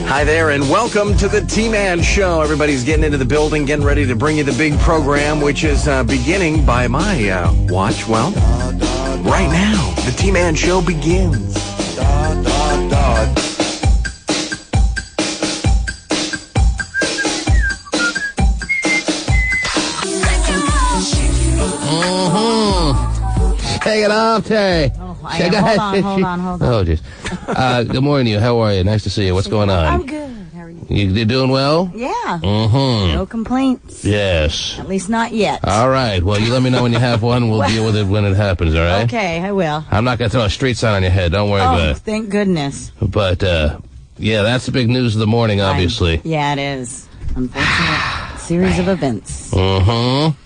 Hi there, and welcome to the T-Man Show. Everybody's getting into the building, getting ready to bring you the big program, which is beginning by my watch. Well, right now, the T-Man Show begins. Take it off, Terry. Hold on. Oh, jeez. Good morning to you. How are you? Nice to see you. What's going on? I'm good. How are you? You doing well? Yeah. Mm-hmm. No complaints. Yes. At least not yet. All right. Well, you let me know when you have one. We'll deal with it when it happens, all right? Okay, I will. I'm not going to throw a street sign on your head. Don't worry about it. Thank goodness. But, yeah, that's the big news of the morning, obviously. Yeah, it is. Unfortunate series of events. Mm-hmm.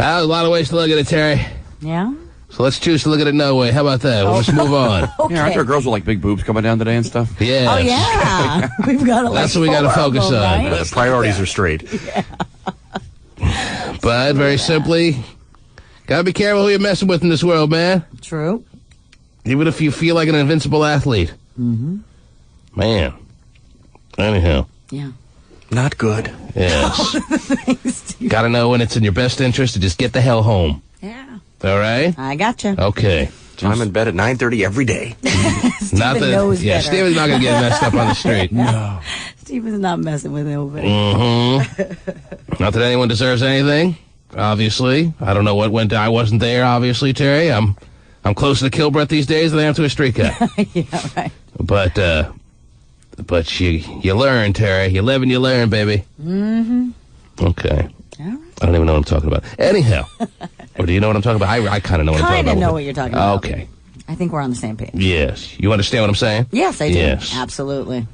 A lot of ways to look at it, Terry. Yeah? So let's choose to look at it no way. How about that? We'll just move on. Okay. Yeah, aren't there girls with like big boobs coming down today and stuff? Yes. Oh, yeah. We've got to That's what we got to focus on. Right? The priorities are straight. But very simply, gotta be careful who you're messing with in this world, man. True. Even if you feel like an invincible athlete. Mm-hmm. Man. Anyhow. Yeah. Not good. Yes. Thanks. Gotta know when it's in your best interest to just get the hell home. Yeah. All right? I gotcha. Okay. I'm in bed at 9:30 every day. Not that. knows Yeah, better. Steven's not gonna get messed up on the street. No. Steven's not messing with nobody. Mm-hmm. Not that anyone deserves anything, obviously. I don't know what went down. I wasn't there, obviously, Terry. I'm closer to Kilbreth these days than I am to a street cat. Yeah, right. But you learn, Terry. You live and you learn, baby. Mm-hmm. Okay. All right. I don't even know what I'm talking about. Anyhow. Or do you know what I'm talking about? I kind of know what I'm talking about. Kind of know what you're talking about. Okay. I think we're on the same page. Yes. You understand what I'm saying? Yes, I do. Yes. Absolutely.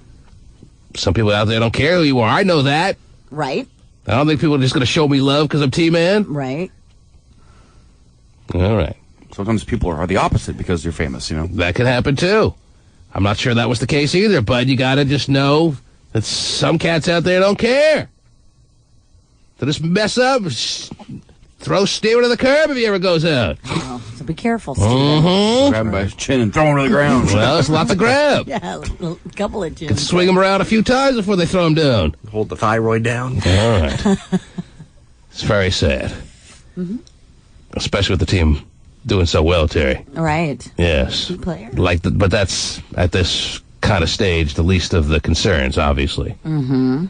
Some people out there don't care who you are. I know that. Right. I don't think people are just going to show me love because I'm T-Man. Right. All right. Sometimes people are the opposite because they're famous, you know? That could happen, too. I'm not sure that was the case either, but you got to just know that some cats out there don't care. They'll just mess up, throw Steven to the curb if he ever goes out. Oh, so be careful, Steven. Mm-hmm. Grab him by his chin and throw him to the ground. Well, there's lots of grab. Yeah, a couple of Could gins. swing him around a few times before they throw him down. Hold the thyroid down. All right. It's very sad. Mm-hmm. Especially with the team doing so well, Terry. Right. Yes. Key player. But that's, at this kind of stage, the least of the concerns, obviously. Mm-hmm.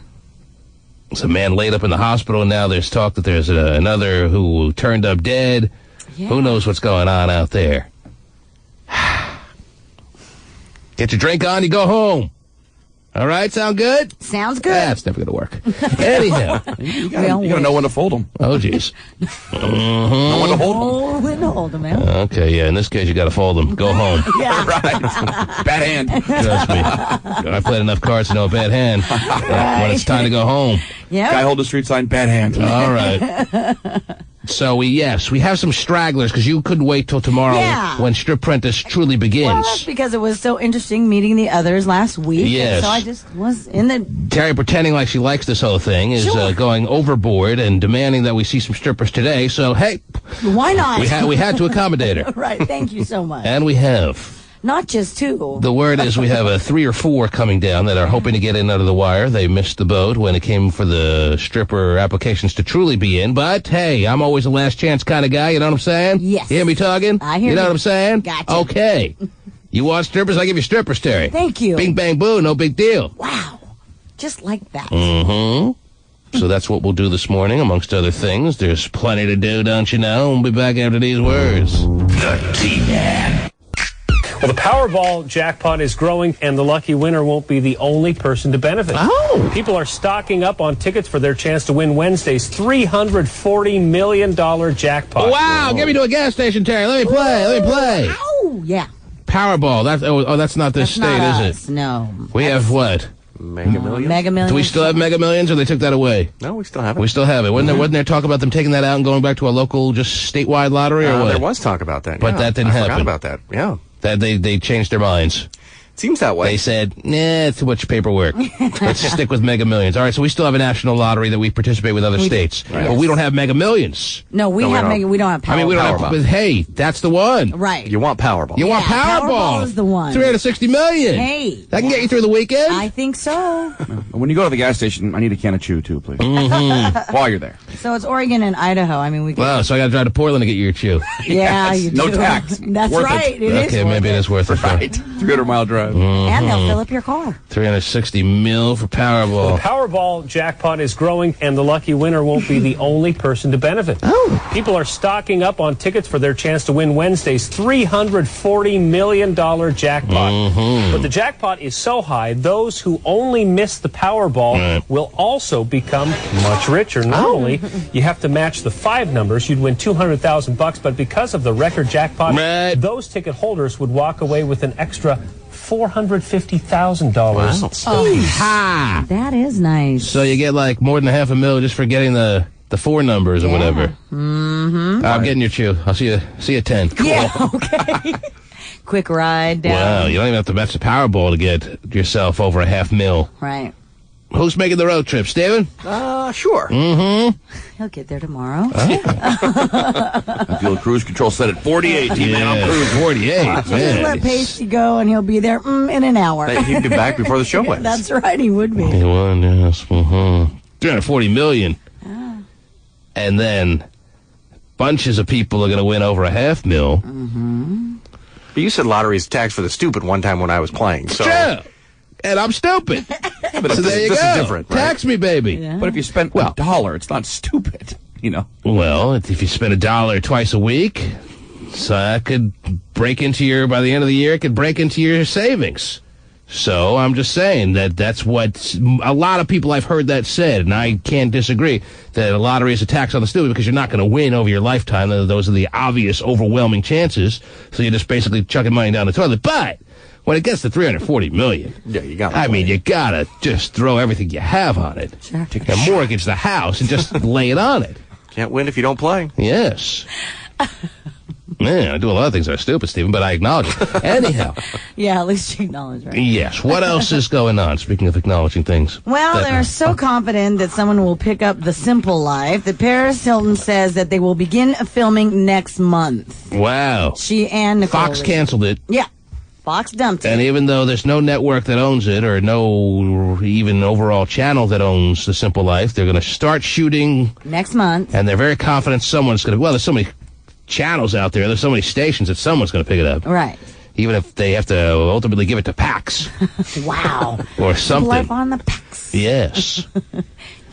There's a man laid up in the hospital, and now there's talk that there's another who turned up dead. Yeah. Who knows what's going on out there? Get your drink on, you go home. All right, sound good? Sounds good. That's never going to work. Anyhow. You gotta know when to fold them. Oh, jeez. Know when to hold them. Oh, when to hold him out. Okay, yeah, in this case, you got to fold them. Go home. Yeah. Right. Bad hand. Trust me. I played enough cards to know a bad hand. When it's time to go home. Yeah. Guy hold the street sign, bad hand. All right. So, we have some stragglers, because you couldn't wait till tomorrow when Strip Prentice truly begins. Well, that's because it was so interesting meeting the others last week. Yes. And so I just was in the... Terry, pretending like she likes this whole thing, is Sure. going overboard and demanding that we see some strippers today. So, hey, Why not? we had to accommodate her. Right. Thank you so much. And we have. Not just two. The word is we have 3 or 4 coming down that are hoping to get in under the wire. They missed the boat when it came for the stripper applications to truly be in. But, hey, I'm always a last chance kind of guy. You know what I'm saying? Yes. You hear me talking? I hear you. know you. what I'm saying? Gotcha. Okay. You want strippers? I give you strippers, Terry. Thank you. Bing, bang, boo. No big deal. Wow. Just like that. Mm-hmm. So that's what we'll do this morning, amongst other things. There's plenty to do, don't you know? We'll be back after these words. The T-Man. Well, the Powerball jackpot is growing, and the lucky winner won't be the only person to benefit. Oh. People are stocking up on tickets for their chance to win Wednesday's $340 million jackpot. Wow. Get me to a gas station, Terry. Let me play. Oh, yeah. Powerball. That's not this That's state, not is us. it? No. We have what? Mega Millions? Mega Millions. Do we still have Mega Millions, or they took that away? No, we still have it. We still have it. Wasn't there talk about them taking that out and going back to a local, just statewide lottery, or what? There was talk about that. But yeah. that didn't I happen. forgot about that. Yeah. That they changed their minds. Seems that way. They said, it's too much paperwork. Let's stick with Mega Millions. All right, so we still have a national lottery that we participate with other states. Right. But we don't have Mega Millions. No, we don't have Powerball. I mean, we don't have, Powerball. but hey, that's the one. Right. You want Powerball. You want Yeah, Powerball. Powerball is the one. $360 million. Hey. That can get you through the weekend? I think so. When you go to the gas station, I need a can of chew, too, please. While you're there. So it's Oregon and Idaho. I mean, we could. Wow, so I got to drive to Portland to get your chew. Yeah, you do. No tax. That's Worth it. right. It is Okay, maybe it is worth it. Right. 300-mile drive. And they'll fill up your car. $360 million for Powerball. Powerball jackpot is growing, and the lucky winner won't be the only person to benefit. Oh. People are stocking up on tickets for their chance to win Wednesday's $340 million jackpot. But the jackpot is so high, those who only miss the Powerball will also become much richer. Normally, you have to match the 5 numbers. You'd win $200,000, but because of the record jackpot, Right. those ticket holders would walk away with an extra $450,000. Ha! That is nice. So you get like more than $500,000 just for getting the 4 numbers or whatever. Mm-hmm. I'm getting your chew. I'll see you at 10. Yeah, okay. Quick ride down. Wow, you don't even have to match the Powerball to get yourself over $500,000. Right. Who's making the road trip, Steven? Sure. He'll get there tomorrow. I feel cruise control set at 48, T-Man. I'm cruising. 48. Just let Man. Pacey go, and he'll be there in an hour. He'd be back before the show ends. That's right, he would be. He won, yes. $340 million. And then bunches of people are going to win over $500,000. But you said lottery's tax for the stupid one time when I was playing. So Sure. And I'm stupid. but So there you this go. is different, right? Tax me, baby. Yeah. But if you spend $1, it's not stupid, you know. Well, if you spend $1 twice a week, so that could break into by the end of the year, it could break into your savings. So I'm just saying that's what a lot of people I've heard that said, and I can't disagree, that a lottery is a tax on the stupid because you're not going to win over your lifetime. Those are the obvious, overwhelming chances. So you're just basically chucking money down the toilet. But when it gets to $340 million, Yeah, you got. I mean, you gotta just throw everything you have on it. Sure. And mortgage the house and just lay it on it. Can't win if you don't play. Yes. Man, I do a lot of things that are stupid, Stephen, but I acknowledge it. Anyhow, Yeah, at least you acknowledge, right? yes. What else is going on, speaking of acknowledging things? Well, That- they're so confident that someone will pick up The Simple Life that Paris Hilton says that they will begin filming next month. Wow. She and Nicole. Fox canceled it. Yeah. Fox dumped And it. even though there's no network that owns it or no even overall channel that owns The Simple Life, they're going to start shooting, Next month. and they're very confident someone's going to... Well, there's so many channels out there, there's so many stations that someone's going to pick it up. Right. Even if they have to ultimately give it to PAX Wow. or Simple something. Life on the PAX. Yes.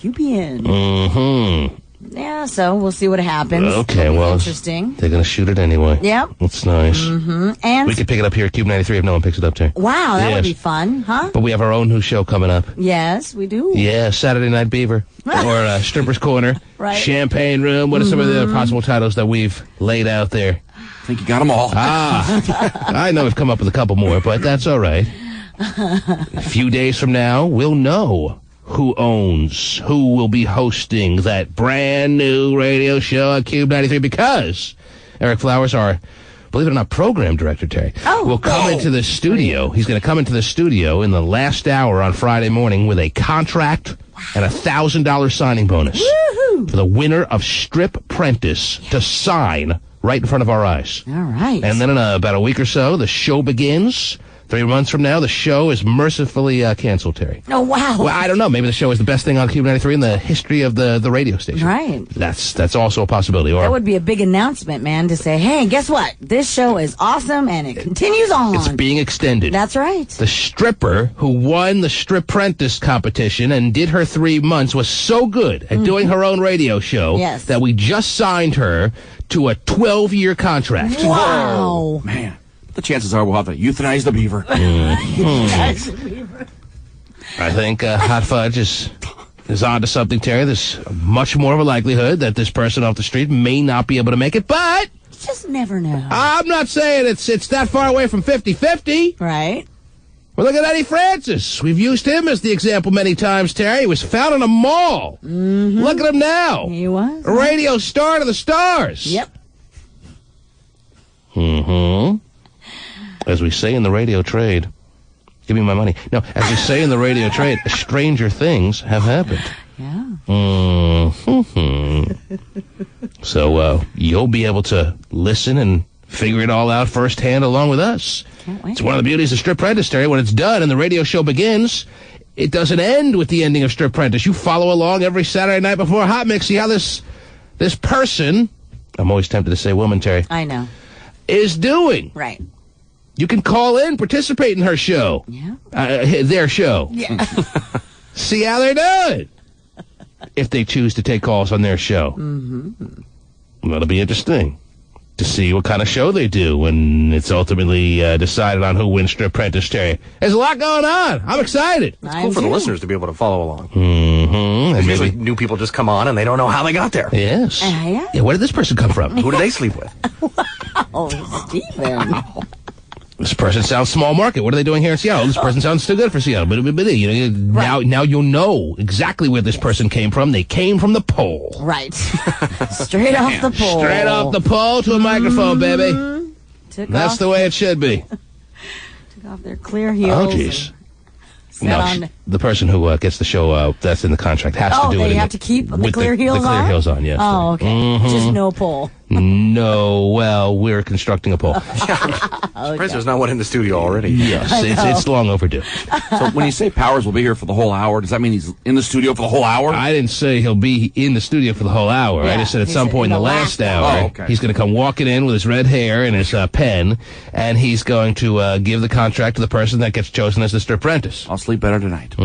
You be in. Mm-hmm. Yeah, so we'll see what happens. Okay, It'll be well, interesting. they're going to shoot it anyway. Yep. That's nice. And We could pick it up here at Cube 93 if no one picks it up there. wow, that Yes. would be fun, huh? But we have our own new show coming up. Yes, we do. Yeah, Saturday Night Beaver. Or Stripper's Corner. Right. Champagne Room. What are some of the other possible titles that we've laid out there? I think you got them all. I know we've come up with a couple more, but that's all right. A few days from now, we'll know who will be hosting that brand new radio show at Cube 93 because Eric Flowers, our, believe it or not, program director, Terry, will come into the studio. He's going to come into the studio in the last hour on Friday morning with a contract and a $1,000 signing bonus for the winner of Strip Prentice to sign right in front of our eyes. All right. And then in about a week or so, the show begins. 3 months from now, the show is mercifully canceled, Terry. oh, wow. Well, I don't know. Maybe the show is the best thing on Cube 93 in the history of the radio station. Right. That's also a possibility. Or That would be a big announcement, man, to say, hey, guess what? This show is awesome and it continues on. it's being extended. That's right. The stripper who won the Strip Prentice competition and did her 3 months was so good at doing her own radio show Yes. that we just signed her to a 12-year contract. Wow. Man, the chances are we'll have to euthanize the beaver. I think Hot Fudge is on to something, Terry. There's much more of a likelihood that this person off the street may not be able to make it, but You just never know. I'm not saying it's that far away from 50-50. Right? Well, look at Eddie Francis. We've used him as the example many times, Terry. He was found in a mall. Mm-hmm. Look at him now. He was. A radio star to the stars. Yep. Mm-hmm. As we say in the radio trade, Give me my money. No, as you say in the radio trade, stranger things have happened. Yeah. So you'll be able to listen and figure it all out firsthand along with us. Can't wait. It's one of the beauties of Strip Prentice, Terry. When it's done and the radio show begins, it doesn't end with the ending of Strip Prentice. You follow along every Saturday night before Hot Mix, see how this person, I'm always tempted to say woman, Terry, I know. is doing. Right. You can call in, participate in her show. Yeah. Their show. Yeah. See how they're doing. If they choose to take calls on their show. Mm-hmm. That'll be interesting to see what kind of show they do when it's ultimately decided on who wins Strip Prentice, Terry. There's a lot going on. I'm excited. It's cool for the listeners to be able to follow along. Mm-hmm. And Usually maybe, new people just come on and they don't know how they got there. yes. Yeah. Where did this person come from? Who do they sleep with? Oh, Stephen. This person sounds small market. What are they doing here in Seattle? This person sounds too good for Seattle. But you know, now you'll know exactly where this person came from. They came from the pole. Right. Straight off the pole. Straight off the pole to a microphone, baby. Took That's off, the way it should be. took off their clear heels. Oh, jeez. Sat No, on. the person who gets the show, that's in the contract, has to do it. They in have to keep the with clear heels on? The clear heels on, yes. Oh, okay. Mhm. Just no pole. No, well, we're constructing a pole. Surprised there's not one in the studio already. Yes, it's long overdue. So when you say Powers will be here for the whole hour, does that mean he's in the studio for the whole hour? I didn't say he'll be in the studio for the whole hour. I Yeah, just said at he some said point in the last hour, Oh, okay. he's going to come walking in with his red hair and his pen, and he's going to give the contract to the person that gets chosen as the Strip Prentice. I'll sleep better tonight.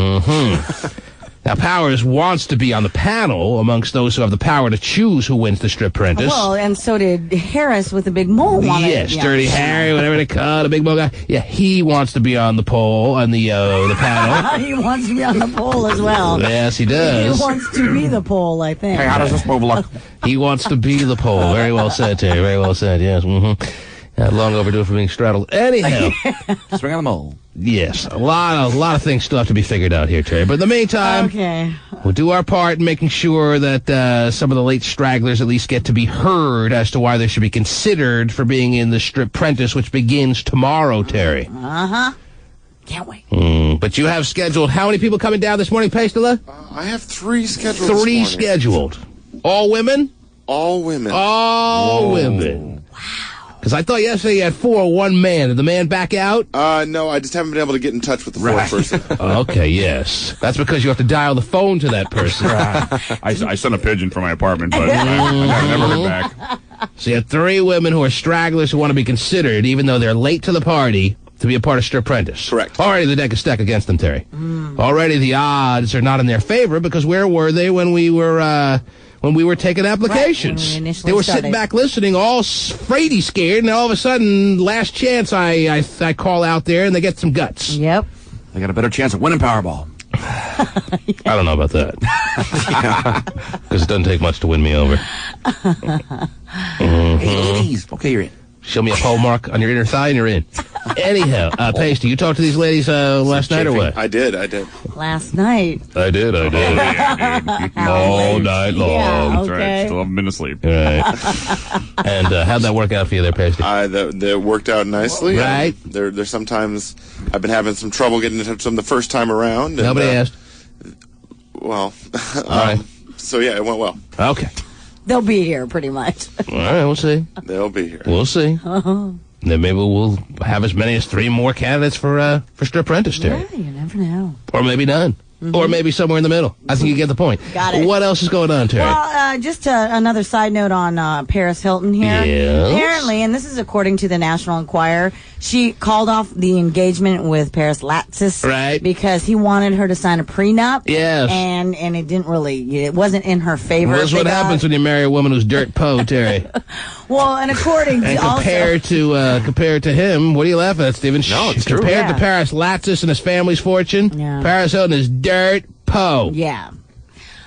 Now, Powers wants to be on the panel amongst those who have the power to choose who wins the Strip Prentice. Well, and so did Harris with the big mole on it. Yes, Dirty Harry, whatever they call it, a big bug guy. Yeah, he wants to be on the pole, on the panel. He wants to be on the pole as well. Yes, he He does. wants to be the pole, I think. Hey, how does this move look? He wants to be the pole. Very well said, Terry. Very well said, yes. Long overdue for being straddled. Anyhow, Swing on the mole. yes, a lot of things still have to be figured out here, Terry. But in the meantime, Okay. we'll do our part in making sure that some of the late stragglers at least get to be heard as to why they should be considered for being in the Strip Prentice, which begins tomorrow, Terry. Can't wait. But you have scheduled how many people coming down this morning, Pastela? I have 3 scheduled. this Three morning. scheduled. All women? All women. All women. Wow. Because I thought yesterday you had 4, 1 man. Did the man back out? No, I just haven't been able to get in touch with the fourth person. Okay, yes. That's because you have to dial the phone to that person. I sent a pigeon from my apartment, but I never heard back. So you have 3 women who are stragglers who want to be considered, even though they're late to the party, to be a part of Strip Prentice. Correct. Already the deck is stacked against them, Terry. Already the odds are not in their favor, because where were they when we were taking applications? when we initially They were started. sitting back listening, all fraidy scared, and all of a sudden, last chance, I call out there, and they get some guts. Yep. They got a better chance of winning Powerball. I don't know about that. Because it doesn't take much to win me over. Hey, ladies. Okay, you're in. Show me a pole mark on your inner thigh and you're in. Anyhow, Pasty, you talked to these ladies last night or what? I did. Last night. I did. Yeah, dude. All night long. Yeah, That's right. okay. Still haven't been asleep. Right. And how'd that work out for you there, Pasty? That worked out nicely. Right. There's sometimes I've been having some trouble getting in touch with them the first time around. And, Nobody asked. Well, All right. so yeah, it went well. Okay. They'll be here pretty much. All right, we'll see. They'll be here. We'll see. Then maybe we'll have as many as 3 more candidates for Strip Prentice, Terry. Yeah, you never know. Or maybe none. Or maybe somewhere in the middle. I think you get the point. Got it. What else is going on, Terry? Well, just another side note on Paris Hilton here. Yes. Apparently, and this is according to the National Enquirer, she called off the engagement with Paris Latsis Right. because he wanted her to sign a prenup. Yes. And it didn't really, it wasn't in her favor. That's They what got- happens when you marry a woman who's dirt po, Terry. Well, and according to And compared to him, what are you laughing at, Stephen? No, it's true. Compared to Yeah. Paris Latsis and his family's fortune, Yeah. Paris Hilton is dirt po. Yeah.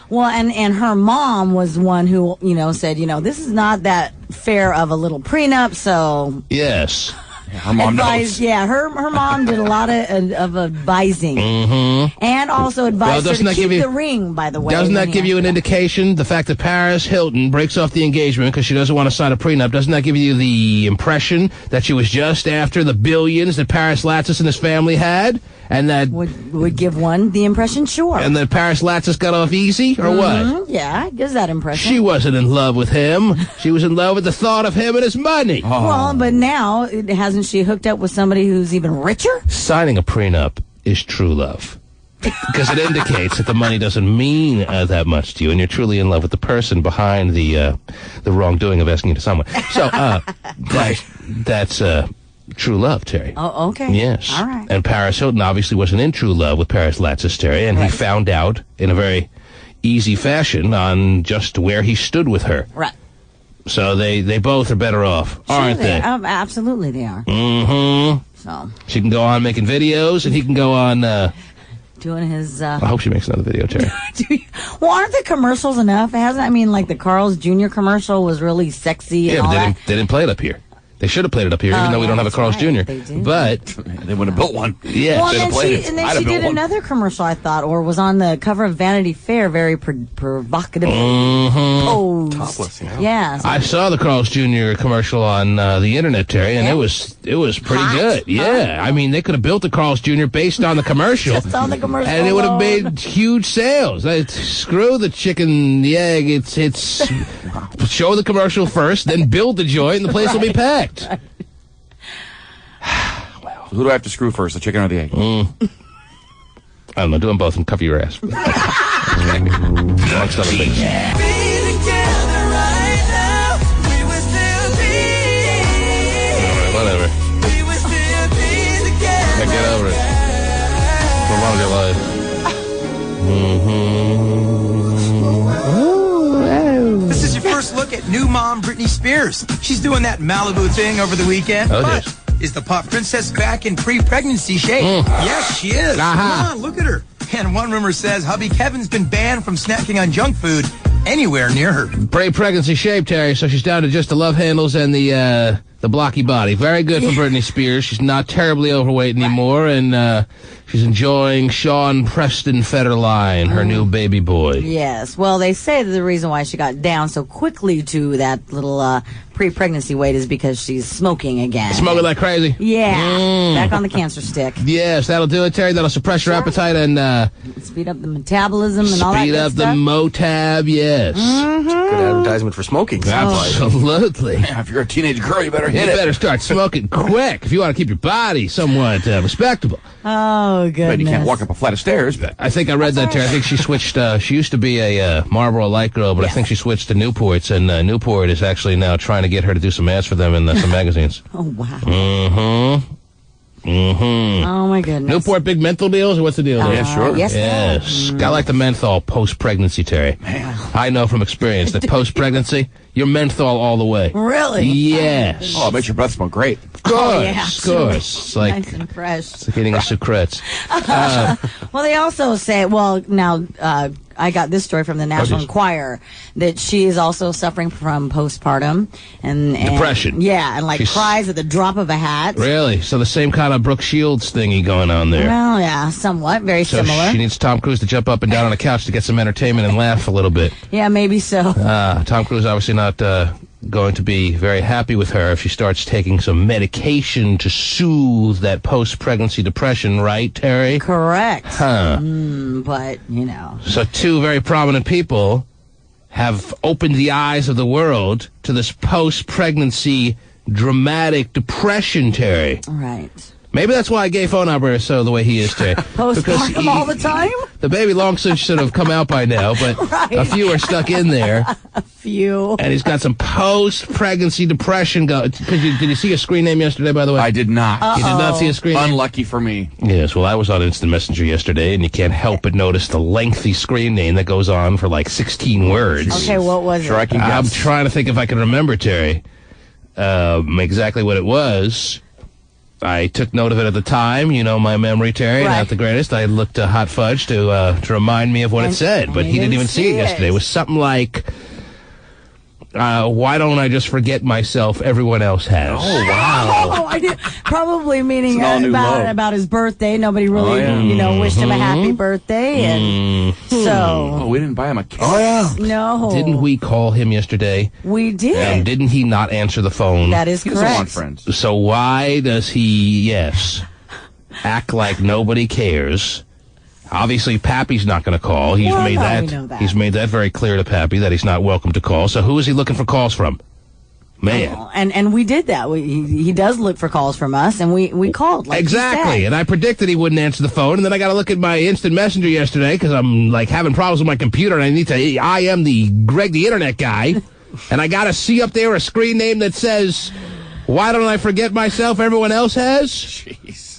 Well, and her mom was one who, said, this is not that fair of a little prenup, so Yes. Her mom knows. Yeah, her mom did a lot of advising, and also advised her doesn't to that give keep you- the ring. By the way, Doesn't that when give he you an asked indication, the fact that Paris Hilton breaks off the engagement because she doesn't want to sign a prenup, doesn't that give you the impression that she was just after the billions that Paris Latsis and his family had? And that would give one the impression, sure. and that Paris Latsis got off easy, or what? Yeah, it gives that impression. She wasn't in love with him. She was in love with the thought of him and his money. Well, but now, hasn't she hooked up with somebody who's even richer? Signing a prenup is true love. Because it indicates that the money doesn't mean that much to you, and you're truly in love with the person behind the wrongdoing of asking you to someone. So, that's true love, Terry. Oh, okay. Yes. All right. And Paris Hilton obviously wasn't in true love with Paris Latsis, Terry, and he found out in a very easy fashion on just where he stood with her. Right. So they both are better off, aren't they? Absolutely they are. Mm-hmm. So. She can go on making videos, and he can go on... doing his... I hope she makes another video, Terry. Well, aren't the commercials enough? It hasn't. I mean, like the Carl's Jr. commercial was really sexy and all that. They didn't play it up here. They should have played it up here, even though we don't have a Carl's Jr. They do. But They would have built one. yeah, Well, should have and played it. then I'd she have built did one. another commercial, I thought, or was on the cover of Vanity Fair, very provocative. Mm-hmm. Pose. Topless, yeah. Yeah. so- I saw the Carl's Jr. commercial on the internet, Terry, and it was pretty Hot? good. Yeah, I mean, they could have built the Carl's Jr. based on the commercial. Just on the commercial And it would have alone. made huge sales. Screw the chicken, the egg. It's show the commercial first, then build the joint, and the place will be packed. Who do I have to screw first, the chicken or the egg? I don't know. Do them both and cover your ass. Amongst other things. Whatever. Yeah, get over it. Prolong your life. This is your first look at new mom Britney Spears. She's doing that Malibu thing over the weekend. Oh, but yes. is the pop princess back in pre-pregnancy shape? Yes, she is. Aha. Come on, look at her. And one rumor says hubby Kevin's been banned from snacking on junk food anywhere near her. Pre-pregnancy shape, Terry, so she's down to just the love handles and the blocky body. Very good for Britney Spears. She's not terribly overweight anymore, and she's enjoying Sean Preston Federline, her new baby boy. Yes. Well, they say that the reason why she got down so quickly to that little pre-pregnancy weight is because she's smoking again. Smoking like crazy. Yeah. Back on the cancer stick. Yes, that'll do it, Terry. That'll suppress your appetite and Speed up the metabolism and all that speed good up the stuff. Motab, yes. Good advertisement for smoking. Absolutely. Yeah, if you're a teenage girl, you better You hit it. better start smoking quick if you want to keep your body somewhat respectable. Oh, goodness. But you can't walk up a flight of stairs. But I think I read that, Terry. I think she switched. She used to be a Marlboro Light girl, but I think she switched to Newports, and Newport is actually now trying to get her to do some ads for them in some magazines. Oh, wow. Mm-hmm. Mm-hmm. Oh, my goodness. Newport big menthol deals, or what's the deal there? Yeah, sure. Yes. Yes. I like the menthol post-pregnancy, Terry. I know from experience that post-pregnancy, you're menthol all the way. Really? Yes. oh, it makes your breath smell great. Of course. Oh, yeah. Of course. It's like, Nice and fresh. it's like eating a sucrets. Well, they also say, well, now, I got this story from the National geez. Enquirer that she is also suffering from postpartum and Depression. Yeah, and like She's- cries at the drop of a hat. Really? So the same kind of Brooke Shields thingy going on there. Well, yeah, somewhat, very So similar. she needs Tom Cruise to jump up and down on the couch to get some entertainment and laugh a little bit. Yeah, maybe so. Tom Cruise obviously not going to be very happy with her if she starts taking some medication to soothe that post-pregnancy depression, right, Terry? Correct. Huh. But, you know. So two very prominent people have opened the eyes of the world to this post-pregnancy dramatic depression, Terry. Right. Maybe that's why Gay Phone Number is so the way he is, Terry. Postpartum all the time? The baby long since should have come out by now, but Right. a few are stuck in there. Few. And he's got some post-pregnancy depression going. Did you see a screen name yesterday, by the way? I did not. You did not see a screen name? Unlucky for me. Yes, well, I was on Instant Messenger yesterday, and you can't help but notice the lengthy screen name that goes on for like 16 words. Okay, what was Sure, I it? can I'm guess. trying to think if I can remember, Terry, exactly what it was. I took note of it at the time. You know my memory, Terry, Right. not the greatest. I looked to Hot Fudge to remind me of what it And- said, but and he you didn't even didn't see it see yesterday. it. It was something like, why don't I just forget myself? Everyone else has. Oh, I did. Probably meaning It's an all-new low. about his birthday. Nobody really, wished him a happy birthday, and Oh, so we didn't buy him a cake. no. Didn't we call him yesterday? We did. And didn't he not answer the phone? That is He doesn't want correct. friends. So why does he? Yes. act like nobody cares. Obviously, Pappy's not going to call. He's made we know that. He's made that very clear to Pappy that he's not welcome to call. So who is he looking for calls from? Man. And we did that. He does look for calls from us, and we called. Like exactly. And I predicted he wouldn't answer the phone, and then I got to look at my instant messenger yesterday because I'm like having problems with my computer, and I am the Greg the Internet guy, and I got to see up there a screen name that says, "Why don't I forget myself? Everyone else has." Jeez.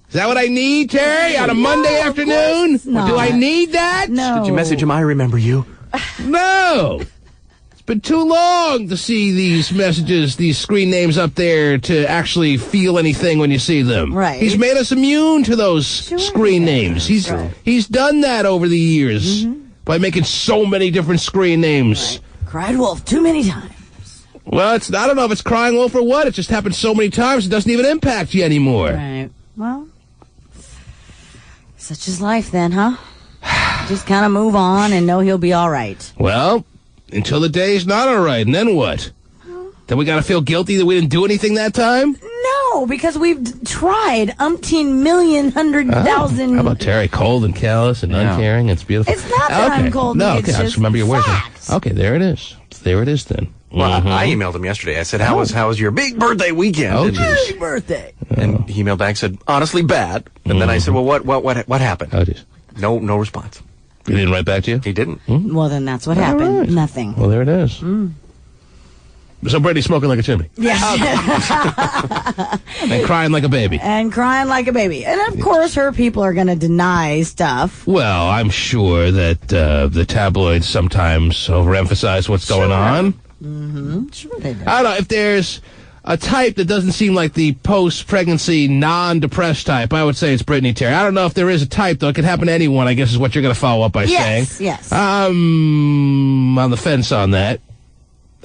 Is that what I need, Terry, on a Monday afternoon? Do I need that? No. Did you message him? I remember you. No. It's been too long to see these messages, these screen names up there to actually feel anything when you see them. Right. He's made us immune to those screen names. He's done that over the years by making so many different screen names. Right. Cried wolf too many times. Well, I don't know if it's crying wolf or what. It just happened so many times it doesn't even impact you anymore. Right. Well, such is life then, huh? Just kind of move on and know he'll be all right. Well, until the day is not all right, and then what? Then we got to feel guilty that we didn't do anything that time? No, because we've tried umpteen million, 100,000. How about Terry? Cold and callous and uncaring. It's beautiful. It's not that I'm cold. No, it's okay. I just remember your words. facts. Okay, there it is. There it is then. Well, I emailed him yesterday. I said, how was your big birthday weekend? Oh, And- geez. Happy birthday. And he emailed back and said, honestly, bad. And then I said, well, what happened? Oh, geez. No response. He didn't write back to you? He didn't. Well, then that's what happened. right. Nothing. Well, there it is. So Brady's smoking like a chimney Yes. and crying like a baby. And crying like a baby. And of course, her people are going to deny stuff. Well, I'm sure that the tabloids sometimes overemphasize what's going on. Sure they do. I don't know if there's a type that doesn't seem like the post-pregnancy, non-depressed type. I would say it's Brittany Terry. I don't know if there is a type, though. It could happen to anyone, I guess, is what you're going to follow up by saying. Yes. I'm on the fence on that.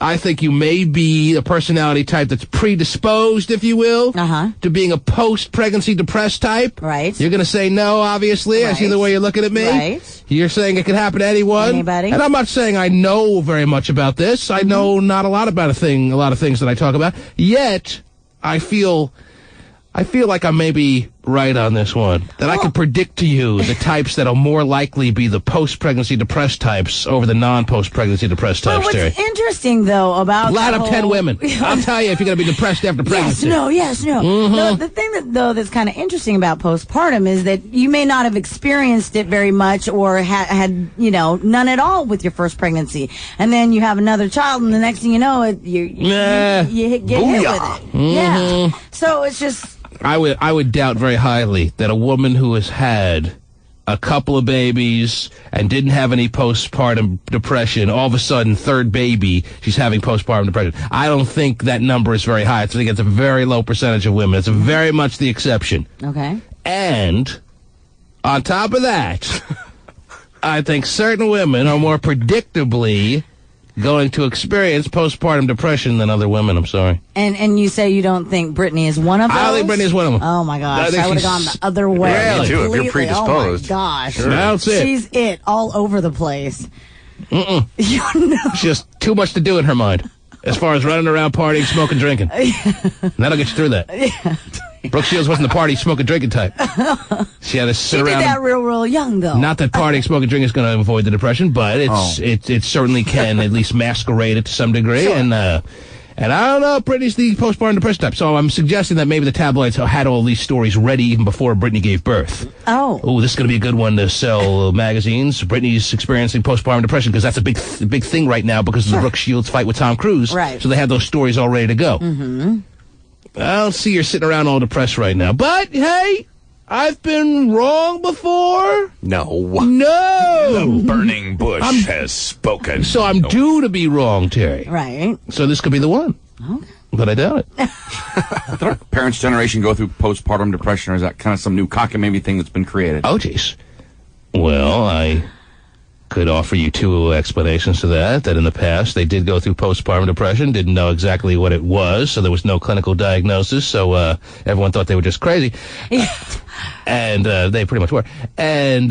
I think you may be a personality type that's predisposed, if you will, to being a post-pregnancy depressed type. Right. You're going to say no, obviously. I see the way you're looking at me. Right. You're saying it could happen to anyone. Anybody. And I'm not saying I know very much about this. I know not a lot about a lot of things that I talk about. Yet, I feel like I may be right on this one. That I could predict to you the types that'll more likely be the post-pregnancy depressed types over the non-post-pregnancy depressed But types, what's Terry. interesting, though, about Line the up 10 whole- women. I'll tell you if you're going to be depressed after pregnancy. Yes, no. No, the thing that's kind of interesting about postpartum is that you may not have experienced it very much or had none at all with your first pregnancy, and then you have another child, and the next thing you know, you get hit with it. Yeah. So it's just. I would doubt very highly that a woman who has had a couple of babies and didn't have any postpartum depression, all of a sudden, third baby, she's having postpartum depression. I don't think that number is very high. I think it's a very low percentage of women. It's very much the exception. Okay. And on top of that, I think certain women are more predictably going to experience postpartum depression than other women. I'm sorry. And you say you don't think Brittany is one of those? I don't think Brittany is one of them. Oh my gosh, think I would have she's- gone the other way. Yeah, me too, if you're completely. predisposed. Oh my gosh. That's it. She's it all over the place. You know. She has too much to do in her mind. As far as running around, partying, smoking, drinking. And that'll get you through that. Brooke Shields wasn't the party, smoking, drinking type. She had to sit She did around. that real young, though. Not that partying, smoking, drinking is going to avoid the depression, but it certainly can at least masquerade it to some degree. Sure. And I don't know, Brittany's the postpartum depression type. So I'm suggesting that maybe the tabloids had all these stories ready even before Brittany gave birth. Oh, This is going to be a good one to sell magazines. Brittany's experiencing postpartum depression because that's a big thing right now because of the Brooke Shields fight with Tom Cruise. Right. So they had those stories all ready to go. Mm-hmm. I don't see her sitting around all depressed right now. But, hey, I've been wrong before. No. No. Burning bush has spoken. So I'm due to be wrong, Terry. right. So this could be the one. Okay. But I doubt it. Did our parents' generation go through postpartum depression, or is that kind of some new cockamamie thing that's been created? Oh, jeez. Well, I could offer you two explanations to that in the past they did go through postpartum depression, didn't know exactly what it was, so there was no clinical diagnosis, so everyone thought they were just crazy. And they pretty much were. And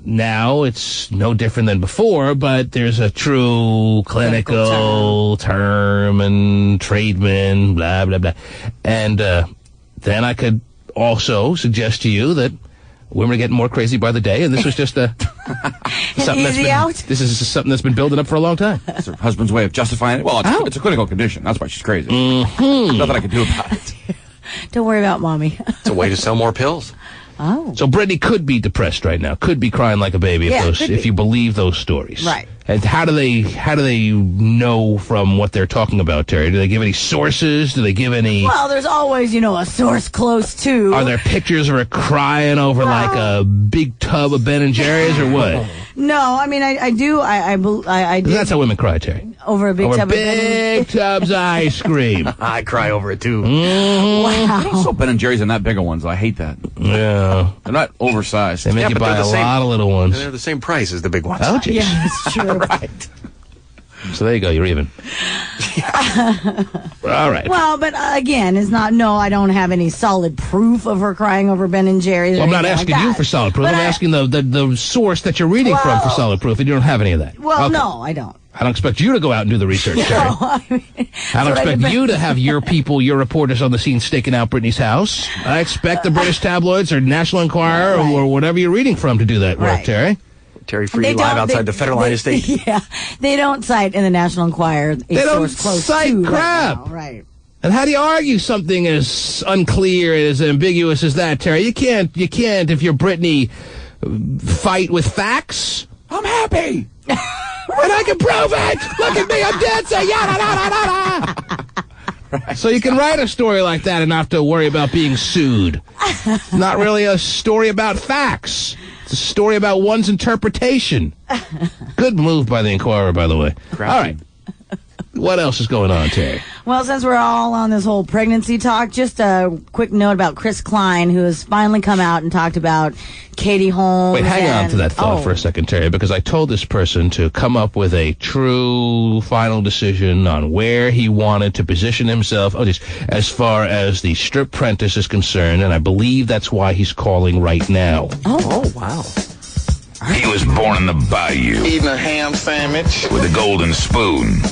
now it's no different than before, but there's a true clinical term and treatment, blah, blah, blah. And then I could also suggest to you that women are getting more crazy by the day, and this was just a something easy out. This is something that's been building up for a long time. It's her husband's way of justifying it. Well, it's a clinical condition. That's why she's crazy. There's nothing I can do about it. Don't worry about mommy. It's a way to sell more pills. Oh. So Brittany could be depressed right now, could be crying like a baby if you believe those stories. Right. And how do they know from what they're talking about, Terry? Do they give any sources? Do they give any... Well, there's always, a source close to. Are there pictures of her crying over like a big tub of Ben and Jerry's or what? No, I mean, I do. That's how women cry, Terry. Over a big tub of big tubs of ice cream. I cry over it, too. Wow. I saw Ben & Jerry's and that bigger ones. I hate that. Yeah. They're not oversized. They make you buy a lot of little ones. They're the same price as the big ones. Oh, geez. Yeah, that's true. Right. So there you go. You're even. All right. Well, but again, it's not. No, I don't have any solid proof of her crying over Ben and Jerry's. Well, I'm not asking you for solid proof. I'm asking the source that you're reading from for solid proof, and you don't have any of that. Well, no, I don't. I don't expect you to go out and do the research, Terry. I don't expect you to have your people, your reporters on the scene staking out Brittany's house. I expect the British tabloids or National Enquirer or whatever you're reading from to do that work, Terry. Terry Freedy live outside the Federline Estate. Yeah, they don't cite in the National Enquirer. They don't cite crap. Right now, right. And how do you argue something as unclear, as ambiguous as that, Terry? You can't, if you're Brittany, fight with facts. I'm happy. And I can prove it! Look at me, I'm dancing! Yada. So you can write a story like that and not have to worry about being sued. It's not really a story about facts. It's a story about one's interpretation. Good move by the Enquirer, by the way. All right. What else is going on, Terry? Well, since we're all on this whole pregnancy talk, just a quick note about Chris Klein, who has finally come out and talked about Katie Holmes. Wait, hang on to that thought for a second, Terry, because I told this person to come up with a true final decision on where he wanted to position himself as far as the strip prentice is concerned, and I believe that's why he's calling right now. Oh, wow. He was born in the bayou. Eating a ham sandwich. With a golden spoon.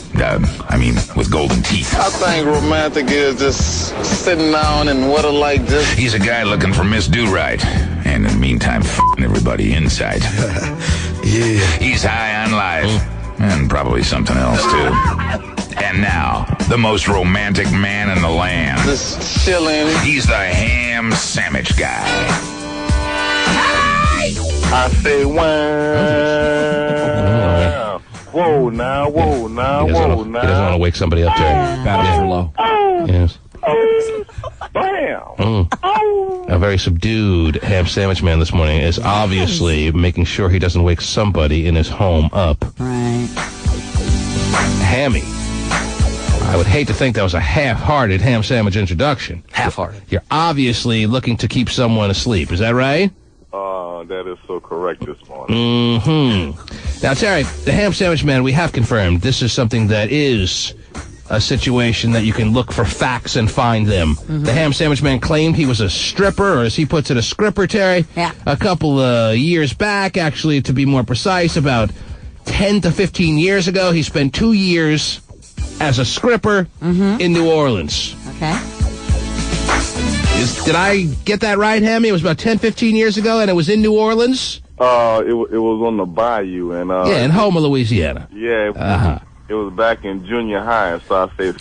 With golden teeth. I think romantic is just sitting down and like this. He's a guy looking for Miss Do-Right. And in the meantime, f***ing everybody inside. Yeah. He's high on life. And probably something else, too. And now, the most romantic man in the land. Just chilling. He's the ham sandwich guy. I say, wow. Whoa, now, whoa, now, whoa, now. He doesn't want to wake somebody up, Terry. Batteries are low. Yes. Bam. A very subdued ham sandwich man this morning is obviously making sure he doesn't wake somebody in his home up. Right. Hammy. I would hate to think that was a half-hearted ham sandwich introduction. Half-hearted. You're obviously looking to keep someone asleep. Is that right? That is so correct this morning. Mm-hmm. Now, Terry, the ham sandwich man, we have confirmed this is something that is a situation that you can look for facts and find them. Mm-hmm. The ham sandwich man claimed he was a stripper, or as he puts it, a scripper, Terry. Yeah. A couple of years back, actually, to be more precise, about 10 to 15 years ago, he spent 2 years as a scripper in New Orleans. Okay. Did I get that right, Hammy? It was about 10, 15 years ago, and it was in New Orleans? It was on the bayou. And in Houma, Louisiana. Yeah, it was back in junior high, so I say 7.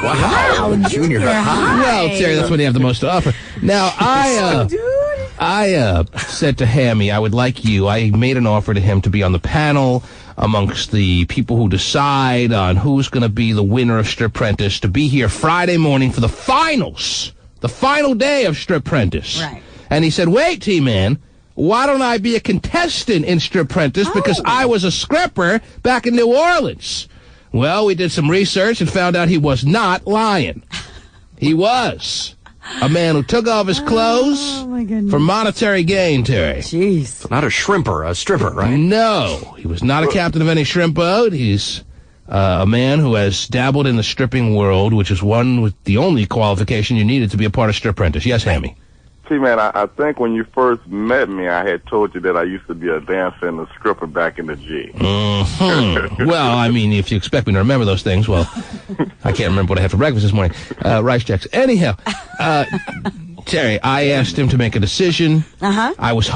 Wow, junior high. Well, Terry, that's when you have the most to offer. Now, I said to Hammy, I would like you. I made an offer to him to be on the panel amongst the people who decide on who's going to be the winner of Strip Prentice, to be here Friday morning for the finals. The final day of Strip Prentice. Right. And he said, wait, T-Man, why don't I be a contestant in Strip Prentice because I was a scripper back in New Orleans? Well, we did some research and found out he was not lying. He was a man who took off his clothes for monetary gain, Terry. Jeez. Not a shrimper, a stripper, right? No, he was not a captain of any shrimp boat. He's a man who has dabbled in the stripping world, which is one with the only qualification you needed to be a part of Strip Prentice. Yes, Hammy. See, man, I think when you first met me, I had told you that I used to be a dancer and a stripper back in the G. Well, I mean, if you expect me to remember those things, well, I can't remember what I had for breakfast this morning. Rice Jacks. Anyhow, Terry, I asked him to make a decision. Uh-huh. I was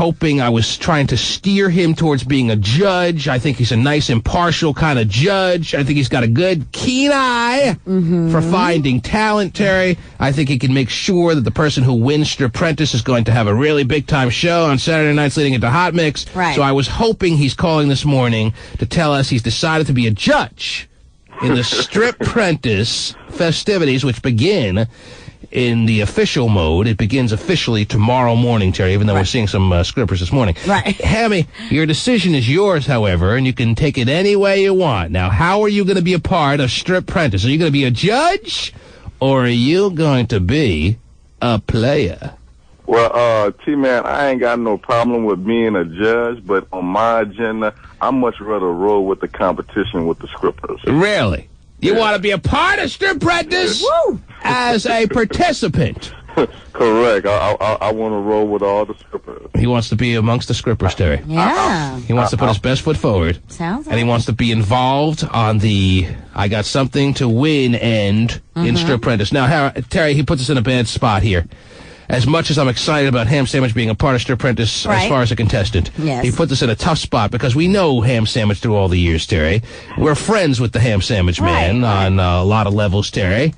trying to steer him towards being a judge. I think he's a nice, impartial kind of judge. I think he's got a good, keen eye for finding talent, Terry. I think he can make sure that the person who wins Stripprentice is going to have a really big-time show on Saturday nights leading into Hot Mix. Right. So I was hoping he's calling this morning to tell us he's decided to be a judge in the Stripprentice festivities, which begin in the official mode. It begins officially tomorrow morning, Terry, even though we're seeing some scrippers this morning. Right. Hammy, your decision is yours, however, and you can take it any way you want. Now, how are you going to be a part of Stripprentice? Are you going to be a judge, or are you going to be a player? Well, T-Man, I ain't got no problem with being a judge, but on my agenda, I much rather roll with the competition with the scrippers. Really? You want to be a part of Stripprentice as a participant? Correct. I want to roll with all the scrippers. He wants to be amongst the scrippers, Terry. Yeah. He wants to put his best foot forward. Sounds And he like wants to be involved on the I got something to win end in Stripprentice. Now, Terry, he puts us in a bad spot here. As much as I'm excited about Ham Sandwich being a part of Stripprentice as far as a contestant, he puts us in a tough spot because we know Ham Sandwich through all the years, Terry. We're friends with the Ham Sandwich man on a lot of levels, Terry.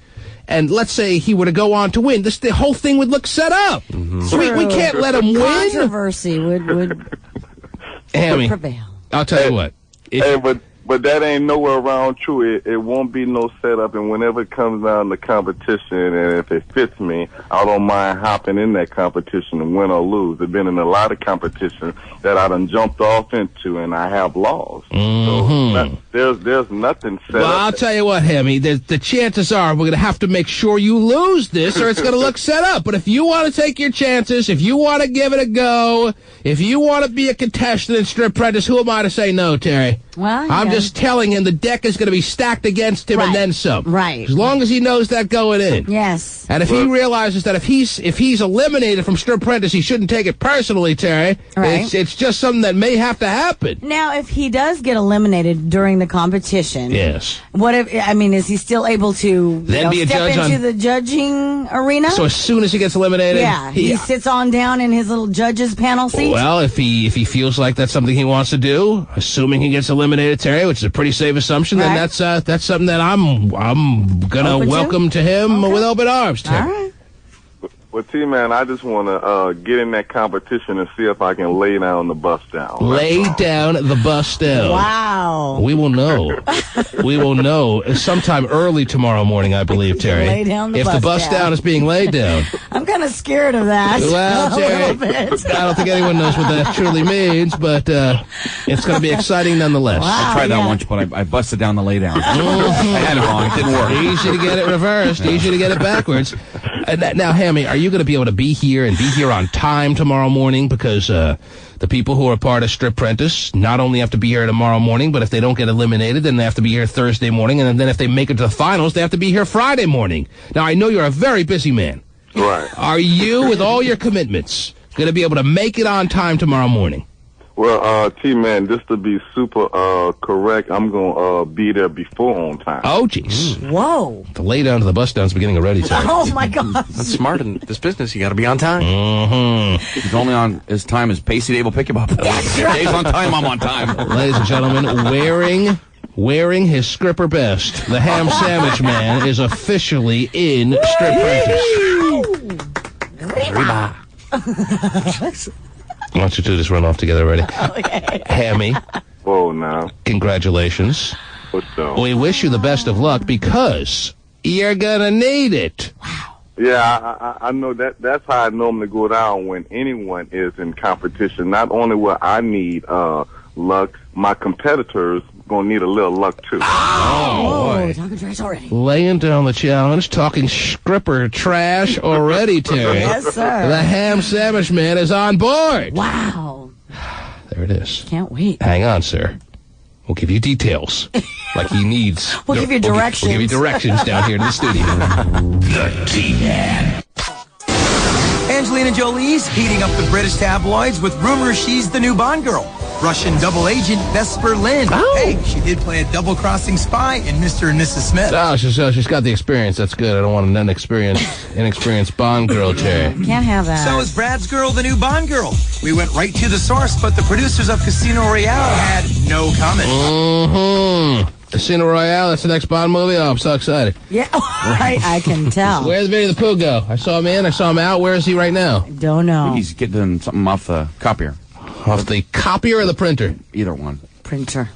And let's say he were to go on to win, the whole thing would look set up. So we can't let him win. Controversy would Hammy, prevail. I'll tell you what. But that ain't nowhere around true. It won't be no setup, and whenever it comes down to competition, and if it fits me, I don't mind hopping in that competition and win or lose. I've been in a lot of competition that I done jumped off into, and I have lost. So there's nothing set up. Well, I'll tell you what, Hammy, the chances are we're going to have to make sure you lose this, or it's going to look set up. But if you want to take your chances, if you want to give it a go, if you want to be a contestant in Stripprentice, who am I to say no, Terry? Well, I'm just telling him the deck is going to be stacked against him and then some. Right. As long as he knows that going in. Yes. And if he realizes that if he's eliminated from Stripprentice, he shouldn't take it personally, Terry. Right. It's just something that may have to happen. Now, if he does get eliminated during the competition, yes. What if? I mean, is he still able to Then be a step judge into the judging arena? So as soon as he gets eliminated, he sits on down in his little judges panel seat. Well, if he feels like that's something he wants to do, assuming he gets eliminated, Terry, which is a pretty safe assumption, then that's something that I'm gonna welcome to him with open arms, Terry. All right. Well, T-Man, I just want to get in that competition and see if I can lay down the bus down. Lay down the bus down. Wow. We will know. We will know sometime early tomorrow morning, I believe, Terry. Lay down the if bus the bus down is being laid down. I'm kind of scared of that. Well, Terry, I don't think anyone knows what that truly means, but it's going to be exciting nonetheless. Wow, I tried that once, but I busted down the lay down. I had it wrong. It didn't work. Easy to get it reversed. Easy to get it backwards. Now, Hammy, are you going to be able to be here on time tomorrow morning? Because the people who are part of Stripprentice not only have to be here tomorrow morning, but if they don't get eliminated, then they have to be here Thursday morning, and then if they make it to the finals, they have to be here Friday morning. Now, I know you're a very busy man. Right. Are you, with all your commitments, going to be able to make it on time tomorrow morning? Well, T-Man, just to be super correct, I'm going to be there before on time. Oh, jeez. Whoa. The lay down to the bus down's beginning already, Terry. Oh, my God. That's smart in this business. You got to be on time. He's only on his time as Pacey Dave will pick him up. That's right. Dave's on time, I'm on time. Ladies and gentlemen, wearing his stripper best, the Ham Sandwich Man is officially in Stripprentice. Why don't you two just run off together already? Okay. Hammy. Oh, now. Congratulations. What's up? We wish you the best of luck because you're gonna need it. Wow. Yeah, I know that. That's how I normally go down when anyone is in competition. Not only will I need luck, my competitors gonna need a little luck too. Oh, talking trash already. Laying down the challenge, talking stripper trash already, Terry. Yes, sir. The Ham Sandwich Man is on board. Wow. There it is. Can't wait. Hang on, sir. We'll give you details like he needs. We'll give you directions. We'll give you directions down here to the studio. The T-Man. Angelina Jolie's heating up the British tabloids with rumors she's the new Bond girl. Russian double agent Vesper Lynn. Oh. Hey, she did play a double-crossing spy in Mr. and Mrs. Smith. Oh, she's got the experience. That's good. I don't want an inexperienced Bond girl, Terry. Can't have that. So is Brad's girl the new Bond girl? We went right to the source, but the producers of Casino Royale had no comment. Mm-hmm. Casino Royale, that's the next Bond movie? Oh, I'm so excited. Yeah, I can tell. Where's Vinny the Pooh go? I saw him in, I saw him out. Where is he right now? Don't know. He's getting something off the copier. Off the copier or the printer? Either one. Printer.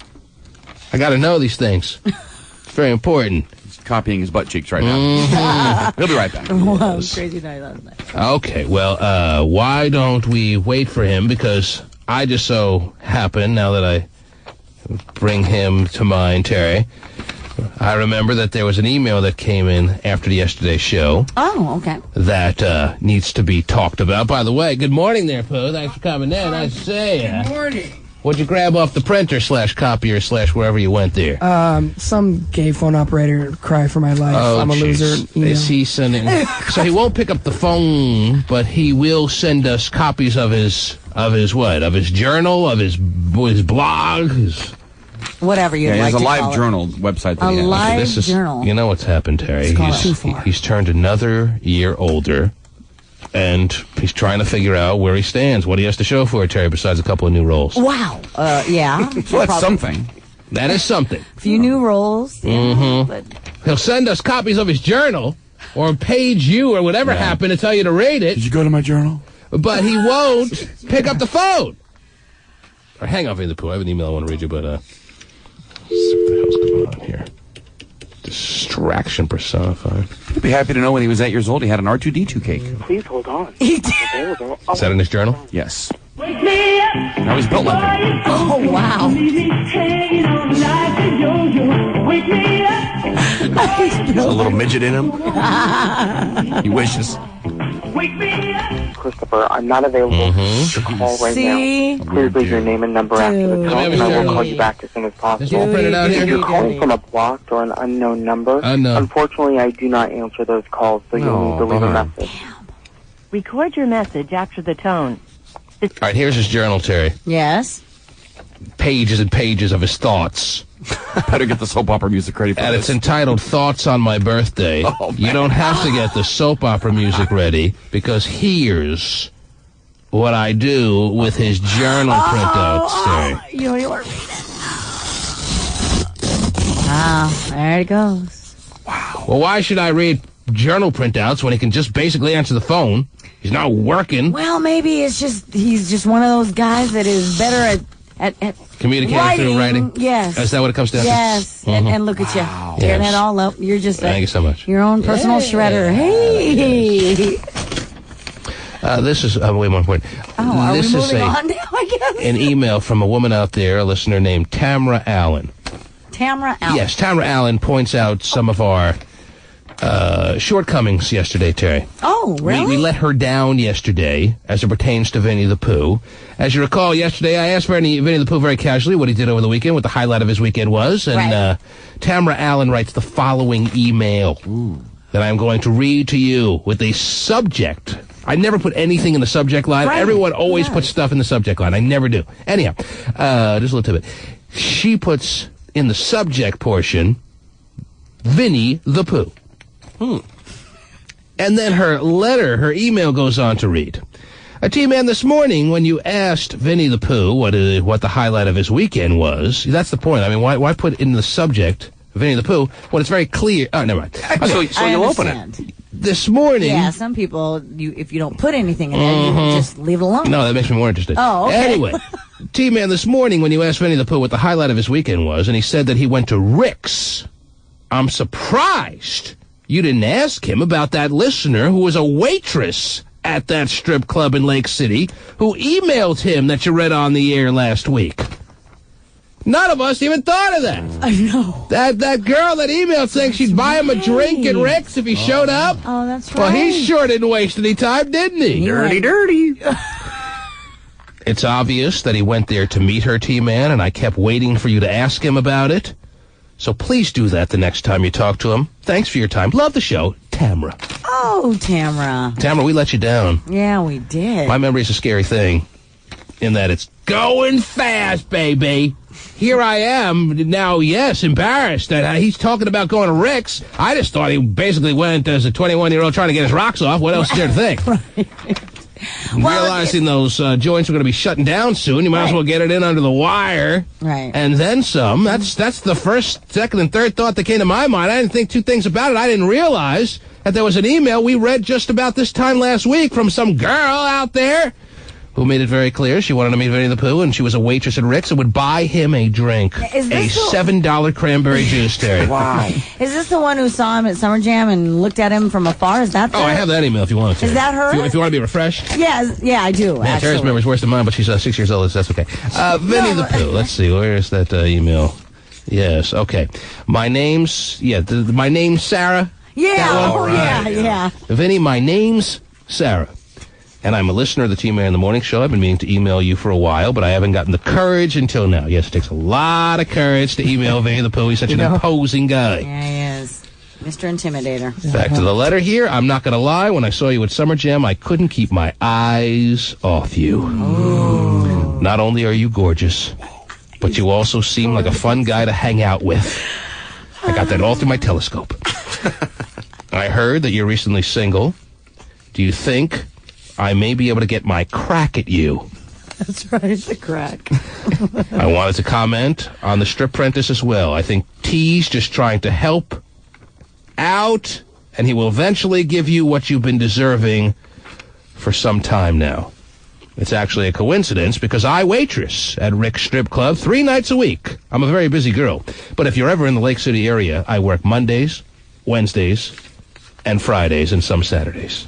I got to know these things. It's very important. He's copying his butt cheeks right now. He'll be right back. Wow, crazy night last night. Okay, well, why don't we wait for him? Because I just so happen, now that I bring him to mind, Terry, I remember that there was an email that came in after yesterday's show. Oh, okay. That needs to be talked about. By the way, good morning there, Pooh. Thanks for coming in. Nice to see you. Good morning. What'd you grab off the printer / copier / wherever you went there? Some gay phone operator cry for my life. Oh, I'm a loser. Is he sending? So he won't pick up the phone, but he will send us copies of his what? Of his journal, of his blog, whatever you'd he like has to a live call journal website. That A he has. live journal. You know what's happened, Terry? He's turned another year older, and he's trying to figure out where he stands, what he has to show for it, Terry, besides a couple of new roles. Wow. Yeah. Well, that's something. That is something. A few new roles. Mm-hmm. But He'll send us copies of his journal, or page you, or whatever happened to tell you to read it. Did you go to my journal? But he won't pick up the phone. Or hang on, Vinny the Pooh. I have an email I want to read you, but let's see what the hell's going on here. Distraction personified. You'd be happy to know when he was 8 years old, he had an R2-D2 cake. Please hold on. he did. Is that in his journal? Yes. Now he's built like him. Oh, wow. There's a little midget in him. He wishes. Christopher, I'm not available to call right now. Please leave your name and number after the tone, and I will call you back as soon as possible. Is this all printed out If here? you're calling from a blocked or an unknown number, Unknown. unfortunately, I do not answer those calls, so you'll need to leave a message. Record your message after the tone. All right, here's his journal, Terry. Yes. Pages and pages of his thoughts. Better get the soap opera music ready for And this. it's entitled Thoughts on My Birthday. Oh, you don't have to get the soap opera music ready, because here's what I do with his journal printouts, Terry. You want to read it? Wow. There it goes. Well, why should I read journal printouts when he can just basically answer the phone? He's not working. Well, maybe he's just one of those guys that is better at Communicating through writing? Yes. Is that what it comes down to? Yes. Mhm. And look at you. Tearing Yes. it all up. You're just Thank you so much. your own personal shredder. Hey. This is way more important. Oh, are this we is moving on now, I guess? an email from a woman out there, a listener named Tamara Allen. Tamara Allen. Yes, Tamara Allen points out some of our shortcomings yesterday, Terry. Oh, really? We let her down yesterday as it pertains to Vinny the Pooh. As you recall, yesterday I asked Vinny the Pooh very casually what he did over the weekend, what the highlight of his weekend was, and Tamara Allen writes the following email that I'm going to read to you with a subject. I never put anything in the subject line. Right. Everyone always puts stuff in the subject line. I never do. Anyhow, just a little tidbit. She puts in the subject portion, Vinny the Pooh. And then her email goes on to read, T-Man, this morning when you asked Vinny the Pooh what the highlight of his weekend was, that's the point. I mean, why put in the subject Vinny the Pooh when it's very clear? Oh, never mind. Okay, so you'll open it. This morning. Yeah, some people, if you don't put anything in there, you just leave it alone. No, that makes me more interested. Oh, okay. Anyway, T-Man, this morning when you asked Vinny the Pooh what the highlight of his weekend was, and he said that he went to Rick's, I'm surprised you didn't ask him about that listener who was a waitress at that strip club in Lake City who emailed him that you read on the air last week. None of us even thought of that. I know. That girl that emailed saying she'd buy him a drink at Rick's if he showed up. Oh, that's right. Well, he sure didn't waste any time, didn't he? Dirty. It's obvious that he went there to meet her, T-Man, and I kept waiting for you to ask him about it. So please do that the next time you talk to him. Thanks for your time. Love the show. Tamara. Oh, Tamara. Tamara, we let you down. Yeah, we did. My memory's a scary thing. in that it's going fast, baby. Here I am now, yes, embarrassed that he's talking about going to Rick's. I just thought he basically went as a 21-year-old trying to get his rocks off. What else is there to think? Realizing those joints are going to be shutting down soon, you might as well get it in under the wire. Right. And then some. That's the first, second, and third thought that came to my mind. I didn't think two things about it. I didn't realize that there was an email we read just about this time last week from some girl out there who made it very clear she wanted to meet Winnie the Pooh, and she was a waitress at Rick's and would buy him a drink. A $7 cranberry juice, Terry. Wow. Is this the one who saw him at Summer Jam and looked at him from afar? Is that Oh, I have that email if you want to. Is that her? If you want to be refreshed? Yeah, I do, Man, Terry's memory's worse than mine, but she's 6 years old, so that's okay. Winnie the Pooh. Let's see, where is that email? Yes, okay. My name's Sarah. Yeah, yeah. Vinny, my name's Sarah. And I'm a listener of the T-Man in the Morning Show. I've been meaning to email you for a while, but I haven't gotten the courage until now. Yes, it takes a lot of courage to email Vinny the Pooh. He's such an imposing guy. Yeah, he is. Mr. Intimidator. Back to the letter here. I'm not going to lie. When I saw you at Summer Jam, I couldn't keep my eyes off you. Ooh. Not only are you gorgeous, but you also seem like a fun guy to hang out with. I got that all through my telescope. I heard that you're recently single. Do you think I may be able to get my crack at you? That's right, the crack. I wanted to comment on the Strip Prentice as well. I think T's just trying to help out, and he will eventually give you what you've been deserving for some time now. It's actually a coincidence because I waitress at Rick's Strip Club 3 nights a week. I'm a very busy girl. But if you're ever in the Lake City area, I work Mondays, Wednesdays, and Fridays, and some Saturdays.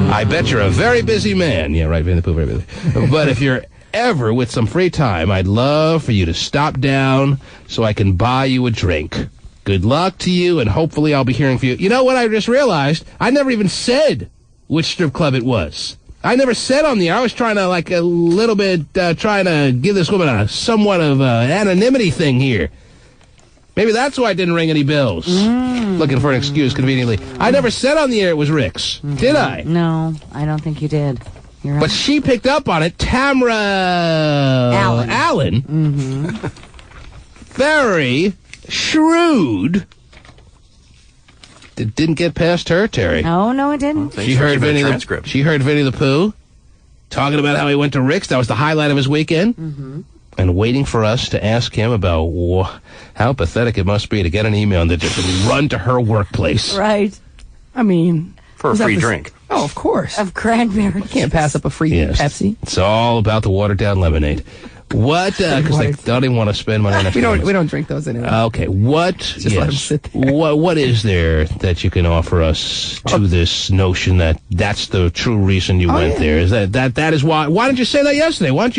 I bet you're a very busy man. Yeah, right, Vinny the Pooh, very busy. But if you're ever with some free time, I'd love for you to stop down so I can buy you a drink. Good luck to you, and hopefully I'll be hearing from you. You know what I just realized? I never even said which strip club it was. I never said on the air. I was trying to, like, a little bit, trying to give this woman a somewhat of anonymity thing here. Maybe that's why I didn't ring any bells. Looking for an excuse conveniently. I never said on the air it was Rick's, did I? No, I don't think you did. You're right. But she picked up on it. Tamra Allen. Very shrewd. It didn't get past her, Terry. No, it didn't. She heard Vinny the Pooh talking about how he went to Rick's. That was the highlight of his weekend. And waiting for us to ask him about how pathetic it must be to get an email and to just run to her workplace. Right. I mean... For a free drink. Oh, of course. Of cranberry. Can't pass up a free Pepsi. It's all about the watered-down lemonade. What? Because they don't even want to spend money on it. We don't drink those anyway. Okay. What? Just let them sit there. What is there that you can offer us to this notion that that's the true reason you went there? Is that is why? Why didn't you say that yesterday? Why did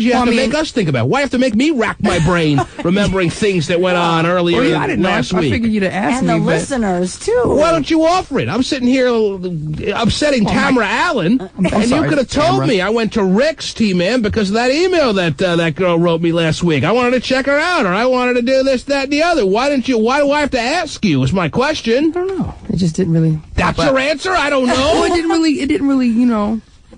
you have to make us think about it? Why have to make me rack my brain remembering things that went on earlier last week? I figured you'd have asked me. And the listeners too. Why don't you offer it? I'm sitting here upsetting Tamra Allen, and you could have told me I went to Rick's, T-Man, because of that email that girl wrote me last week. I wanted to check her out, or I wanted to do this, that, and the other. Why do I have to ask you? Is my question. I don't know. It just didn't really. That's your answer? I don't know. It didn't really,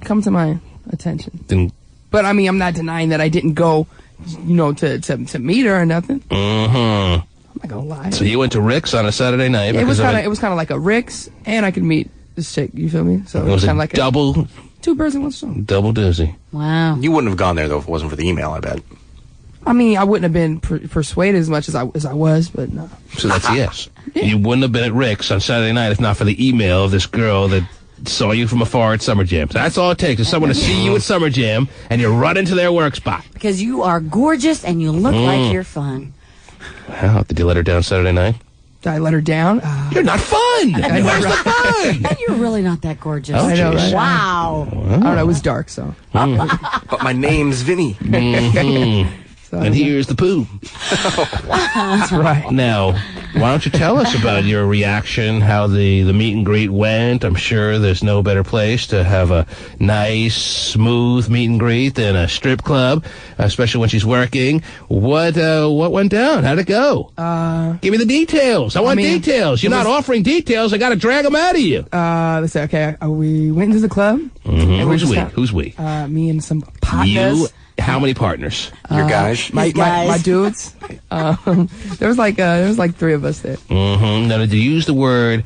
come to my attention. But I mean, I'm not denying that I didn't go, to meet her or nothing. I'm not gonna lie. So you went to Rick's on a Saturday night? Yeah, it was kind of like a Rick's, and I could meet this chick. You feel me? So it was kind of like double. 2 birds in one stone. Double dizzy. Wow. You wouldn't have gone there, though, if it wasn't for the email, I bet. I mean, I wouldn't have been persuaded as much as I was, but no. So that's a yes. Yeah. You wouldn't have been at Rick's on Saturday night if not for the email of this girl that saw you from afar at Summer Jam. So that's all it takes is someone to see you at Summer Jam, and you run into their work spot. Because you are gorgeous and you look like you're fun. Well, did you let her down Saturday night? Did I let her down? You're not fun. Where's the fun? And you're really not that gorgeous. Oh, I know, right? Wow. I don't know. It was dark, so. But my name's Vinny. So, and here's the Pooh. That's right. Now, why don't you tell us about your reaction, how the meet and greet went? I'm sure there's no better place to have a nice, smooth meet and greet than a strip club, especially when she's working. What went down? How'd it go? Give me the details. I want details. You're not offering details. I got to drag them out of you. Let's say, okay, we went into the club. Mm-hmm. Who's we? Me and some partners. You. How many partners? Your guys? My dudes. There was like 3 of us there. Mm-hmm. Now, did you use the word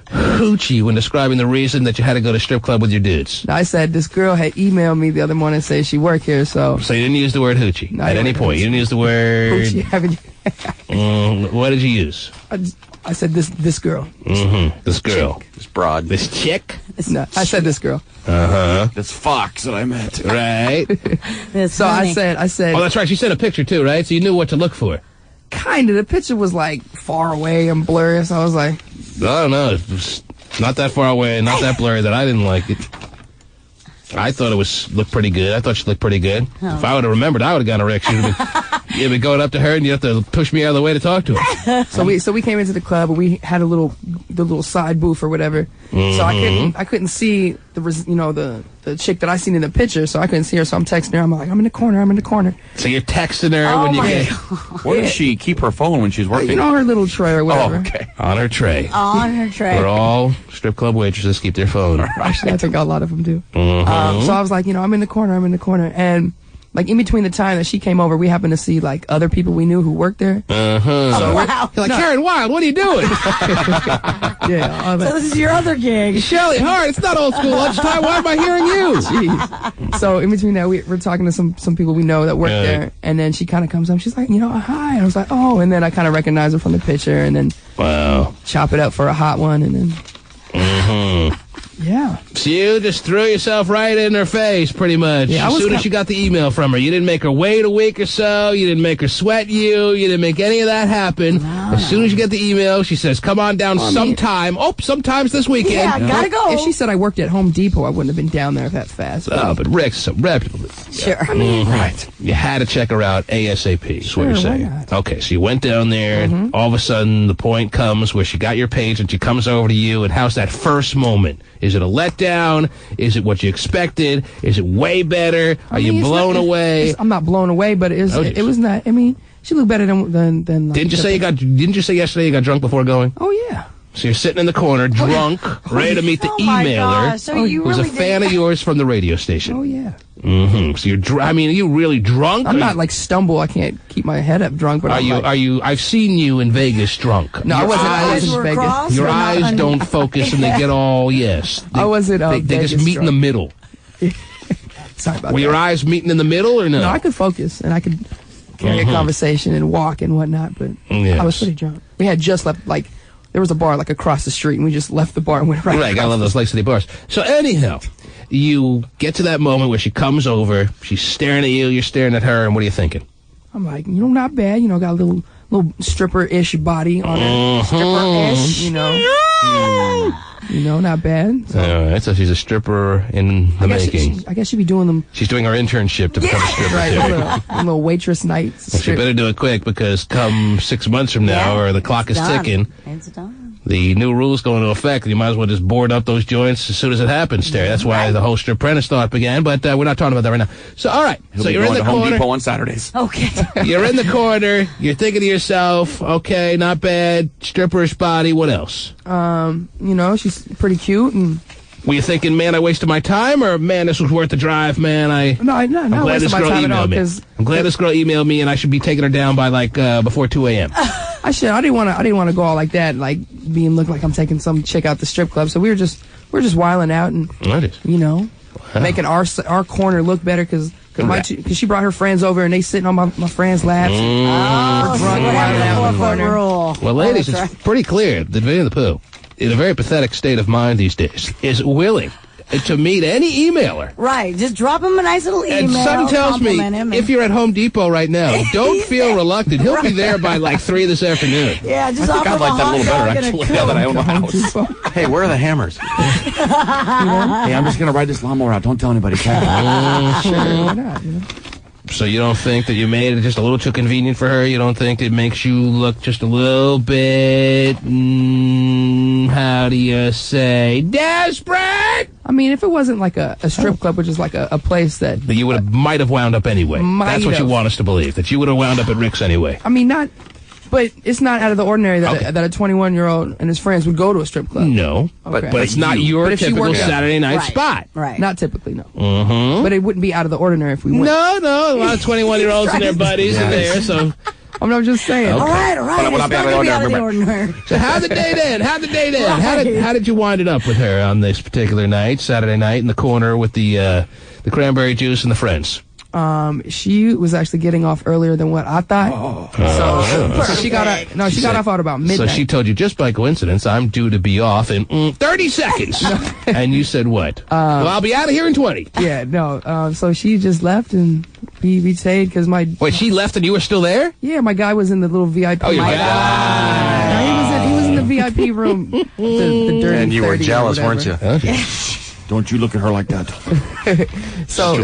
hoochie when describing the reason that you had to go to strip club with your dudes? I said this girl had emailed me the other morning and said she worked here, so... So you didn't use the word hoochie at any point? You didn't use the word... Hoochie. What did you use? I said this girl. Mm-hmm. This girl. Chick. This broad. This chick? No, I said this girl. Uh-huh. This fox that I met. Right. So I said... Oh, that's right. She sent a picture, too, right? So you knew what to look for. Kind of. The picture was, like, far away and blurry, so I was like... I don't know. It was not that far away, not that blurry that I didn't like it. I thought it looked pretty good. I thought she looked pretty good. Oh. If I would have remembered, I would have gotten a wreck. You'd been going up to her, and you have to push me out of the way to talk to her. So we came into the club, and we had the little side booth or whatever. Mm-hmm. So I couldn't see the chick that I seen in the picture. So I couldn't see her. So I'm texting her. I'm like, I'm in the corner. So you're texting her when you get. Where does she keep her phone when she's working? You know, her little tray or whatever. Oh, okay. On her tray. On her tray. Where all strip club waitresses keep their phone. Actually, I think a lot of them do. Mm-hmm. So I was like, I'm in the corner. And like in between the time that she came over, we happened to see like other people we knew who worked there. Uh-huh. So wow. You're like, Karen Wilde, what are you doing? Yeah. So this is your other gig. Shelly Hart, it's not old school lunchtime. Why am I hearing you? Jeez. So in between that, we're talking to some people we know that work there. And then she kind of comes up. She's like, hi. And I was like, oh. And then I kind of recognize her from the picture. And then chop it up for a hot one. And then... Mm-hmm. Yeah. So you just threw yourself right in her face, pretty much. Yeah, as soon as you got the email from her. You didn't make her wait a week or so. You didn't make her sweat you. You didn't make any of that happen. No. As soon as you get the email, she says, come on down sometime. Sometimes this weekend. Yeah, gotta go. If she said I worked at Home Depot, I wouldn't have been down there that fast. But Rick's so reputable. Sure. I mean, right. You had to check her out ASAP, is what you're saying. Okay, so you went down there, and all of a sudden the point comes where she got your page and she comes over to you, and how's that first moment? Is it a letdown? Is it what you expected? Is it way better? Are you blown away? I'm not blown away, but it was not. I mean, she looked better than like, Didn't you say yesterday you got drunk before going? Oh yeah. So you're sitting in the corner, drunk, ready to meet the emailer, so you who's really a fan of yours from the radio station. Oh yeah. Mm-hmm. So you're are you really drunk? I'm not like stumble. I can't keep my head up drunk. But are you? I've seen you in Vegas drunk. No, I wasn't in Vegas. Your eyes don't focus and they get all I wasn't. They just meet in the middle. Sorry about that. Were your eyes meeting in the middle or no? No, I could focus and I could carry a conversation and walk and whatnot. But I was pretty drunk. We had just left there was a bar like across the street and we just left the bar and went right. Right, I love those Lake City bars. So anyhow, you get to that moment where she comes over, she's staring at you, you're staring at her, and what are you thinking? I'm like, not bad. Got a little stripper-ish body on her. Stripper-ish, not bad. So. All right, so she's a stripper in the making. I guess she'd be doing them. She's doing her internship to become a stripper. Right, a little waitress night. Well, she better do it quick because come 6 months from now, or the clock is ticking. It's done. The new rules go into effect, and you might as well just board up those joints as soon as it happens, Terry. That's why the whole Strip Apprentice thought began, but we're not talking about that right now. So, all right. He'll so be you're in the Home corner. Depot on Saturdays. Okay. You're in the corner. You're thinking to yourself, okay, not bad, stripperish body. What else? She's pretty cute and. Were you thinking, man, I wasted my time, or man, this was worth the drive, man? I'm glad this girl emailed me. I'm glad this girl emailed me, and I should be taking her down by before 2 a.m. I didn't want to go all like that, like look like I'm taking some chick out the strip club. So we're just wiling out and making our corner look better because she brought her friends over and they sitting on my friends' laps. Oh, drunk, wiling out in the corner. Well, ladies, it's pretty clear that Vinny the Pooh, in a very pathetic state of mind these days, is willing to meet any emailer. Right, just drop him a nice little email. And something tells me, if you're at Home Depot right now, don't feel reluctant. He'll be there by 3 this afternoon. Yeah, just I think I'd like that a little better, actually, now that I own a house. Hey, where are the hammers? Hey, I'm just going to ride this lawnmower out. Don't tell anybody, Cat. Sure, why not? So you don't think that you made it just a little too convenient for her? You don't think it makes you look just a little bit, how do you say, desperate? I mean, if it wasn't like a strip club, which is like a place that you might have wound up anyway. That's what you want us to believe, that you would have wound up at Rick's anyway. I mean, but it's not out of the ordinary that a 21-year-old and his friends would go to a strip club. No, okay. but it's not your typical Saturday night spot. Right. Not typically, no. Mm-hmm. But it wouldn't be out of the ordinary if we went. No, a lot of 21-year-olds and their buddies are there, so... I'm just saying. Okay. All right. It's not going to be out of the ordinary. So how'd the date end? How did you wind it up with her on this particular night, Saturday night, in the corner with the cranberry juice and the friends? She was actually getting off earlier than what I thought. So she got off at about midnight. So she told you, just by coincidence, I'm due to be off in 30 seconds. And you said what? Well, I'll be out of here in 20. Yeah, no. So she just left and we stayed because my... Wait, she left and you were still there? Yeah, my guy was in the little VIP. Oh, your guy. No, he was in the VIP room. the dirty and you were jealous, weren't you? Okay. Don't you look at her like that. So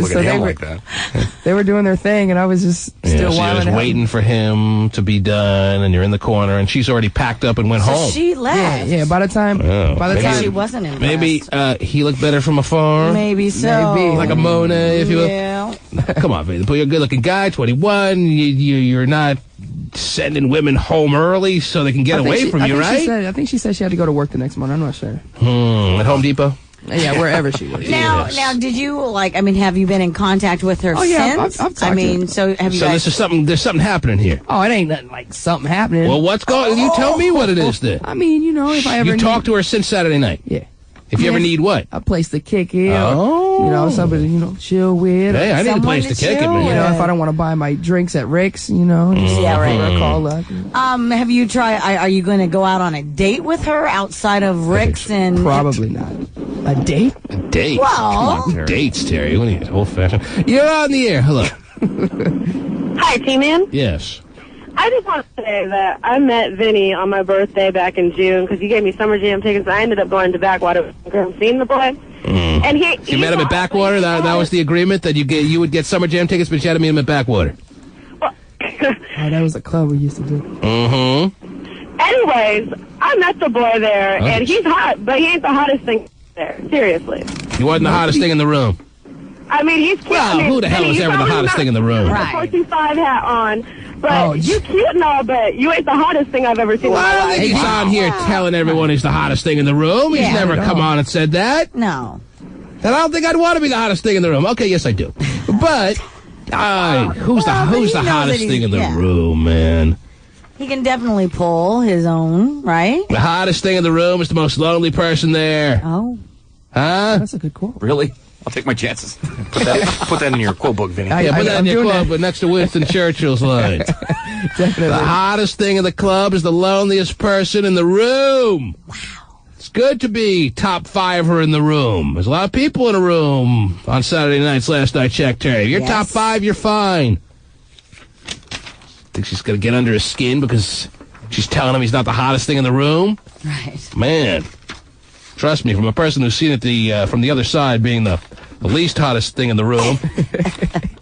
they were doing their thing, and I was just still so you're waiting for him to be done, and you're in the corner, and she's already packed up and went home. She left. Yeah. By the time she wasn't impressed. Maybe he looked better from afar. Maybe so. Maybe. Like a Mona, if you will. Yeah. Come on, baby. You're a good-looking guy, 21. You're not sending women home early so they can get away from you, right? I think she said she had to go to work the next morning. I'm not sure. At Home Depot? Yeah, wherever she was. Now, did you have you been in contact with her since? I've talked to her. So have you So guys... there's something happening here. Oh, it ain't nothing like something happening. Well, what's going on? You tell me what it is then. I mean, if I ever... You talked to her since Saturday night? Yeah. If you ever need what? A place to kick it. Oh. Somebody, chill with. Hey, I need a place to kick it, man. If I don't want to buy my drinks at Rick's, just call up. Have you tried... Are you going to go out on a date with her outside of Rick's? And Probably not. A date? A date? Well... Come on, dates, Terry. What are you, old-fashioned? You're on the air. Hello. Hi, T-Man. Yes. I just want to say that I met Vinny on my birthday back in June because he gave me Summer Jam tickets. I ended up going to Backwater and seeing the boy. And you met him at Backwater? That was the agreement, that you would get Summer Jam tickets, but you had to meet him at Backwater? That was a club we used to do. Mm-hmm. Anyways, I met the boy there, and he's hot, but he ain't the hottest thing there. Seriously. He wasn't the hottest thing in the room. I mean, he's cute. Well, who the hell is ever the hottest thing in the room? Right. 425 hat on. But you cute and all, but you ain't the hottest thing I've ever seen in my life. I don't think he's on here telling everyone he's the hottest thing in the room. He's never come on and said that. No. And I don't think I'd want to be the hottest thing in the room. Okay, yes, I do. But who's the hottest thing in the room, man? He can definitely pull his own, right? The hottest thing in the room is the most lonely person there. Oh. Huh? That's a good quote. Really? I'll take my chances. Put that in your quote book, Vinny. Yeah, put that in your quote book next to Winston Churchill's lines. Definitely. The hottest thing in the club is the loneliest person in the room. Wow. It's good to be top fiver in the room. There's a lot of people in a room on Saturday nights, last I checked, Terry. If you're top five, you're fine. Think she's going to get under his skin because she's telling him he's not the hottest thing in the room? Right. Man. Trust me, from a person who's seen it from the other side being the least hottest thing in the room,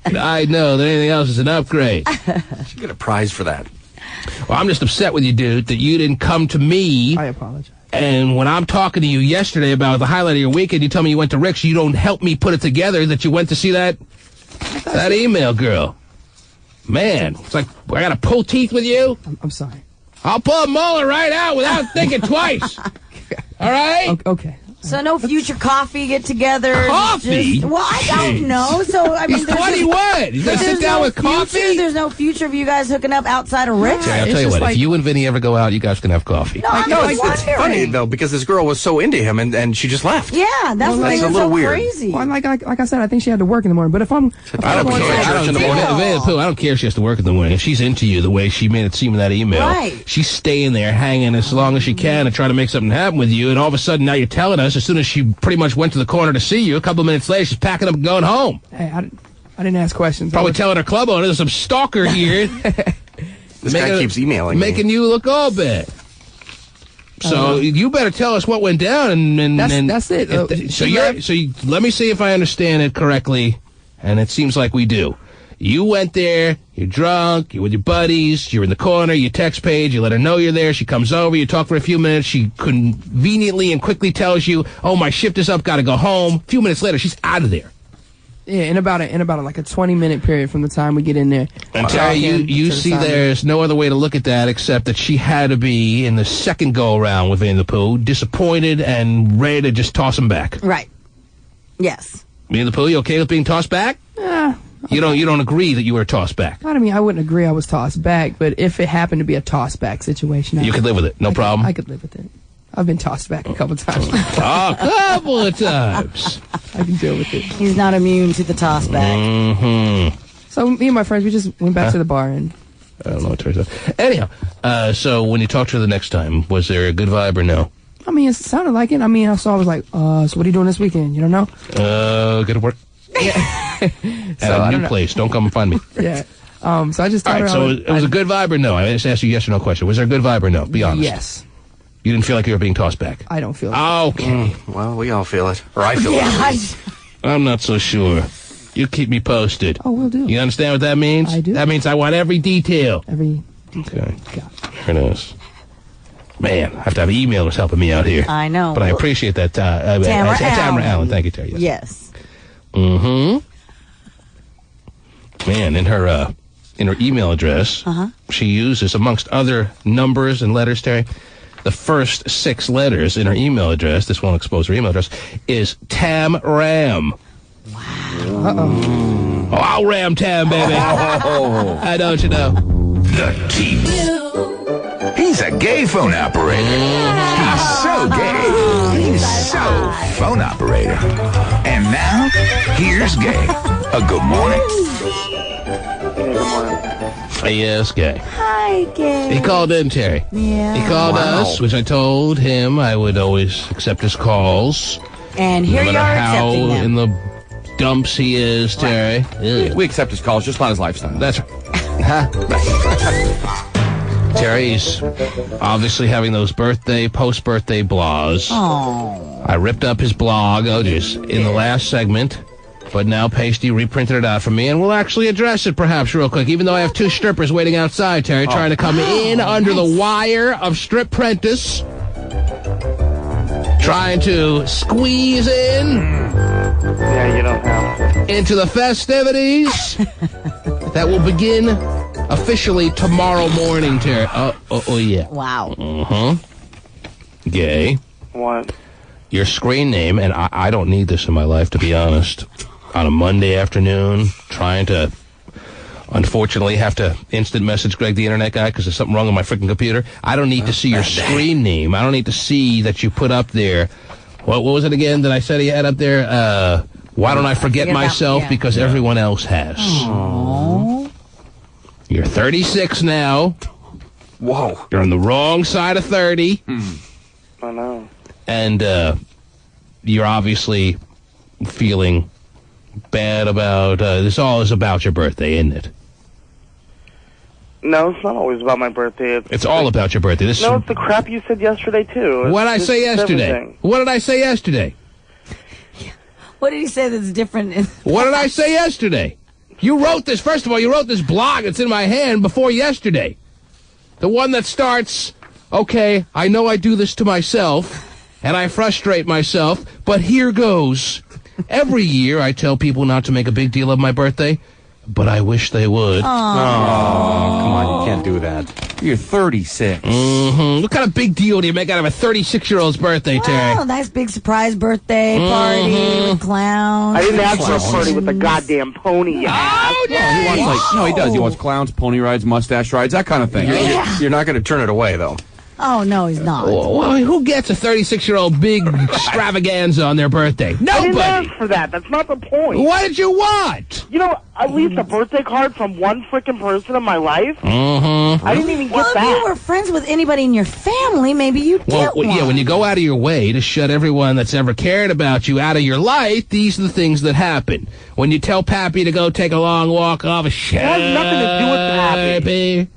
I know that anything else is an upgrade. Should get a prize for that. Well, I'm just upset with you, dude, that you didn't come to me. I apologize. And when I'm talking to you yesterday about the highlight of your weekend, you tell me you went to Rick's. You don't help me put it together that you went to see that email girl. Man, it's like I got to pull teeth with you. I'm sorry. I'll pull a molar right out without thinking twice. All right? Okay. So no future coffee get-together? Coffee? Well, I don't know. So I mean, he's 21. He's going to sit down with coffee? There's no future of you guys hooking up outside of Rick's? I'll tell you what, if you and Vinny ever go out, you guys can have coffee. No, it's funny, though, because this girl was so into him, and she just left. Yeah, that's what makes it so crazy. Well, like I said, I think she had to work in the morning. But if I'm... I don't care if she has to work in the morning. If she's into you the way she made it seem in that email, she's staying there hanging as long as she can and trying to make something happen with you, and all of a sudden now you're telling us as soon as she pretty much went to the corner to see you, a couple of minutes later she's packing up and going home. Hey, I didn't ask questions. Probably telling her club owner there's some stalker here. This guy keeps emailing making you look all bad. So you better tell us what went down, and that's it. Let me see if I understand it correctly, and it seems like we do. You went there, you're drunk, you're with your buddies, you're in the corner, you text Paige, you let her know you're there, she comes over, you talk for a few minutes, she conveniently and quickly tells you, oh, my shift is up, gotta go home. A few minutes later, she's out of there. Yeah, in about like a 20-minute period from the time we get in there. And Terry, you see there's no other way to look at that except that she had to be, in the second go-around with Winnie the Pooh, disappointed and ready to just toss him back. Right. Yes. Winnie the Pooh, you okay with being tossed back? You don't agree that you were tossed back? I mean, I wouldn't agree I was tossed back, but if it happened to be a toss-back situation... You could live with it, no problem? I could live with it. I've been tossed back a couple times. A couple of times. I can deal with it. He's not immune to the toss back. Mm-hmm. So me and my friends, we just went back to the bar and... I don't know what turns out. Anyhow, so when you talked to her the next time, was there a good vibe or no? I mean, it sounded like it. I mean, I was like, so what are you doing this weekend? You don't know? Go to work. Yeah. At a new place. Don't come and find me. Yeah. So I just told her... so it was a good vibe or no? I just asked you yes or no question. Was there a good vibe or no? Be honest. Yes. You didn't feel like you were being tossed back? I don't feel it. Okay. Well, we all feel it. Or I feel it. I'm not so sure. You keep me posted. Oh, will do. You understand what that means? I do. That means I want every detail. Every detail. Okay. Very nice. Man, I have to have emailers helping me out here. I know. But I appreciate that. Tamara Allen. Thank you, Terry. Yes. Mm-hmm. Man, in her email address, she uses, amongst other numbers and letters, Terry, the first 6 letters in her email address, this won't expose her email address, is Tam Ram. Wow. Uh-oh. Oh, I'll ram Tam, baby. I don't you know. The Team. He's a gay phone operator. He's so gay. He's so phone operator. And now, here's Gay. Good morning. Yes, Gay. Hi, Gay. He called in, Terry. Yeah. He called us, which I told him I would always accept his calls. And here no you are how accepting them. in the dumps he is, Terry. Right. We accept his calls, just not his lifestyle. That's right. Terry's obviously having those post-birthday blahs. Oh. I ripped up his blog, in the last segment. But now Pasty reprinted it out for me, and we'll actually address it perhaps real quick, even though I have 2 strippers waiting outside, Terry, trying to come in under the wire of Strip Prentice. Trying to squeeze in. Yeah, you don't have into the festivities that will begin officially tomorrow morning, Terry. Oh, yeah. Wow. Gay. What? Your screen name, and I don't need this in my life, to be honest, on a Monday afternoon, trying to, unfortunately, have to instant message Greg, the internet guy, because there's something wrong with my freaking computer. I don't need to see your screen name. I don't need to see that you put up there. What was it again that I said he had up there? Why don't I forget myself because everyone else has? Aww. You're 36 now. Whoa. You're on the wrong side of 30. I know. And you're obviously feeling bad about this. All is about your birthday, isn't it? No, it's not always about my birthday. It's all about your birthday. It's the crap you said yesterday too. What did I say yesterday? Everything. What did I say yesterday? What did he say that's different? What did I say yesterday? You wrote this. First of all, you wrote this blog. It's in my hand before yesterday. The one that starts, okay, I know I do this to myself. And I frustrate myself, but here goes. Every year I tell people not to make a big deal of my birthday, but I wish they would. Oh, come on, you can't do that. You're 36. What kind of big deal do you make out of a 36-year-old's birthday, Terry? Oh, nice big surprise birthday party with clowns. I didn't ask for a party with a goddamn pony. Oh, yeah. He wants he does. He wants clowns, pony rides, mustache rides, that kind of thing. You're not going to turn it away, though. Oh, no, he's not. Well, who gets a 36-year-old big extravaganza on their birthday? Nobody. I didn't ask for that. That's not the point. What did you want? You know, at least a birthday card from one freaking person in my life. I didn't even get well, that. if you were friends with anybody in your family, maybe you'd get one. Yeah, when you go out of your way to shut everyone that's ever cared about you out of your life, these are the things that happen. When you tell Pappy to go take a long walk off a shed. It has nothing to do with Pappy.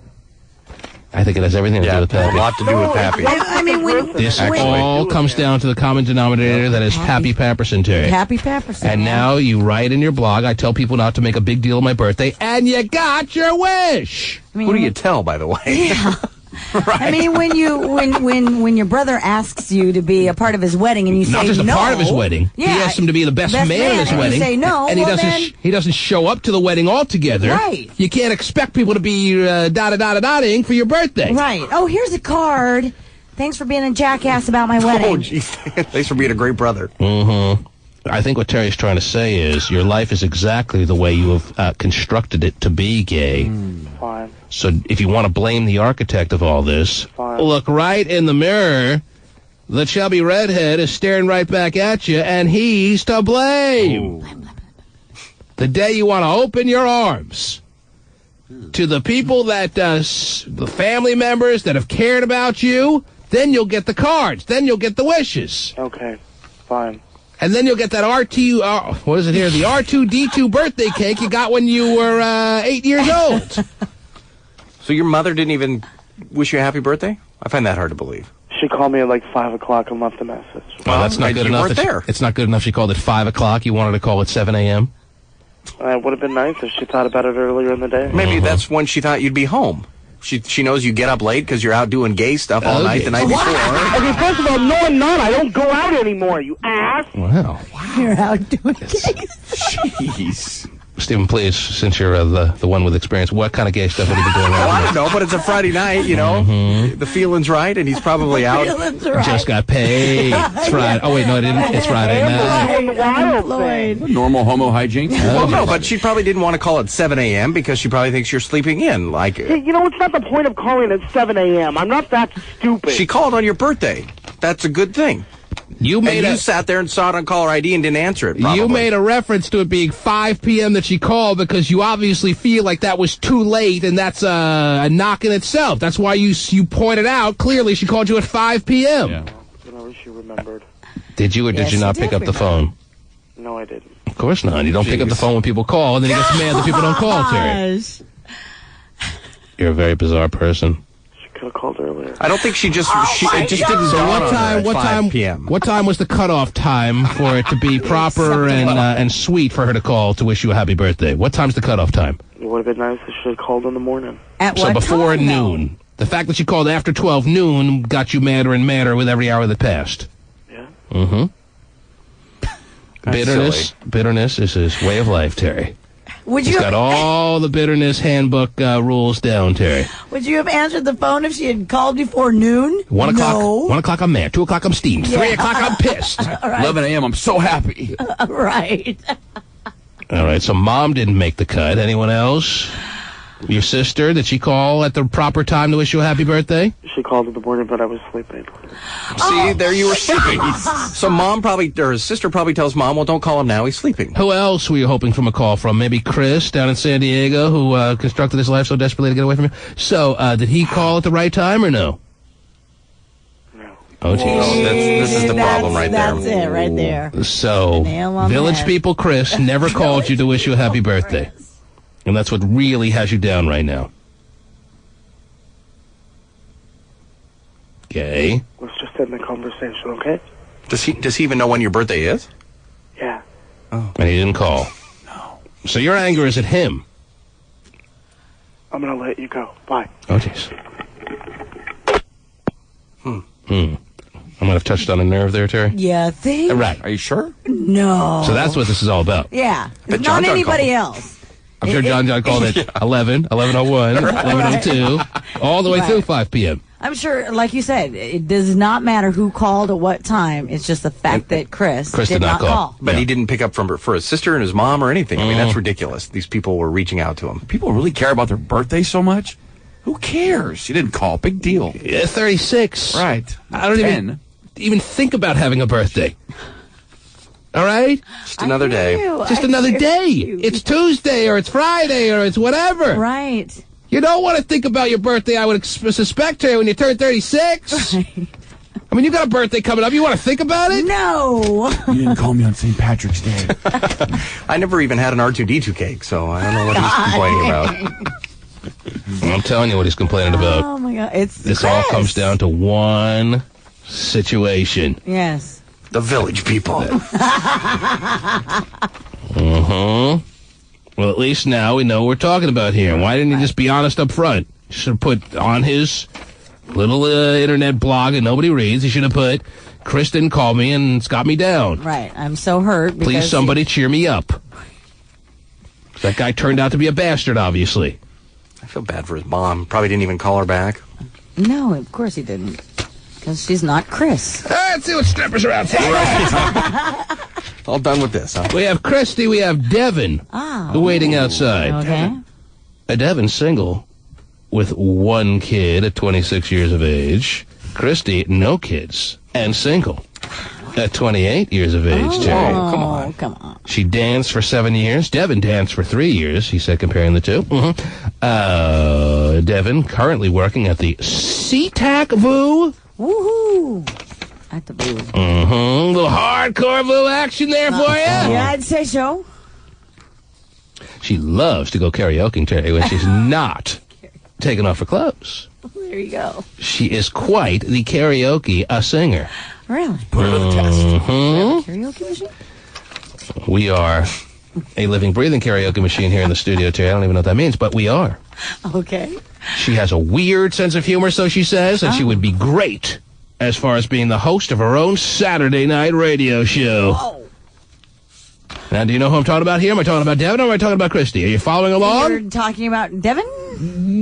I think it has everything to do with Pappy. A lot to do with Pappy. I mean, This all comes down to the common denominator that is Pappy Papperson, Terry. Happy Papperson. And now you write in your blog, I tell people not to make a big deal of my birthday, and you got your wish. I mean, who do you tell, by the way? Yeah. Right. I mean, when your brother asks you to be a part of his wedding and you say no. Not just a part of his wedding. Yeah, he asks him to be the best man at his wedding. You say no, and he doesn't show up to the wedding altogether. Right. You can't expect people to be da-da-da-da-da-ing for your birthday. Right. Oh, here's a card. Thanks for being a jackass about my wedding. Oh, jeez. Thanks for being a great brother. Mm-hmm. I think what Terry's trying to say is your life is exactly the way you have constructed it to be, Gay. Fine. So if you want to blame the architect of all this, look right in the mirror. The chubby redhead is staring right back at you, and he's to blame. Ooh. The day you want to open your arms to the people that, the family members that have cared about you, then you'll get the cards. Then you'll get the wishes. Okay, fine. And then you'll get that what is it here? The R2-D2 birthday cake you got when you were 8 years old. So your mother didn't even wish you a happy birthday? I find that hard to believe. She called me at like 5 o'clock and left a message. Well, that's not good enough. It's not good enough she called at 5 o'clock. You wanted to call at 7 a.m.? It would have been nice if she thought about it earlier in the day. Maybe that's when she thought you'd be home. She knows you get up late because you're out doing gay stuff all night the night before. Okay, first of all, no, I'm not. I don't go out anymore, you ass. Wow. You're out doing gay stuff. Jeez. Stephen, please, since you're the one with experience, what kind of gay stuff have you been doing? I don't know, but it's a Friday night, you know. Mm-hmm. The feeling's right, and he's probably out. Right. Just got paid. It's Friday. Oh, wait, no, I didn't. It's Friday night. Normal homo hijinks. Well, no, but she probably didn't want to call at 7 a.m. because she probably thinks you're sleeping in. Like, you know, it's not the point of calling at 7 a.m. I'm not that stupid. She called on your birthday. That's a good thing. You sat there and saw it on caller ID and didn't answer it, probably. You made a reference to it being 5 p.m. that she called because you obviously feel like that was too late, and that's a knock in itself. That's why you pointed out clearly she called you at 5 p.m. Yeah. Whenever she remembered. Did you or did you not pick up the phone? No, I didn't. Of course not. You don't pick up the phone when people call, and then he gets mad that people don't call, Terry. You're a very bizarre person. Could have called earlier. I don't think it just didn't dawn on her at 5 p.m. What time was the cutoff time for it to be proper and sweet for her to call to wish you a happy birthday? What time's the cutoff time? It would have been nice if she had called in the morning. So before noon. The fact that she called after 12 noon got you madder and madder with every hour that passed. Yeah. Mm-hmm. Bitterness is his way of life, Terry. He's got all the bitterness handbook rules down, Terry. Would you have answered the phone if she had called before noon? 1 o'clock. No. 1 o'clock, I'm mad. 2 o'clock, I'm steamed. Yeah. 3 o'clock, I'm pissed. Right. 11 a.m., I'm so happy. Right. All right, so Mom didn't make the cut. Anyone else? Your sister, did she call at the proper time to wish you a happy birthday? She called in the morning, but I was sleeping. See, there you were sleeping. So Mom or his sister probably tells Mom, well, don't call him now, he's sleeping. Who else were you hoping from a call from? Maybe Chris down in San Diego, who constructed his life so desperately to get away from you? So, did he call at the right time or no? No. Oh, jeez. This is the problem right there. That's it right there. So, Village People Chris never called you to wish you a happy birthday. And that's what really has you down right now. Okay. Let's just end the conversation, okay? Does he even know when your birthday is? Yeah. Oh. And he didn't call. No. So your anger is at him. I'm going to let you go. Bye. Oh, jeez. I might have touched on a nerve there, Terry. Yeah, think? Right. Are you sure? No. So that's what this is all about. Yeah. But Not anybody else. I'm sure John called it 11, 11:01, 11:02, all the way through 5 p.m. I'm sure, like you said, it does not matter who called at what time. It's just the fact that Chris did not call. But he didn't pick up for his sister and his mom or anything. I mean, that's ridiculous. These people were reaching out to him. People really care about their birthday so much? Who cares? You didn't call. Big deal. Yeah, 36. Right. I don't even think about having a birthday. All right? Just another day. Just another day. It's Tuesday or it's Friday or it's whatever. Right. You don't want to think about your birthday, I would suspect, when you turn 36. Right. I mean, you got a birthday coming up. You want to think about it? No. You didn't call me on St. Patrick's Day. I never even had an R2-D2 cake, so I don't know what he's complaining about. I'm telling you what he's complaining about. Oh, my God. It's This Chris. all comes down to one situation. Yes. The village people. Well, at least now we know what we're talking about here. Why didn't he just be honest up front? He should have put on his little internet blog that nobody reads, he should have put, Chris didn't call me and it's got me down. Right. I'm so hurt. Please, somebody cheer me up. That guy turned out to be a bastard, obviously. I feel bad for his mom. Probably didn't even call her back. No, of course he didn't. Because she's not Chris. Let's see what strippers are out there. All done with this, huh? We have Christy, we have Devin waiting outside. Okay. Devin's single with one kid at 26 years of age. Christy, no kids and single at 28 years of age, Terry. Oh, come on. She danced for 7 years. Devin danced for 3 years, he said, comparing the two. Devin currently working at the SeaTac VU. Woohoo! At the Boo. Little hardcore VU action there for you. Yeah, I'd say so. She loves to go karaoke, Terry, when she's not taking off her clothes. There you go. She is quite the karaoke singer. Really? Put her to the test. Karaoke machine? We are a living, breathing karaoke machine here in the studio, Terry. I don't even know what that means, but we are. Okay. She has a weird sense of humor, so she says, and she would be great as far as being the host of her own Saturday night radio show. Oh. Now, do you know who I'm talking about here? Am I talking about Devin or am I talking about Christy? Are you following along? You're talking about Devin?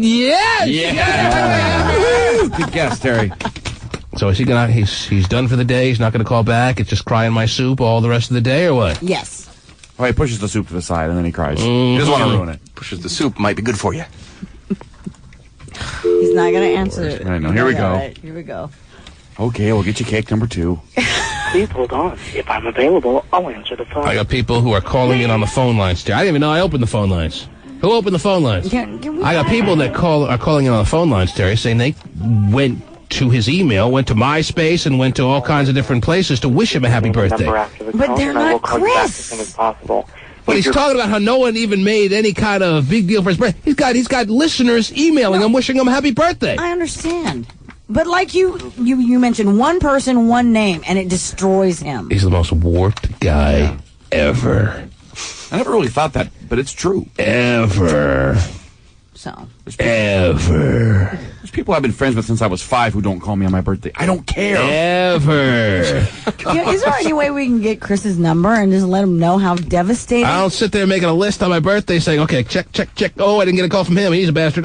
Yes! Yeah. Good guess, Terry. So is he gonna? He's done for the day. He's not gonna call back. It's just crying my soup all the rest of the day, or what? Yes. Oh, he pushes the soup to the side and then he cries. He doesn't want to ruin it. Pushes the soup. Might be good for you. He's not going to answer it. I know. Here we go. All right, here we go. Okay, we'll get you cake number 2. Please hold on. If I'm available, I'll answer the phone. I got people who are calling in on the phone lines, Terry. I didn't even know I opened the phone lines. Who opened the phone lines? I got people that are calling in on the phone lines, Terry, saying they went to his email, went to MySpace, and went to all kinds of different places to wish him a happy birthday. But they're not Chris. But he's talking about how no one even made any kind of big deal for his birthday. He's got listeners emailing him, wishing him a happy birthday. I understand. But like you mentioned one person, one name, and it destroys him. He's the most warped guy ever. I never really thought that, but it's true. Ever. So. Ever. There's people I've been friends with since I was 5 who don't call me on my birthday. I don't care. Ever. Yeah, is there any way we can get Chris's number and just let him know how devastating? I don't sit there making a list on my birthday saying, okay, check. Oh, I didn't get a call from him. He's a bastard.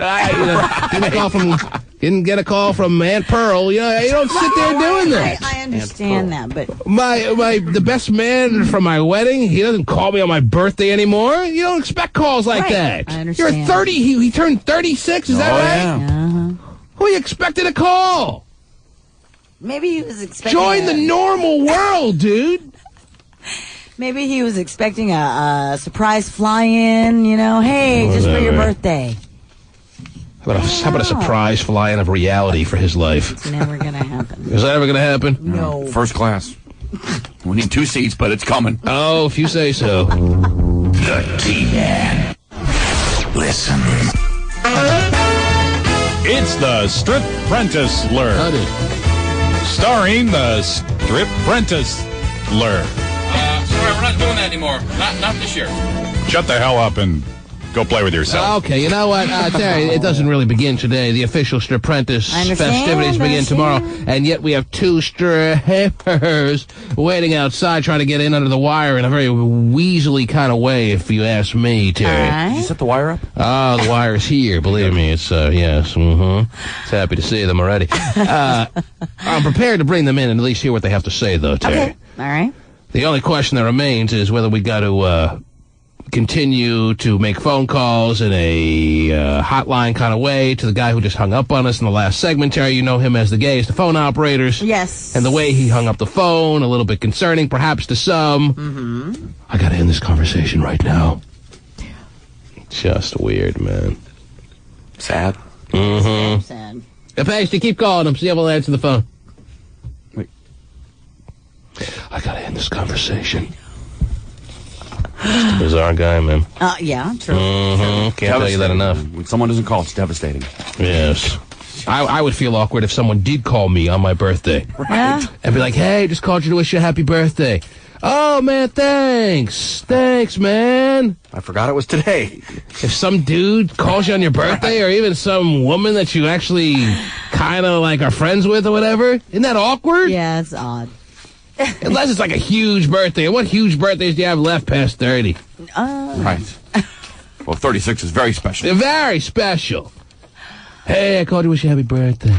Didn't get a call from Aunt Pearl. You don't sit there doing that. I understand that, but the best man from my wedding, he doesn't call me on my birthday anymore. You don't expect calls like that. I understand. You're 30. He turned 36. Is that right? Yeah. Who are you expecting to call? Maybe he was expecting. Join the normal world, dude. Maybe he was expecting a surprise fly-in. Hey, just for your birthday. How about a surprise fly-in of reality for his life? It's never going to happen. Is that ever going to happen? No. First class. We need 2 seats, but it's coming. Oh, if you say so. The T-Man. Listen. It's the Strip Prentice-ler. Starring the Strip Prentice-ler. Sorry, we're not doing that anymore. Not this year. Shut the hell up and go play with yourself. Okay, you know what, Terry, it doesn't really begin today. The official Stripprentice festivities begin tomorrow, and yet we have 2 strippers waiting outside trying to get in under the wire in a very weaselly kind of way, if you ask me, Terry. Did you set the wire up? Oh, the wire's here, believe me. It's, yes, It's happy to see them already. I'm prepared to bring them in and at least hear what they have to say, though, Terry. Okay, all right. The only question that remains is whether we got to, continue to make phone calls in a hotline kind of way to the guy who just hung up on us in the last segment, Terry. You know him as the gayest of phone operators. Yes. And the way he hung up the phone, a little bit concerning, perhaps to some. Mm-hmm. I gotta end this conversation right now. Just weird, man. Sad. Mm-hmm. Sad. Pasty, keep calling him. See if he'll answer the phone. Wait. I gotta end this conversation. Just a bizarre guy, man. Yeah, true. Can't tell you that enough. When someone doesn't call, it's devastating. Yes. I would feel awkward if someone did call me on my birthday. Right. And be like, hey, just called you to wish you a happy birthday. Oh, man, thanks. Thanks, man. I forgot it was today. If some dude calls you on your birthday or even some woman that you actually kind of like are friends with or whatever, isn't that awkward? Yeah, it's odd. Unless it's like a huge birthday. What huge birthdays do you have left past 30? Right. Well, 36 is very special. They're very special. Hey, I called you to wish you a happy birthday.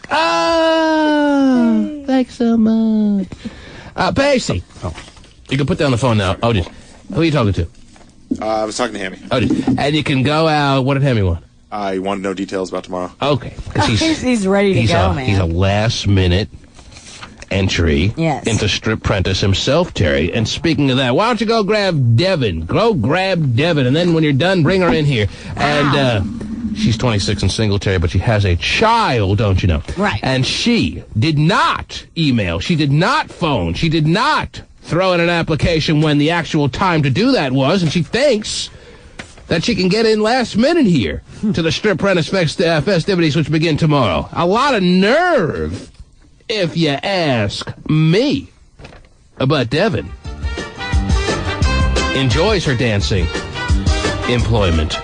Oh, thanks so much. Pacey. Oh. You can put down the phone now. Oh, just, who are you talking to? I was talking to Hammy. Oh, and you can go out. What did Hammy want? I want to know details about tomorrow. Okay. He's ready to go, man. He's a last-minute entry Yes. into Strip Prentice himself, Terry. And speaking of that, why don't you go grab Devin? Go grab Devin, and then when you're done, bring her in here. And she's 26 and single, Terry, but she has a child, don't you know? Right. And she did not email. She did not phone. She did not throw in an application when the actual time to do that was, and she thinks that she can get in last minute here to the Strip Prentice festivities, which begin tomorrow. A lot of nerve, if you ask me. But Devin enjoys her dancing employment.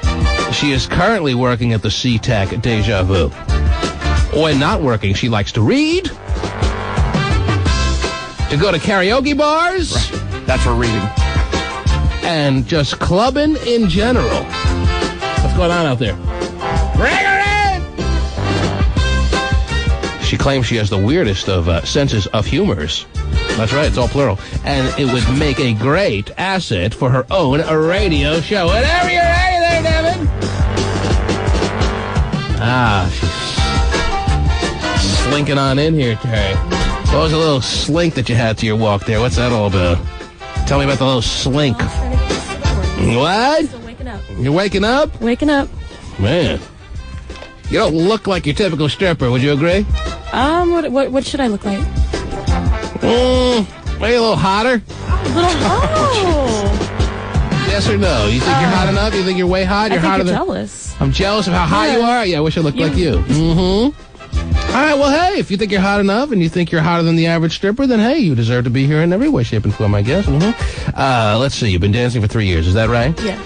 She is currently working at the SeaTac at Deja Vu. When not working, she likes to read, to go to karaoke bars. Right. That's her reading. And just clubbing in general. What's going on out there? Bring her in! She claims she has the weirdest of senses of humors. That's right, it's all plural. And it would make a great asset for her own radio show. Whenever you're ready there, Devin! She's slinking on in here, Terry. What was a little slink that you had to your walk there? What's that all about? Tell me about the little slink. What? Still waking up. You're waking up? Waking up. Man. You don't look like your typical stripper, would you agree? What should I look like? Maybe a little hotter? Yes or no? You think you're hot enough? You think you're way hot? You're hotter you're than... jealous. I'm jealous of how hot you are? Yeah, I wish I looked like you. Mm-hmm. All right, well, hey, if you think you're hot enough and you think you're hotter than the average stripper, then, hey, you deserve to be here in every way, shape, and form, I guess. Mm-hmm. Let's see. You've been dancing for 3 years. Is that right? Yeah.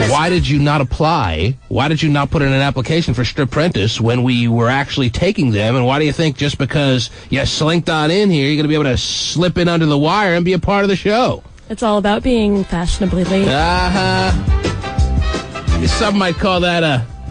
Why did you not apply? Why did you not put in an application for Strip Prentice when we were actually taking them? And why do you think just because you slinked on in here, you're going to be able to slip in under the wire and be a part of the show? It's all about being fashionably late. Some might call that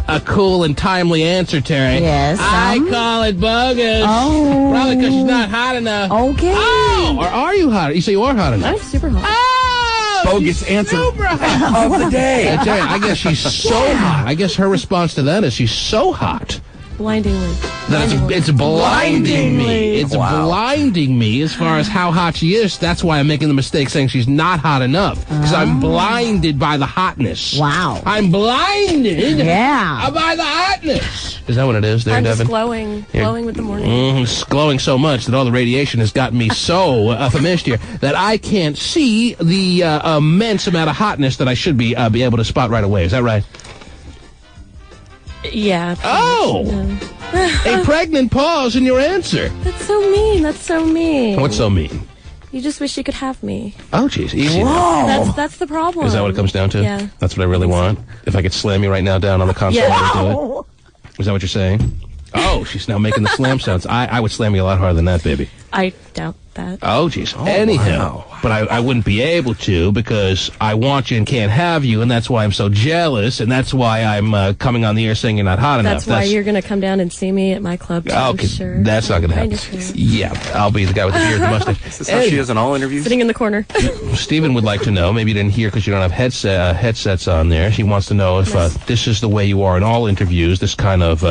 a cool and timely answer, Terry. Yes. I call it bogus. Oh. Probably because she's not hot enough. Okay. Oh, or are you hot? You say you are hot enough. I'm super hot. Oh, bogus answer super hot. of the day. Terry, I guess she's so hot. I guess her response to that is she's so hot. Blindingly. It's blinding me. It's blinding me as far as how hot she is. That's why I'm making the mistake saying she's not hot enough. Because I'm blinded by the hotness. Wow. I'm blinded by the hotness. Is that what it is there, I'm Devin? just glowing with the morning. It's glowing so much that all the radiation has gotten me so famished here that I can't see the immense amount of hotness that I should be able to spot right away. Is that right? Yeah. Oh! A pregnant pause in your answer. That's so mean. That's so mean. What's so mean? You just wish you could have me. Oh, jeez. Easy now. That's the problem. Is that what it comes down to? Yeah. That's what I really want? If I could slam you right now down on the console, I would do it. Is that what you're saying? Oh, she's now making the slam sounds. I would slam you a lot harder than that, baby. I doubt that. Oh, jeez. Anyhow. Wow. But I wouldn't be able to because I want you and can't have you, and that's why I'm so jealous, and that's why I'm coming on the air saying you're not hot enough. That's why you're going to come down and see me at my club, too, okay, sure. That's not going to happen. Sure. Yeah, I'll be the guy with the beard and the mustache. Is this how she is in all interviews? Sitting in the corner. Stephen would like to know, maybe you didn't hear because you don't have headsets on there. She wants to know if this is the way you are in all interviews, this kind of...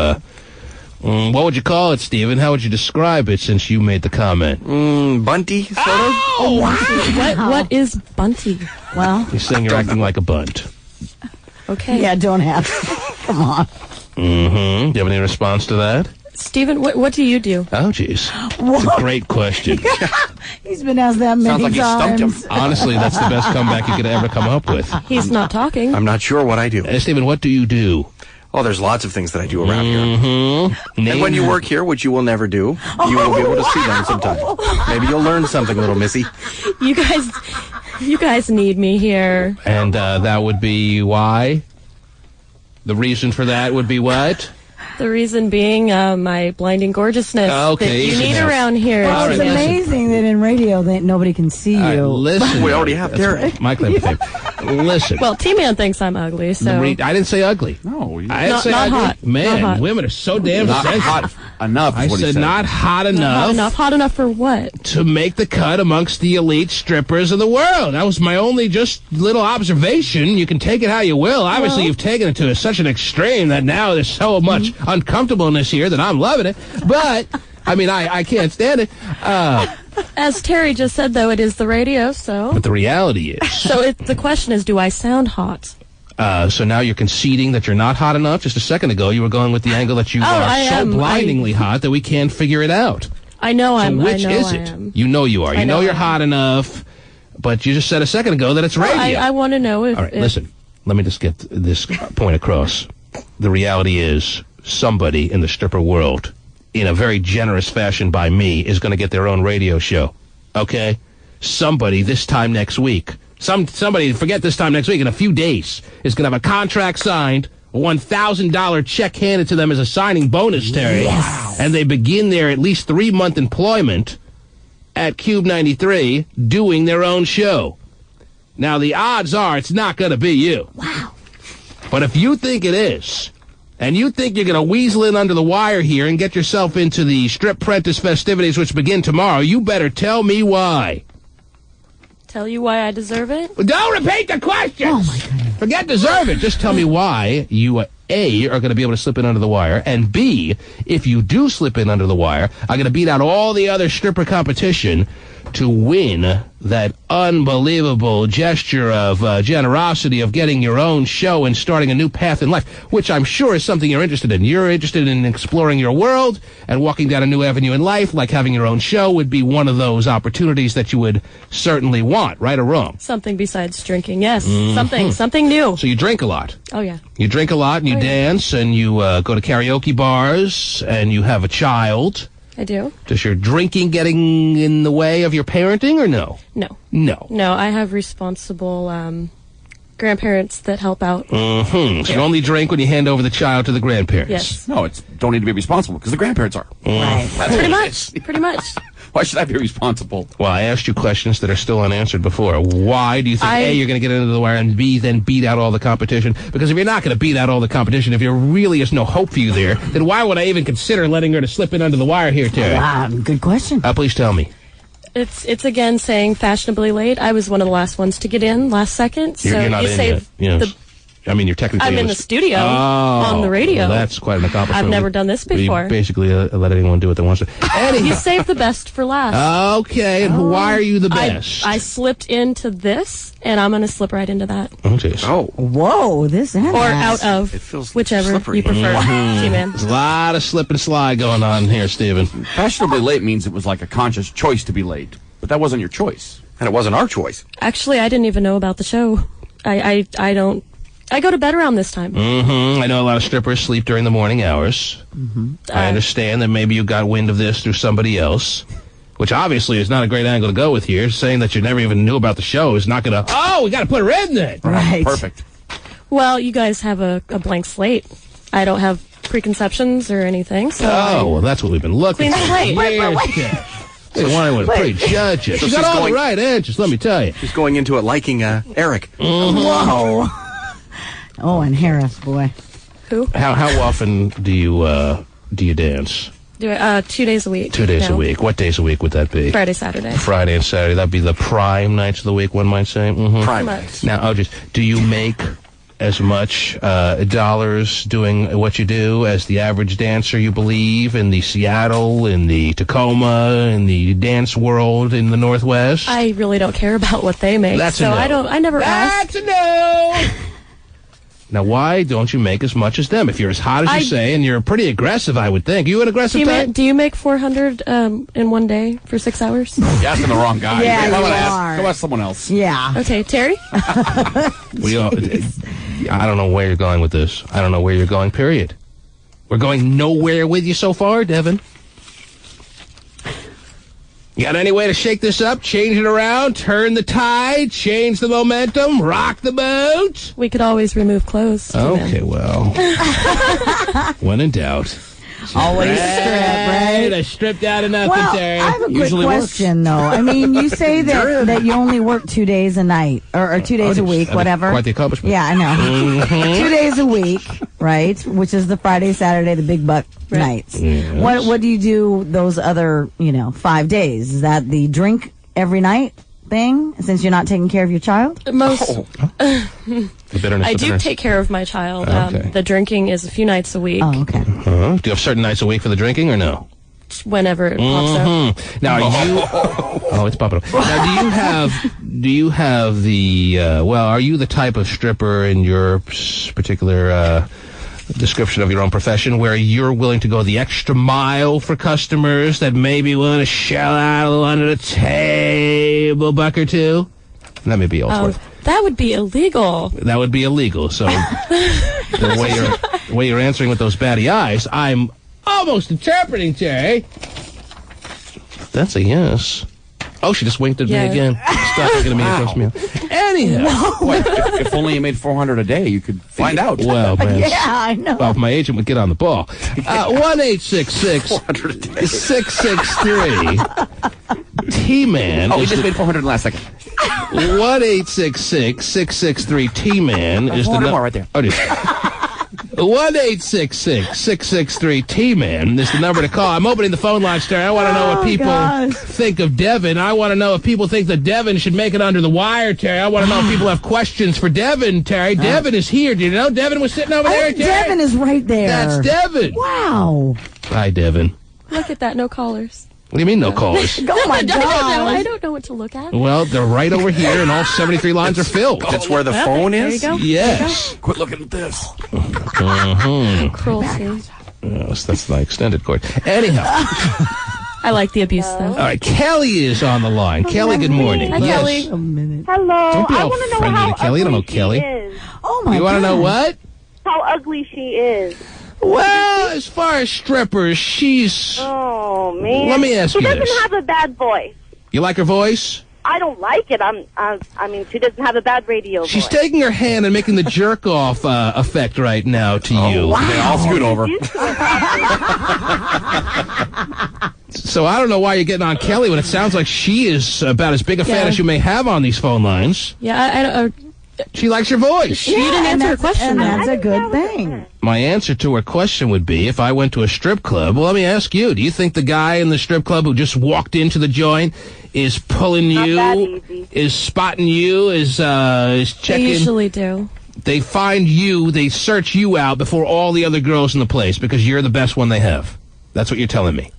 what would you call it, Stephen? How would you describe it since you made the comment? Bunty, sort of? Oh, wow. What is bunty? Well, you're saying you're acting like a bunt. Okay. Yeah, don't have. Come on. Do you have any response to that? Stephen, what do you do? Oh, jeez. That's a great question. He's been asked that many Sounds like times. you stumped him. Honestly, that's the best comeback you could ever come up with. He's not talking. I'm not sure what I do. Stephen, what do you do? Oh, there's lots of things that I do around here. Mm-hmm. And when you work here, which you will never do, you will be able to see them sometime. Maybe you'll learn something, little missy. You guys need me here. And that would be why? The reason for that would be what? The reason being my blinding gorgeousness Okay, that you easy need now. around here. Well, it's amazing that in radio that nobody can see All right, you. listen. We already have Derek. My claim to fame. Listen. Well, T-Man thinks I'm ugly, so... I didn't say ugly. No, I didn't say not ugly. hot. Man, Not hot. women are so damn not sensitive. hot enough. I is what he said not hot enough. Hot enough. Hot enough for what? To make the cut amongst the elite strippers of the world. That was my only just little observation. You can take it how you will. Obviously, Well- you've taken it to such an extreme that now there's so much uncomfortableness here that I'm loving it. But, I mean, I can't stand it. As Terry just said, though, it is the radio, so... But the reality is... So the question is, do I sound hot? So now you're conceding that you're not hot enough? Just a second ago, you were going with the angle that you are I so am. blindingly hot that we can't figure it out. I know So I'm. which I know is I it? am. You know you are. You know you're hot enough, but you just said a second ago that it's radio. I want to know if... All right, if- listen. Let me just get this point across. The reality is somebody in the stripper world, in a very generous fashion by me, is going to get their own radio show. Okay? Somebody this time next week, somebody, forget this time next week, in a few days, is going to have a contract signed, a $1,000 check handed to them as a signing bonus, Terry. Yes. And they begin their at least 3-month employment at Cube 93 doing their own show. Now, the odds are it's not going to be you. Wow. But if you think it is, and you think you're going to weasel in under the wire here and get yourself into the Strip Prentice festivities, which begin tomorrow, you better tell me why. Tell you why I deserve it? Don't repeat the question! Oh, my goodness. Forget deserve it. Just tell me why you, A, are going to be able to slip in under the wire, and B, if you do slip in under the wire, are going to beat out all the other stripper competition to win that unbelievable gesture of generosity of getting your own show and starting a new path in life, which I'm sure is something you're interested in. You're interested in exploring your world and walking down a new avenue in life, like having your own show would be one of those opportunities that you would certainly want, right or wrong? Something besides drinking, yes. Mhm. Something new. So you drink a lot. Oh, yeah. You drink a lot and you dance and you go to karaoke bars and you have a child. I do. Does your drinking getting in the way of your parenting or no? No. No. No, I have responsible grandparents that help out. Mm-hmm. So you only drink when you hand over the child to the grandparents. Yes. No, don't need to be responsible because the grandparents are. Right. That's Pretty what it much. is. Pretty much. Why should I be responsible? Well, I asked you questions that are still unanswered before. Why do you think, A, you're going to get into the wire, and B, then beat out all the competition? Because if you're not going to beat out all the competition, if there really is no hope for you there, then why would I even consider letting her to slip in under the wire here, Terry? Good question. Please tell me. It's again saying fashionably late. I was one of the last ones to get in last second. So You're not you in save yet. Yes. the I mean, you're technically... I'm in the studio on the radio. Well, that's quite an accomplishment. I've never done this before. You basically let anyone do what they want to. You save the best for last. Okay, and why are you the best? I slipped into this, and I'm going to slip right into that. Oh, jeez. Oh. Whoa, this is Or out of, whichever you prefer. T-Man. There's a lot of slip and slide going on here, Stephen. Fashionably late means it was like a conscious choice to be late, but that wasn't your choice. And it wasn't our choice. Actually, I didn't even know about the show. I don't... I go to bed around this time. Mm-hmm. I know a lot of strippers sleep during the morning hours. Mm-hmm. I understand that maybe you got wind of this through somebody else, which obviously is not a great angle to go with here. Saying that you never even knew about the show is not going to, we got to put her in then. Right. Perfect. Well, you guys have a blank slate. I don't have preconceptions or anything, so... well, that's what we've been looking Clean for. slate. They wanted to prejudge it. So She got she's all going- the right answers, let me tell you. She's going into it liking Eric. Whoa. Oh, and Harris, boy. Who? How often do you dance? Do it 2 days a week. 2 days now. a week. What days a week would that be? Friday, Saturday. Friday and Saturday. That'd be the prime nights of the week, one might say. Mm-hmm. Prime Much. nights. Now, do you make as much dollars doing what you do as the average dancer, you believe, in the Seattle, in the Tacoma, in the dance world in the Northwest? I really don't care about what they make. That's a so no. I never ask. That's a no! Now, why don't you make as much as them? If you're as hot as you say, and you're pretty aggressive, I would think. You an aggressive type? Do you make 400 in one day for 6 hours? You're asking the wrong guy. Yeah, Go you ask someone else. Yeah. Okay, Terry? I don't know where you're going with this. I don't know where you're going, period. We're going nowhere with you so far, Devin. You got any way to shake this up, change it around, turn the tide, change the momentum, rock the boat? We could always remove clothes. Okay, well. When in doubt. Always strip, right? I stripped out of nothing, Well, Terry. I have a quick question, though. I mean, you say that you only work 2 days a night, or 2 days a week, whatever. Quite the accomplishment. Yeah, I know. Mhm. 2 days a week, right? Which is the Friday, Saturday, the big buck nights. Yes. What do you do those other, 5 days? Is that the drink every night thing, since you're not taking care of your child? The bitterness, I the do bitterness. take care of my child. Okay. The drinking is a few nights a week. Oh, okay. Do you have certain nights a week for the drinking or no? Whenever it pops up. Now, are you... Oh, it's popping up. Now, do you have the... are you the type of stripper in your particular description of your own profession where you're willing to go the extra mile for customers that maybe want to shell out a little under the table buck or two? That may be all That would be illegal. That would be illegal. So the way you're answering with those batty eyes, I'm almost interpreting, Terry. That's a yes. Oh, she just winked at me again. Stop looking at me across me. Anyhow. Boy, if only you made 400 a day, you could find out. Well, man. Yeah, I know. Well, if my agent would get on the ball. 1-866-663 T-Man. Oh, we just made 400 last second. 1-866-663 T-Man is the number. More right there. Oh, 1-866-663 T-Man is the number to call. I'm opening the phone lines, Terry. I want to know what people think of Devin. I want to know if people think that Devin should make it under the wire, Terry. I want to know if people have questions for Devin, Terry. Devin is here. Did you know Devin was sitting over there, Terry? Devin is right there. That's Devin. Wow. Hi, Devin. Look at that, no callers. What do you mean, no callers? Oh, my God. I don't know what to look at. Well, they're right over here, and all 73 lines are filled. That's where the phone there is? you go. Yes. Quit looking at this. Cruelty. Yes, that's the extended cord. Anyhow. I like the abuse, though. All right, Kelly is on the line. Kelly, good morning. Hi, Kelly. A minute. Hello. Don't be I all want to know friendly how to Kelly. You don't know ugly Kelly. she is. Oh, my God. You want to know what? How ugly she is. Well, as far as strippers, she's... Oh, man. Let me ask you She doesn't this. have a bad voice. You like her voice? I don't like it. I mean, she doesn't have a bad radio She's voice. taking her hand and making the jerk-off effect right now to you. Wow. Okay, I'll scoot over. So I don't know why you're getting on Kelly when it sounds like she is about as big a fan as you may have on these phone lines. Yeah, I don't... She likes your voice. You didn't answer her question. And that's a good thing. My answer to her question would be, if I went to a strip club, well, let me ask you, do you think the guy in the strip club who just walked into the joint is pulling you, is spotting you, is checking? They usually do. They find you, they search you out before all the other girls in the place because you're the best one they have. That's what you're telling me.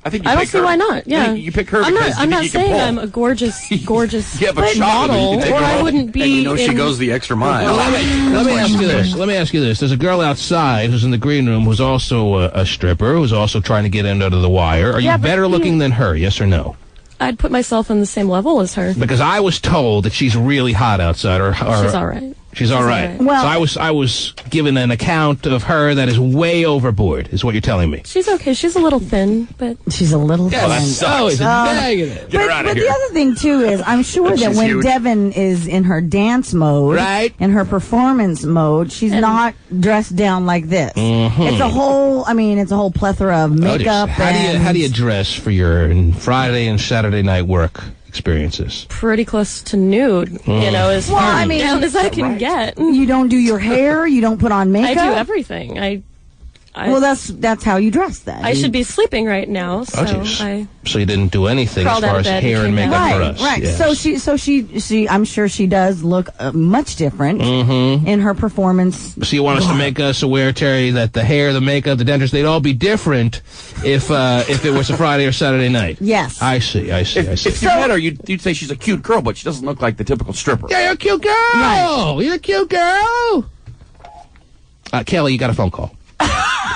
I think I don't see why not. Yeah, you pick her. I'm not saying I'm a gorgeous Yeah, but model, or I wouldn't be. And you know she goes the extra mile. Let me ask you this. Let me ask you this. There's a girl outside who's in the green room who's also a stripper, who's also trying to get in under the wire. Are you better looking than her, yes or no? I'd put myself on the same level as her. Because I was told that she's really hot outside. She's all right. She's all right. Well, so I was given an account of her that is way overboard, is what you're telling me. She's okay. She's a little thin, but she's a little thin. Oh, it's negative. Get her out of here. But the other thing too is, I'm sure that when Devin is in her dance mode, right, in her performance mode, she's not dressed down like this. Mm-hmm. It's a whole. I mean, it's a whole plethora of makeup. How do you dress for your Friday and Saturday night work experiences? Pretty close to nude, you know, as far down as I can get. You don't do your hair, you don't put on makeup? I do everything. Well, that's how you dress then. I should be sleeping right now, so So you didn't do anything as crawled out far of as bed hair and and came makeup Right, for us. right. Yes. So she, I'm sure she does look much different in her performance. So you want us to make us aware, Terry, that the hair, the makeup, the dentures, they'd all be different if it was a Friday or Saturday night. Yes. I see. If you met her, you'd say she's a cute girl, but she doesn't look like the typical stripper. Yeah, you're a cute girl. Right. You're a cute girl. Kelly, you got a phone call.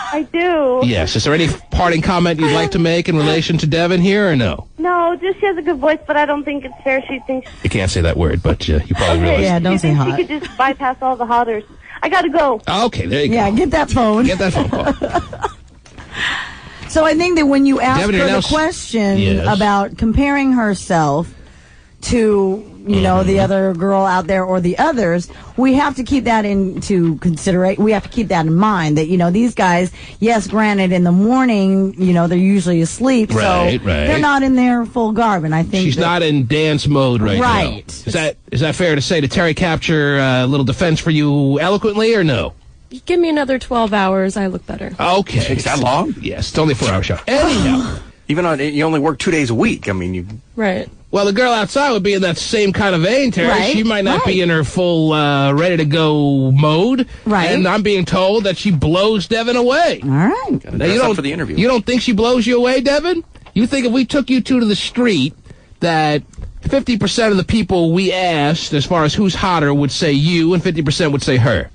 I do. Yes. Is there any parting comment you'd like to make in relation to Devin here or no? No, just she has a good voice, but I don't think it's fair. She thinks. You can't say that word, but you probably realize. Yeah, don't say hot. She could just bypass all the hotters. I gotta go. Okay, there you go. Yeah, get that phone. Get that phone call. So I think that when you ask Devin, her you're the now question Yes. about comparing herself to, the other girl out there or the others, we have to keep that into consideration. We have to keep that in mind that, these guys, yes, granted, in the morning, they're usually asleep. Right, so right. they're not in their full garb. And I think She's not in dance mode right now. Right. Is that fair to say? Did Terry capture a little defense for you eloquently or no? Give me another 12 hours, I look better. Okay. Takes that long? Yes, it's only a 4-hour show. Anyhow. Even you only work 2 days a week. I mean, you. Right. Well, the girl outside would be in that same kind of vein, Terry. Right, She might not be in her full ready-to-go mode. Right. And I'm being told that she blows Devin away. All right. Now, you don't, for the interview. You don't think she blows you away, Devin? You think if we took you two to the street that 50% of the people we asked, as far as who's hotter, would say you, and 50% would say her?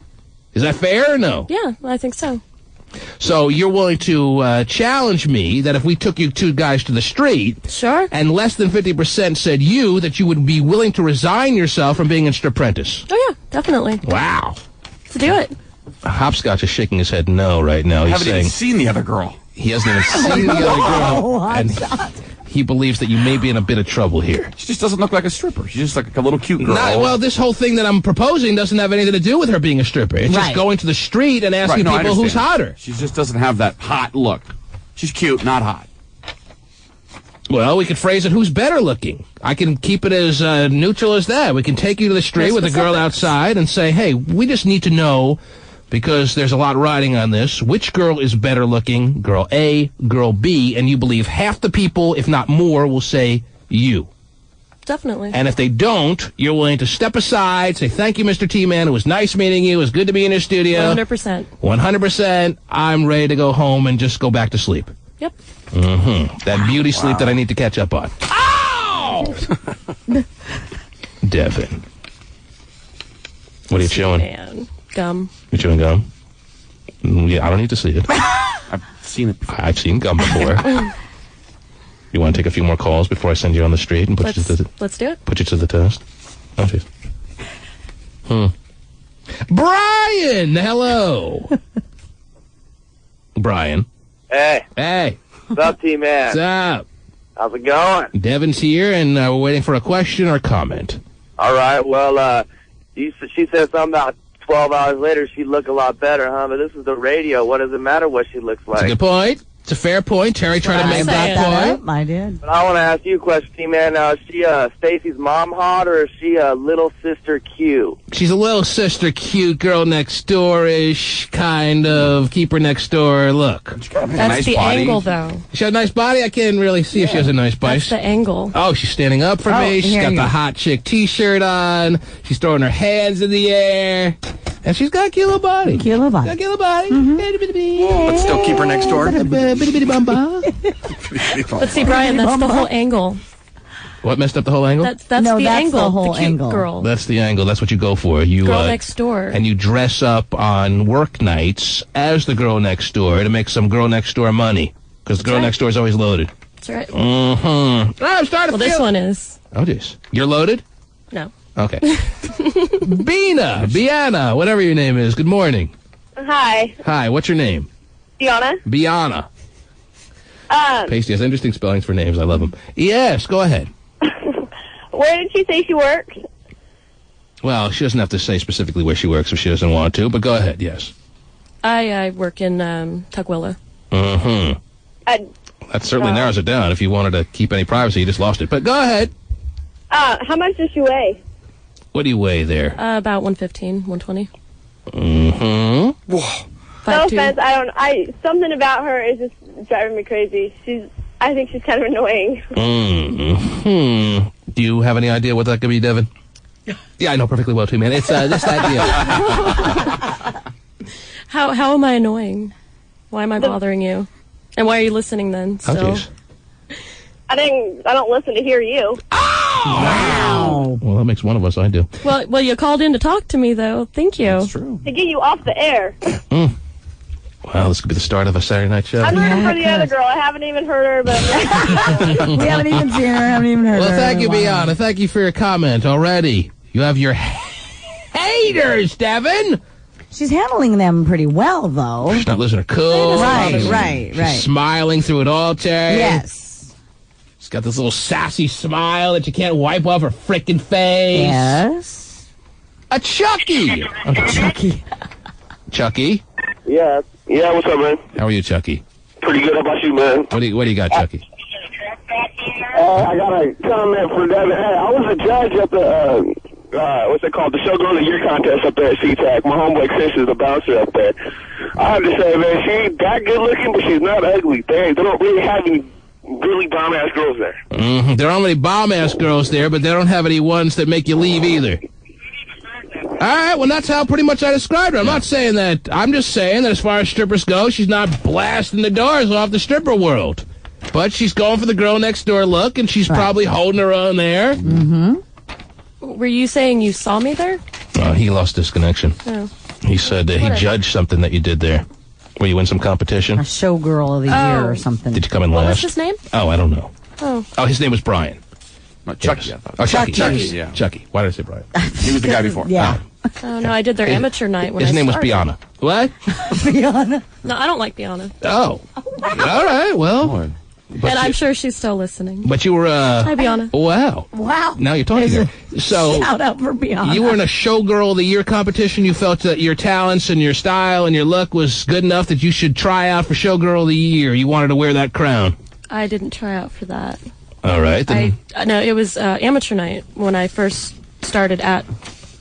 Is that fair or no? Yeah, I think so. So you're willing to challenge me that if we took you two guys to the street, Sure. and less than 50% said you, that you would be willing to resign yourself from being a stripprentice? Oh, yeah, definitely. Wow. Let's do it. Hopscotch is shaking his head no right now. I He's haven't saying even seen the other girl. he hasn't even seen the other girl, and he believes that you may be in a bit of trouble here. She just doesn't look like a stripper. She's just like a little cute girl. Well, this whole thing that I'm proposing doesn't have anything to do with her being a stripper. It's just going to the street and asking I people who's understand. hotter. She just doesn't have that hot look. She's cute, not hot. Well, we could phrase it, who's better looking? I can keep it as neutral as that. We can take you to the street with a girl outside and say, hey, we just need to know, because there's a lot riding on this, which girl is better looking, girl A, girl B, and you believe half the people, if not more, will say you. Definitely. And if they don't, you're willing to step aside, say, thank you, Mr. T-Man. It was nice meeting you. It was good to be in your studio. 100%. 100%. I'm ready to go home and just go back to sleep. Yep. Mm-hmm. That beauty sleep that I need to catch up on. Ow! Devin. What are you chewing? Man. Gum. You chewing gum? Yeah, I don't need to see it. I've seen it before. I've seen gum before. You want to take a few more calls before I send you on the street and Let's do it. put you to the test? Oh, jeez. Brian, hello. Brian. Hey. Hey. What's up, T-Man? What's up? How's it going? Devin's here, and we're waiting for a question or comment. All right. Well, she said something about 12 hours later she'd look a lot better, huh? But this is the radio. What does it matter what she looks like? That's a good point. It's a fair point. Terry tried to make that point. I did. But I want to ask you a question, T-Man. Now, is she Stacy's mom hot, or is she little sister Q? She's a little sister, cute girl next door-ish, kind of. Keep her next door look. That's the angle, though. She got a nice body? I can't really see if she has a nice body. That's the angle. Oh, she's standing up for me. She's got the hot chick T-shirt on. She's throwing her hands in the air. And she's got a cute little body. Cute little body. Got a cute little body. But still keep her next door. But see, Brian, that's the whole angle. What messed up the whole angle? That's the angle. The whole cute angle. girl. That's the angle. That's what you go for. You Girl next door. And you dress up on work nights as the girl next door to make some girl next door money. Because the girl next door is always loaded. That's right. Mm-hmm. I'm starting Well, this one is. Oh, jeez. You're loaded? No. Okay. Biana, whatever your name is. Good morning. Hi, Hi, what's your name? Fiona. Biana. Pasty has interesting spellings for names. I love them. Yes, go ahead. Where did she say she works? Well, she doesn't have to say specifically where she works if she doesn't want to, but go ahead, yes. I work in Tukwila. Mm-hmm. That certainly narrows it down. If you wanted to keep any privacy, you just lost it. But go ahead. How much does she weigh? What do you weigh there? About 115, 120. Mm-hmm. Whoa. No 5'2". offense, something about her is just driving me crazy. I think she's kind of annoying. Do you have any idea what that could be, Devin? Yeah, I know perfectly well too, man. It's this idea. How am I annoying? Why am I bothering you? And why are you listening then? Still? I don't listen to hear you. Wow. Well, that makes one of us. I do. Well, you called in to talk to me though. Thank you. That's true. To get you off the air. Well, this could be the start of a Saturday night show. I'm rooting for the other girl. I haven't even heard her, but we haven't even seen her. Haven't even heard her. Well, thank you, Bianca. Thank you for your comment already. You have your haters, Devin. She's handling them pretty well, though. She's not losing her cool. Right. She's smiling through it all, Terry. Yes. She's got this little sassy smile that you can't wipe off her frickin' face. Yes. A Chucky. Chucky. Chucky. Yeah, what's up, man? How are you, Chucky? Pretty good. How about you, man? What do you got, Chucky? I got a comment for Devin. Hey, I was a judge at the, what's it called? The Showgirl of the Year contest up there at SeaTac. My homeboy Chris is the bouncer up there. I have to say, man, she ain't that good looking, but she's not ugly. They don't really have any really bomb-ass girls there. There are only bomb-ass girls there, but they don't have any ones that make you leave either. All right, well, that's how pretty much I described her. I'm not saying that. I'm just saying that as far as strippers go, she's not blasting the doors off the stripper world. But she's going for the girl next door look, and she's probably holding her own there. Were you saying you saw me there? He lost his connection. Oh. He said he judged something that you did there. Were you in some competition? A showgirl of the year or something. Did you come in What last? was his name? Oh, I don't know. Oh. His name was Brian. No, Chucky. Yes. I thought. Oh, Chucky. Chucky, yeah. Chucky. Why did I say Brian? He was the guy before. Yeah. Oh, no, I did their amateur night when His I name was started. Biana. What? Biana. No, I don't like Biana. Oh. All right, well. And I'm sure she's still listening. But you were, Hi, Biana. Wow. Wow. Now you're talking There's there. So, shout out for Biana. you were in a Showgirl of the Year competition. You felt that your talents and your style and your look was good enough that you should try out for Showgirl of the Year. You wanted to wear that crown. I didn't try out for that. All right. Then. No, it was amateur night when I first started at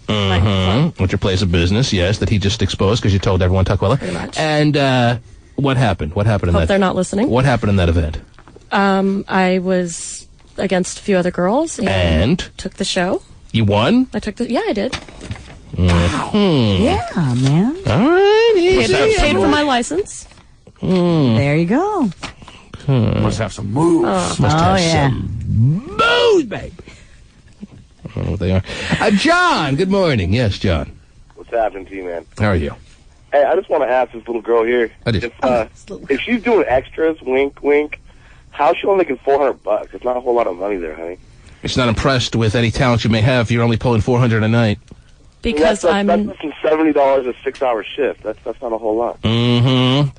my club. What's your place of business? Yes, that he just exposed because you told everyone Tuckwella. Pretty much. And what happened? What happened in Hope that? they're not listening. What happened in that event? I was against a few other girls And? took the show. You won? I took the. Yeah, I did. Yeah, man. All right. Paid for my license. There you go. Must have some moves. Must have some moves, baby. I don't know what they are. John, good morning. Yes, John. What's happening to you, man? How are you? Hey, I just want to ask this little girl here. If she's doing extras, wink, wink, how's she only making $400? It's not a whole lot of money there, honey. It's not impressed with any talent you may have if you're only pulling $400 a night. Because that's less than $70 a 6-hour shift. That's not a whole lot. Mm-hmm.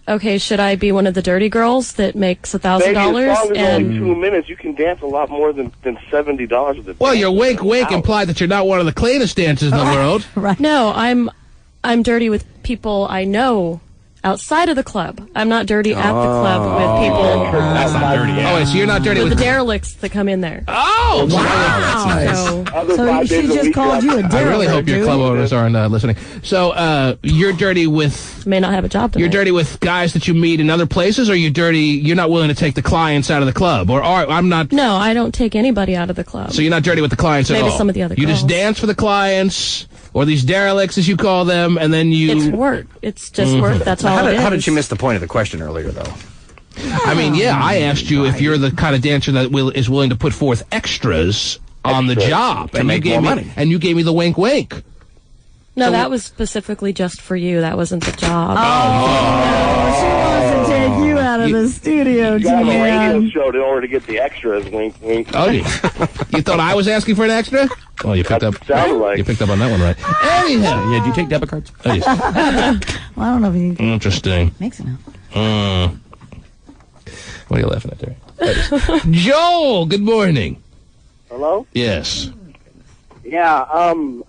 Okay, should I be one of the dirty girls that makes $1,000? Maybe as long as only 2 minutes, you can dance a lot more than $70 with it. Well, your wink implied that you're not one of the cleanest dancers in the world. Right. No, I'm dirty with people I know outside of the club. I'm not dirty at the club with people. That's not dirty. Oh, wait, so you're not dirty with with the derelicts that come in there. Oh, wow. That's nice. So she just called you a derelict. I really hope your club owners aren't listening. So, you're dirty with... May not have a job tonight. You're dirty with guys that you meet in other places, or you're not willing to take the clients out of the club? I'm not... No, I don't take anybody out of the club. So you're not dirty with the clients at all? Maybe some of the other You girls. just dance for the clients, or these derelicts, as you call them, and then you... It's work. It's just work. That's all it is. How did you miss the point of the question earlier, though? I mean, yeah, I asked you if you're the kind of dancer that is willing to put forth extras on the job. To make more money. And you gave me the wink. No, that was specifically just for you. That wasn't the job. She wants to take you out of the studio, You got a radio Jan. show in order to get the extras, wink, wink. Oh, you thought I was asking for an extra? Well, you picked up. Sounded like. You picked up on that one, right? Anyhow, Yeah, do you take debit cards? oh, yes. Well, I don't know if he Interesting. makes it out. What are you laughing at there? Joel, good morning. Hello? Yes. Yeah,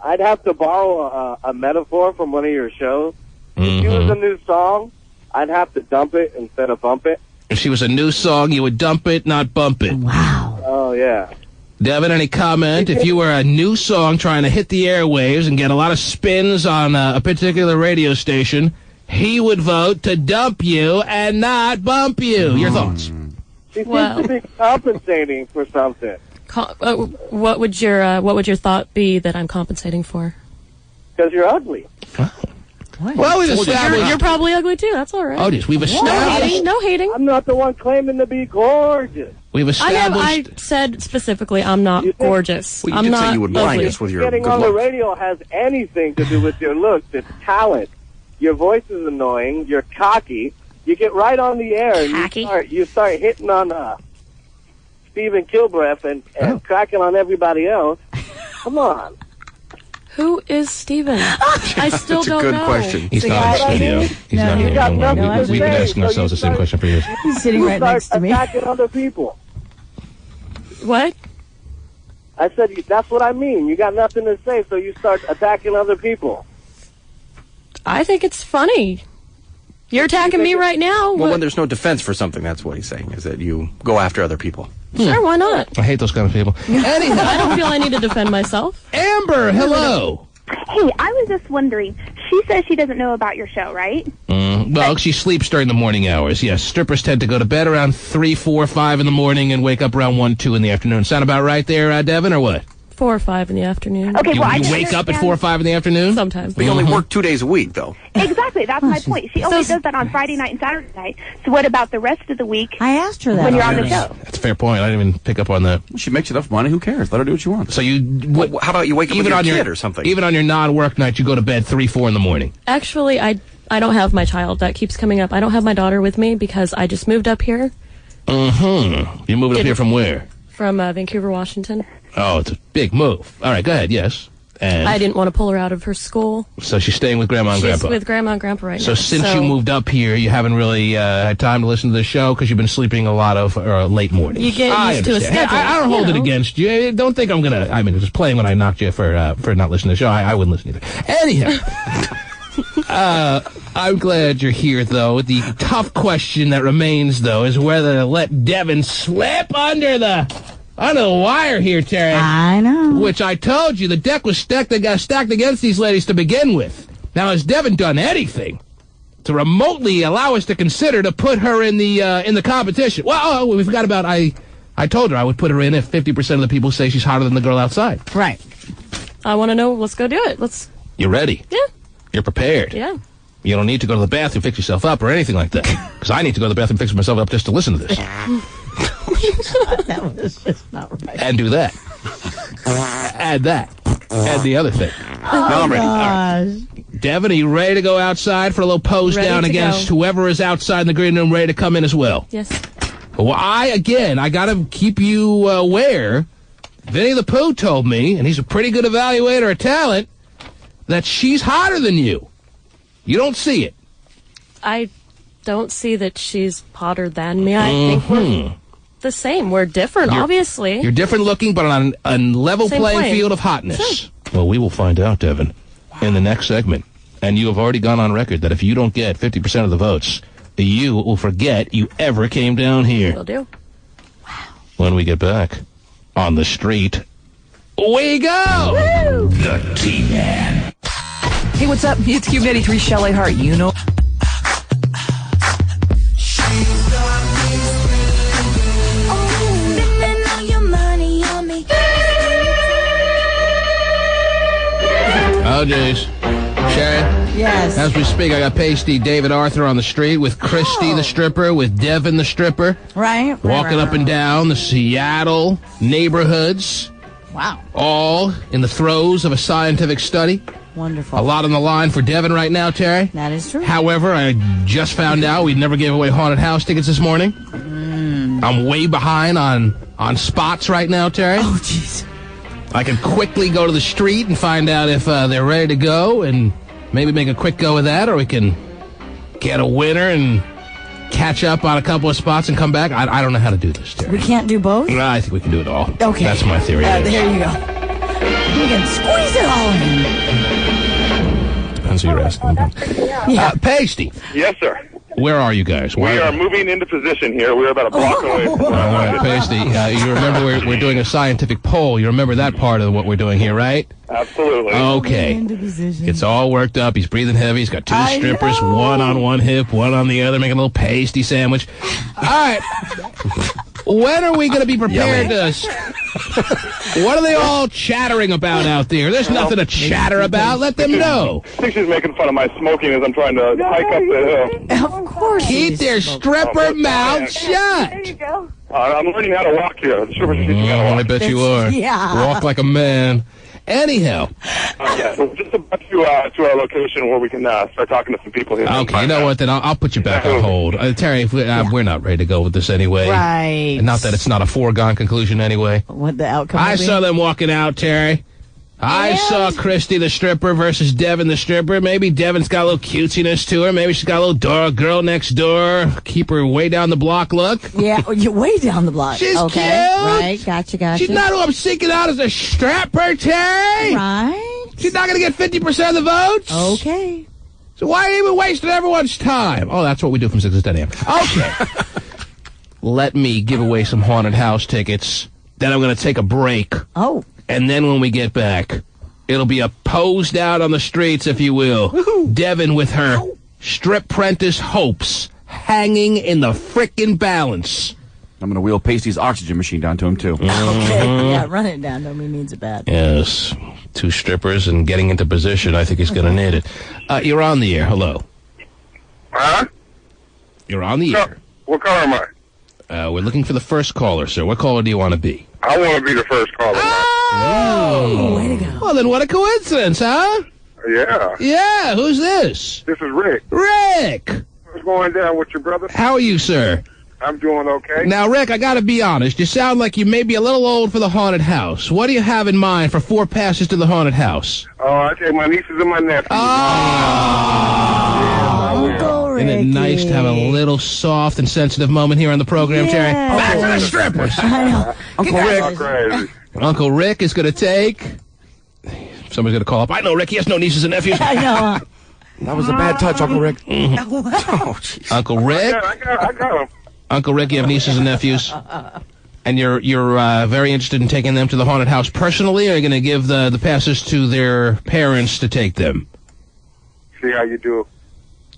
I'd have to borrow a metaphor from one of your shows. If she was a new song, I'd have to dump it instead of bump it. If she was a new song, you would dump it, not bump it. Wow. Oh, yeah. Devin, any comment? If you were a new song trying to hit the airwaves and get a lot of spins on a particular radio station, he would vote to dump you and not bump you. Your thoughts? She seems to be compensating for something. What would your thought be that I'm compensating for? Because you're ugly. Well, we've established... You're probably ugly, too. That's all right. Oh, just we've established... No hating. I'm not the one claiming to be gorgeous. We've established... I said specifically I'm not gorgeous. Well, I'm did not say you would blind ugly. us with your Getting good on the looks. radio has anything to do with your looks. It's talent. Your voice is annoying. You're cocky. You get right on the air and you start hitting on Stephen Kilbreath and cracking on everybody else. Come on. Who is Steven? I still don't know. That's a good question. He's not in the studio. He's not here. got nothing We've been asking ourselves the same question for years. He's sitting right next to me. Attacking other people. What? I said that's what I mean. You got nothing to say, so you start attacking other people. I think it's funny. You're attacking me right now. Well, when there's no defense for something, that's what he's saying, is that you go after other people. Sure, why not? I hate those kind of people. Anyhow. I don't feel I need to defend myself. Amber, hello. Hey, I was just wondering. She says she doesn't know about your show, right? Well, she sleeps during the morning hours. Yes, strippers tend to go to bed around 3, 4, 5 in the morning and wake up around 1, 2 in the afternoon. Sound about right there, Devin, or what? 4 or 5 in the afternoon. Okay, You wake up at 4 or 5 in the afternoon? Sometimes. But you only work 2 days a week, though. Exactly, that's my point. She only does that on Friday night and Saturday night. So what about the rest of the week? I asked her that when you're on the show. That's a fair point. I didn't even pick up on that. She makes enough money. Who cares? Let her do what she wants. So you... How about you wake up with even your on kid or something? Even on your non-work night, you go to bed 3, 4 in the morning. Actually, I don't have my child. That keeps coming up. I don't have my daughter with me because I just moved up here. You moved up here from where? From Vancouver, Washington. Oh, it's a big move. All right, go ahead, yes. And I didn't want to pull her out of her school. so she's staying with Grandma and She's Grandpa. with Grandma and Grandpa right now. So since you moved up here, you haven't really had time to listen to the show because you've been sleeping a lot of late mornings. You get used to a understand. schedule. I don't hold it against you. Don't think I'm going to... I mean, just playing when I knocked you for not listening to the show. I wouldn't listen either. Anyhow, I'm glad you're here, though. The tough question that remains, though, is whether to let Devin slip under the wire here, Terry. I know. Which I told you, the deck was stacked against these ladies to begin with. Now, has Devin done anything to remotely allow us to consider to put her in the competition? Well, we forgot about I told her I would put her in if 50% of the people say she's hotter than the girl outside. Right. I want to know. Let's go do it. You ready? Yeah. You're prepared? Yeah. You don't need to go to the bathroom, fix yourself up, or anything like that. Because I need to go to the bathroom, fix myself up just to listen to this. That was just not right. And do that. Add that. Add the other thing. Oh, I'm ready. All right. Devin, are you ready to go outside for a little pose Ready down to against go. whoever is outside in the green room ready to come in as well? Yes. Well, I got to keep you aware. Vinny the Pooh told me, and he's a pretty good evaluator of talent, that she's hotter than you. You don't see it. I don't see that she's hotter than me. I think we're the same. We're different, obviously. You're different looking, but on a level Same playing plane. field of hotness. Sure. Well, we will find out, Devin, in the next segment. And you have already gone on record that if you don't get 50% of the votes, you will forget you ever came down here. Will do. When we get back on the street, we go! Woo! The T-Man. Hey, what's up? It's Cube 83, Shelley Hart. You know. Oh, jeez. Sharon? Yes. As we speak, I got Pasty David Arthur on the street with Christy the stripper, with Devin the stripper. Right. Walking up and down the Seattle neighborhoods. Wow. All in the throes of a scientific study. Wonderful. A lot on the line for Devin right now, Terry. That is true. However, I just found out we never gave away haunted house tickets this morning. I'm way behind on spots right now, Terry. Oh, jeez. I can quickly go to the street and find out if they're ready to go and maybe make a quick go of that, or we can get a winner and catch up on a couple of spots and come back. I don't know how to do this, Terry. We can't do both? I think we can do it all. Okay. That's my theory. There you go. We can squeeze it all in. Depends who you're asking. Pasty. Yes, sir. Where are you guys? We are moving into position here. We're about a block away. All right, Pasty, you remember we're doing a scientific poll. You remember that part of what we're doing here, right? Absolutely. Okay. It's all worked up. He's breathing heavy. He's got two strippers, one on one hip, one on the other, making a little pasty sandwich. All right. When are we going to be prepared to... What are they all chattering about out there? There's nothing to chatter about. Let them know. I think she's making fun of my smoking as I'm trying to hike up the hill. Of course. Keep their stripper mouth shut. There you go. I'm learning how to walk here. The strippers teaching me how to walk. I bet you are. Yeah. Walk like a man. Anyhow. Yeah, so just about to our location where we can start talking to some people here. Okay, you know what? Then I'll put you back on hold. Terry, if we're not ready to go with this anyway. Right. Not that it's not a foregone conclusion anyway. What the outcome I will be? saw them walking out, Terry. I saw Christy the stripper versus Devin the stripper. Maybe Devin's got a little cutesiness to her. Maybe she's got a little girl next door. Keep her way down the block look. Yeah, you're way down the block. She's okay. cute. Right, gotcha. She's not who I'm seeking out as a strapper, Terry. Right. She's not going to get 50% of the votes. Okay. So why are you even wasting everyone's time? Oh, that's what we do from 6 to 10 a.m. Okay. Let me give away some haunted house tickets. Then I'm going to take a break. Oh. And then when we get back, it'll be a posed out on the streets, if you will. Woo-hoo. Devin with her strip-prentice hopes hanging in the frickin' balance. I'm going to wheel Pasty's oxygen machine down to him, too. Okay. Yeah, run it down. Don't mean means it bad. Yes. 2 strippers and getting into position. I think he's going to need it. You're on the air. Hello. Huh? You're on the air. What color am I? We're looking for the first caller, sir. What caller do you want to be? I want to be the first caller. Oh! Way to go. Well, then what a coincidence, huh? Yeah. Yeah, who's this? This is Rick. Rick! What's going down with your brother? How are you, sir? I'm doing okay. Now, Rick, I gotta be honest. You sound like you may be a little old for the haunted house. What do you have in mind for 4 passes to the haunted house? Oh, I take my nieces and my nephews. Uncle Ricky. Isn't it nice to have a little soft and sensitive moment here on the program, Terry? Back to the strippers! I know. Uncle Rick. Uncle Rick is going to take... Somebody's going to call up. I know, Rick. He has no nieces and nephews. I know. That was a bad touch, Uncle Rick. Oh, Uncle Rick? I got him. Uncle Rick, you have nieces and nephews? And you're very interested in taking them to the haunted house personally, or are you going to give the passes to their parents to take them? See how you do.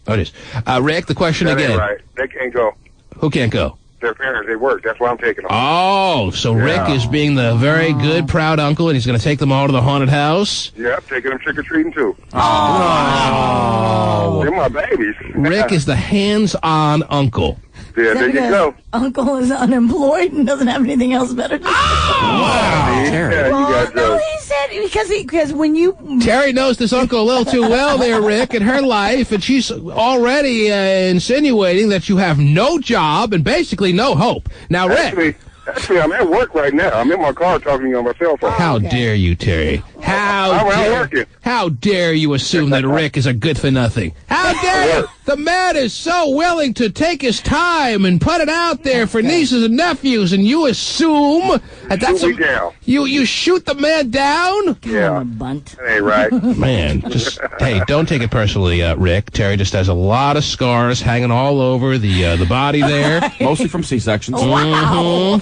Oh, it is. Rick, the question That again. ain't right. They can't go. Who can't go? Their parents, they work. That's why I'm taking them. Oh, so Rick is being the very good, proud uncle, and he's going to take them all to the haunted house? Yep, taking them trick-or-treating, too. Oh. They're my babies. Rick is the hands-on uncle. Yeah, there you go. Uncle is unemployed and doesn't have anything else better to do. Wow. Yeah, you got No, he said because when you Terry knows this uncle a little too well there, Rick, in her life, and she's already insinuating that you have no job and basically no hope. Now, Rick. Actually, I'm at work right now. I'm in my car talking to you on my cell phone. How dare you, Terry? How dare you assume that Rick is a good-for-nothing? How dare you? The man is so willing to take his time and put it out there for nieces and nephews, and you assume that that's Shoot me down. You shoot the man down? Yeah. Bunt. That ain't right. Man, just, hey, don't take it personally, Rick. Terry just has a lot of scars hanging all over the body there. Mostly from C-sections. Wow.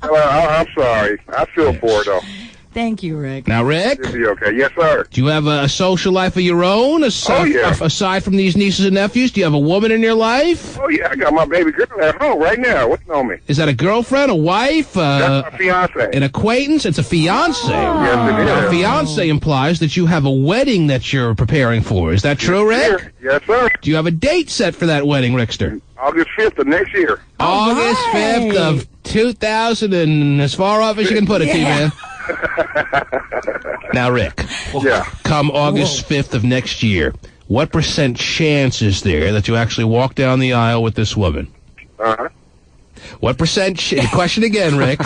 Well, I'm sorry. I feel for it, though. Thank you, Rick. Now, Rick? You'll be okay. Yes, sir. Do you have a social life of your own? Aside from these nieces and nephews, do you have a woman in your life? Oh, yeah. I got my baby girl at home right now. What's on me? Is that a girlfriend, a wife? That's my fiance. An acquaintance? It's a fiance. Yes, it is. A fiance implies that you have a wedding that you're preparing for. Is that true, Rick? Yes, sir. Do you have a date set for that wedding, Rickster? August 5th of next year. August 5th of 2000 and as far off as you can put it, T-Man. Now, Rick. Yeah. Come August 5th of next year, what % chance is there that you actually walk down the aisle with this woman? Uh-huh. What % the question again, Rick.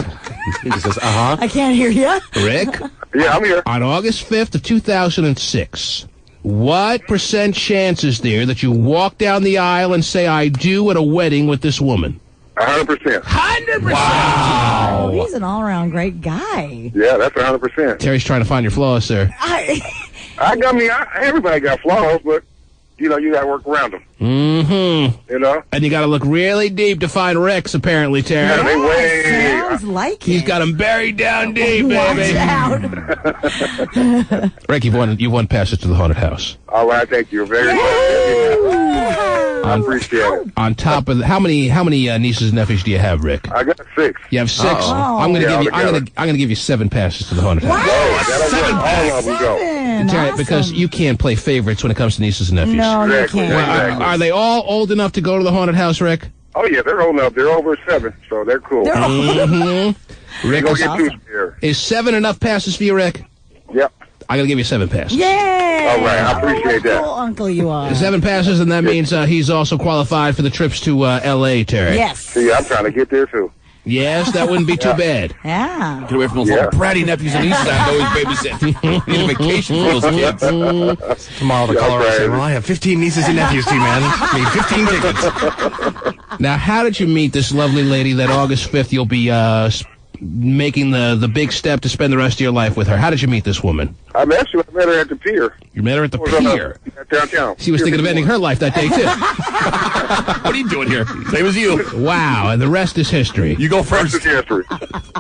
He says, uh-huh. I can't hear you. Rick? Yeah, I'm here. On August 5th of 2006, what % chance is there that you walk down the aisle and say, I do at a wedding with this woman? 100%. 100%! Wow. Oh, he's an all-around great guy. Yeah, that's 100%. Terry's trying to find your flaws, sir. Everybody got flaws, but you got to work around them. Mm-hmm. You know? And you got to look really deep to find Rick's, apparently, Terry. Yeah, they way. Sounds like He's got him buried down deep, baby. Watch out. Rick, you've won passes to the haunted house. All right, thank you very much. I appreciate it. On top of how many nieces and nephews do you have, Rick? I got 6. You have 6. I'm going to give you 7 passes to the haunted house. All of them go. Terry, because you can't play favorites when it comes to nieces and nephews. No, you can't. Exactly. Are they all old enough to go to the haunted house, Rick? Oh, yeah, they're old enough. They're over 7, so they're cool. Rick, Go get 2 here. Is 7 enough passes for you, Rick? Yep. I'm going to give you 7 passes. Yeah. All right, I appreciate that. Cool uncle you are. 7 passes, and that means he's also qualified for the trips to L.A., Terry. Yes. See, I'm trying to get there, too. Yes, that wouldn't be too bad. Yeah. Get away from those little bratty nephews and nieces I always babysit. Need a vacation for those kids. Tomorrow the caller will say, well, I have 15 nieces and nephews, T-Man. Need 15 tickets. Now, how did you meet this lovely lady that August 5th you'll be making the big step to spend the rest of your life with her? How did you meet this woman? I met her at the pier. You met her at the pier? Downtown. She was thinking of ending her life that day, too. What are you doing here? Same as you. Wow, and the rest is history. You go first. Rest is history.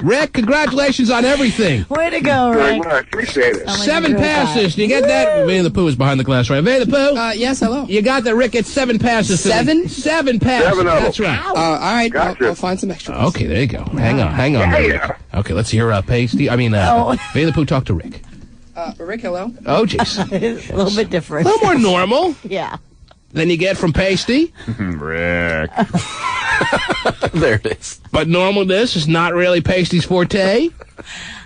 Rick, congratulations on everything. Way to go, Very Rick. much. Appreciate it. 7 passes. Do you get that? Vinny the Pooh is behind the glass, right? Vinny the Pooh? Yes, hello. You got that, Rick. It's 7 passes. 7? 7 passes. 7 of them. That's right. All right, Gotcha. I'll find some extras. Okay, there you go. Hang on. Rick. Okay, let's hear Pasty. Vinny the Pooh, talk to Rick. Rick, hello. Oh, jeez. It's a little bit different. A little more normal Yeah. than you get from Pasty. Rick. There it is. But normalness is not really Pasty's forte.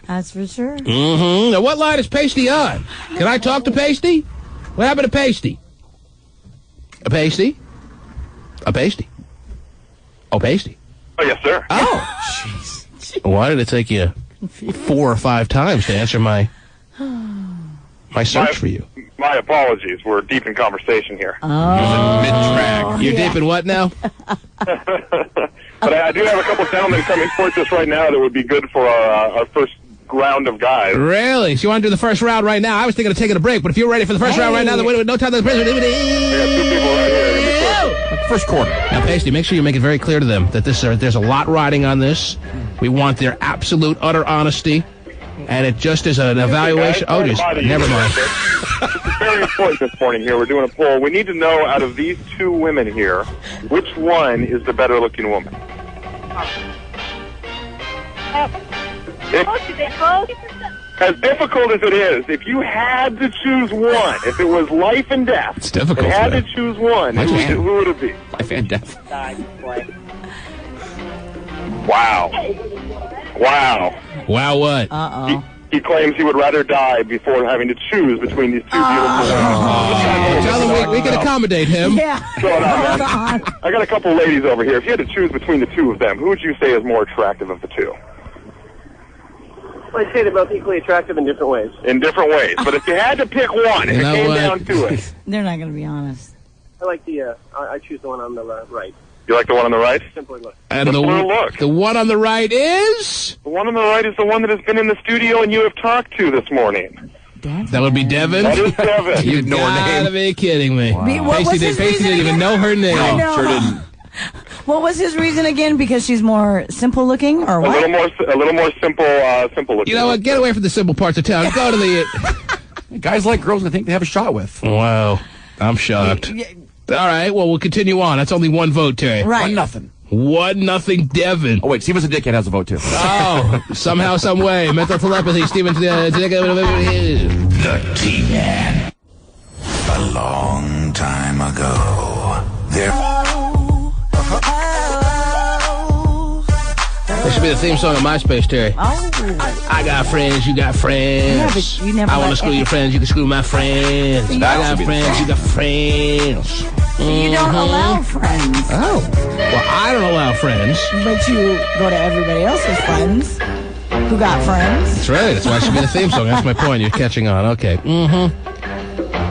That's for sure. Mm-hmm. Now, what line is Pasty on? Can I talk to Pasty? What happened to Pasty? A Pasty? A Pasty? Oh, Pasty. Oh, yes, sir. Oh, jeez. Why did it take you 4 or 5 times to answer my search for you? My apologies. We're deep in conversation here. Oh. Mid-track. You're deep in what now? But I do have a couple gentlemen coming towards us right now that would be good for our first round of guys. Really? So you want to do the first round right now? I was thinking of taking a break, but if you're ready for the first round right now, then wait, no time to the president. We got 2 people right here. First quarter. Now, Pasty, make sure you make it very clear to them that there's a lot riding on this. We want their absolute, utter honesty. And it just is an evaluation. Oh, just never mind. It's very important this morning here. We're doing a poll. We need to know, out of these 2 women here, which one is the better-looking woman? As difficult as it is, if you had to choose one, if it was life and death, it's difficult. If you had to choose one, who would it be? Life and death. Wow. Wow. Wow, what? Uh-oh. He claims he would rather die before having to choose between these 2 beautiful women. Tell him we can accommodate him. Yeah. Hold on. I got a couple ladies over here. If you had to choose between the 2 of them, who would you say is more attractive of the 2? I'd say they're both equally attractive in different ways. In different ways. But if you had to pick one, if it came down to it. They're not going to be honest. I like I choose the one on the right. You like the one on the right? Simply look. And the one on the right is? The one on the right is the one that has been in the studio and you have talked to this morning. That would be Devin? That is Devin. You know her name. You gotta be kidding me. Wow. Pasty didn't even know her name. No, sure didn't. What was his reason again? Because she's more simple looking, or what? A little more simple looking. You know what? Get away from the simple parts of town. Go to the... Guys like girls I think they have a shot with. Wow. I'm shocked. All right, well, we'll continue on. That's only 1 vote, Terry. Right. 1-0. 1-0 Devin. Oh, wait, Steven's a dickhead has a vote, too. Oh, somehow, some way. Mental telepathy, Steven's the T-Man. A long time ago, This should be the theme song of MySpace, Terry. Oh. I got friends, you got friends. Yeah, but you never I want to screw your friends, you can screw my friends. I got friends, you got friends. You don't allow friends. Oh. Well, I don't allow friends. But you go to everybody else's friends who got friends. That's right. That's why it should be the theme song. That's my point. You're catching on. Okay. Mm-hmm.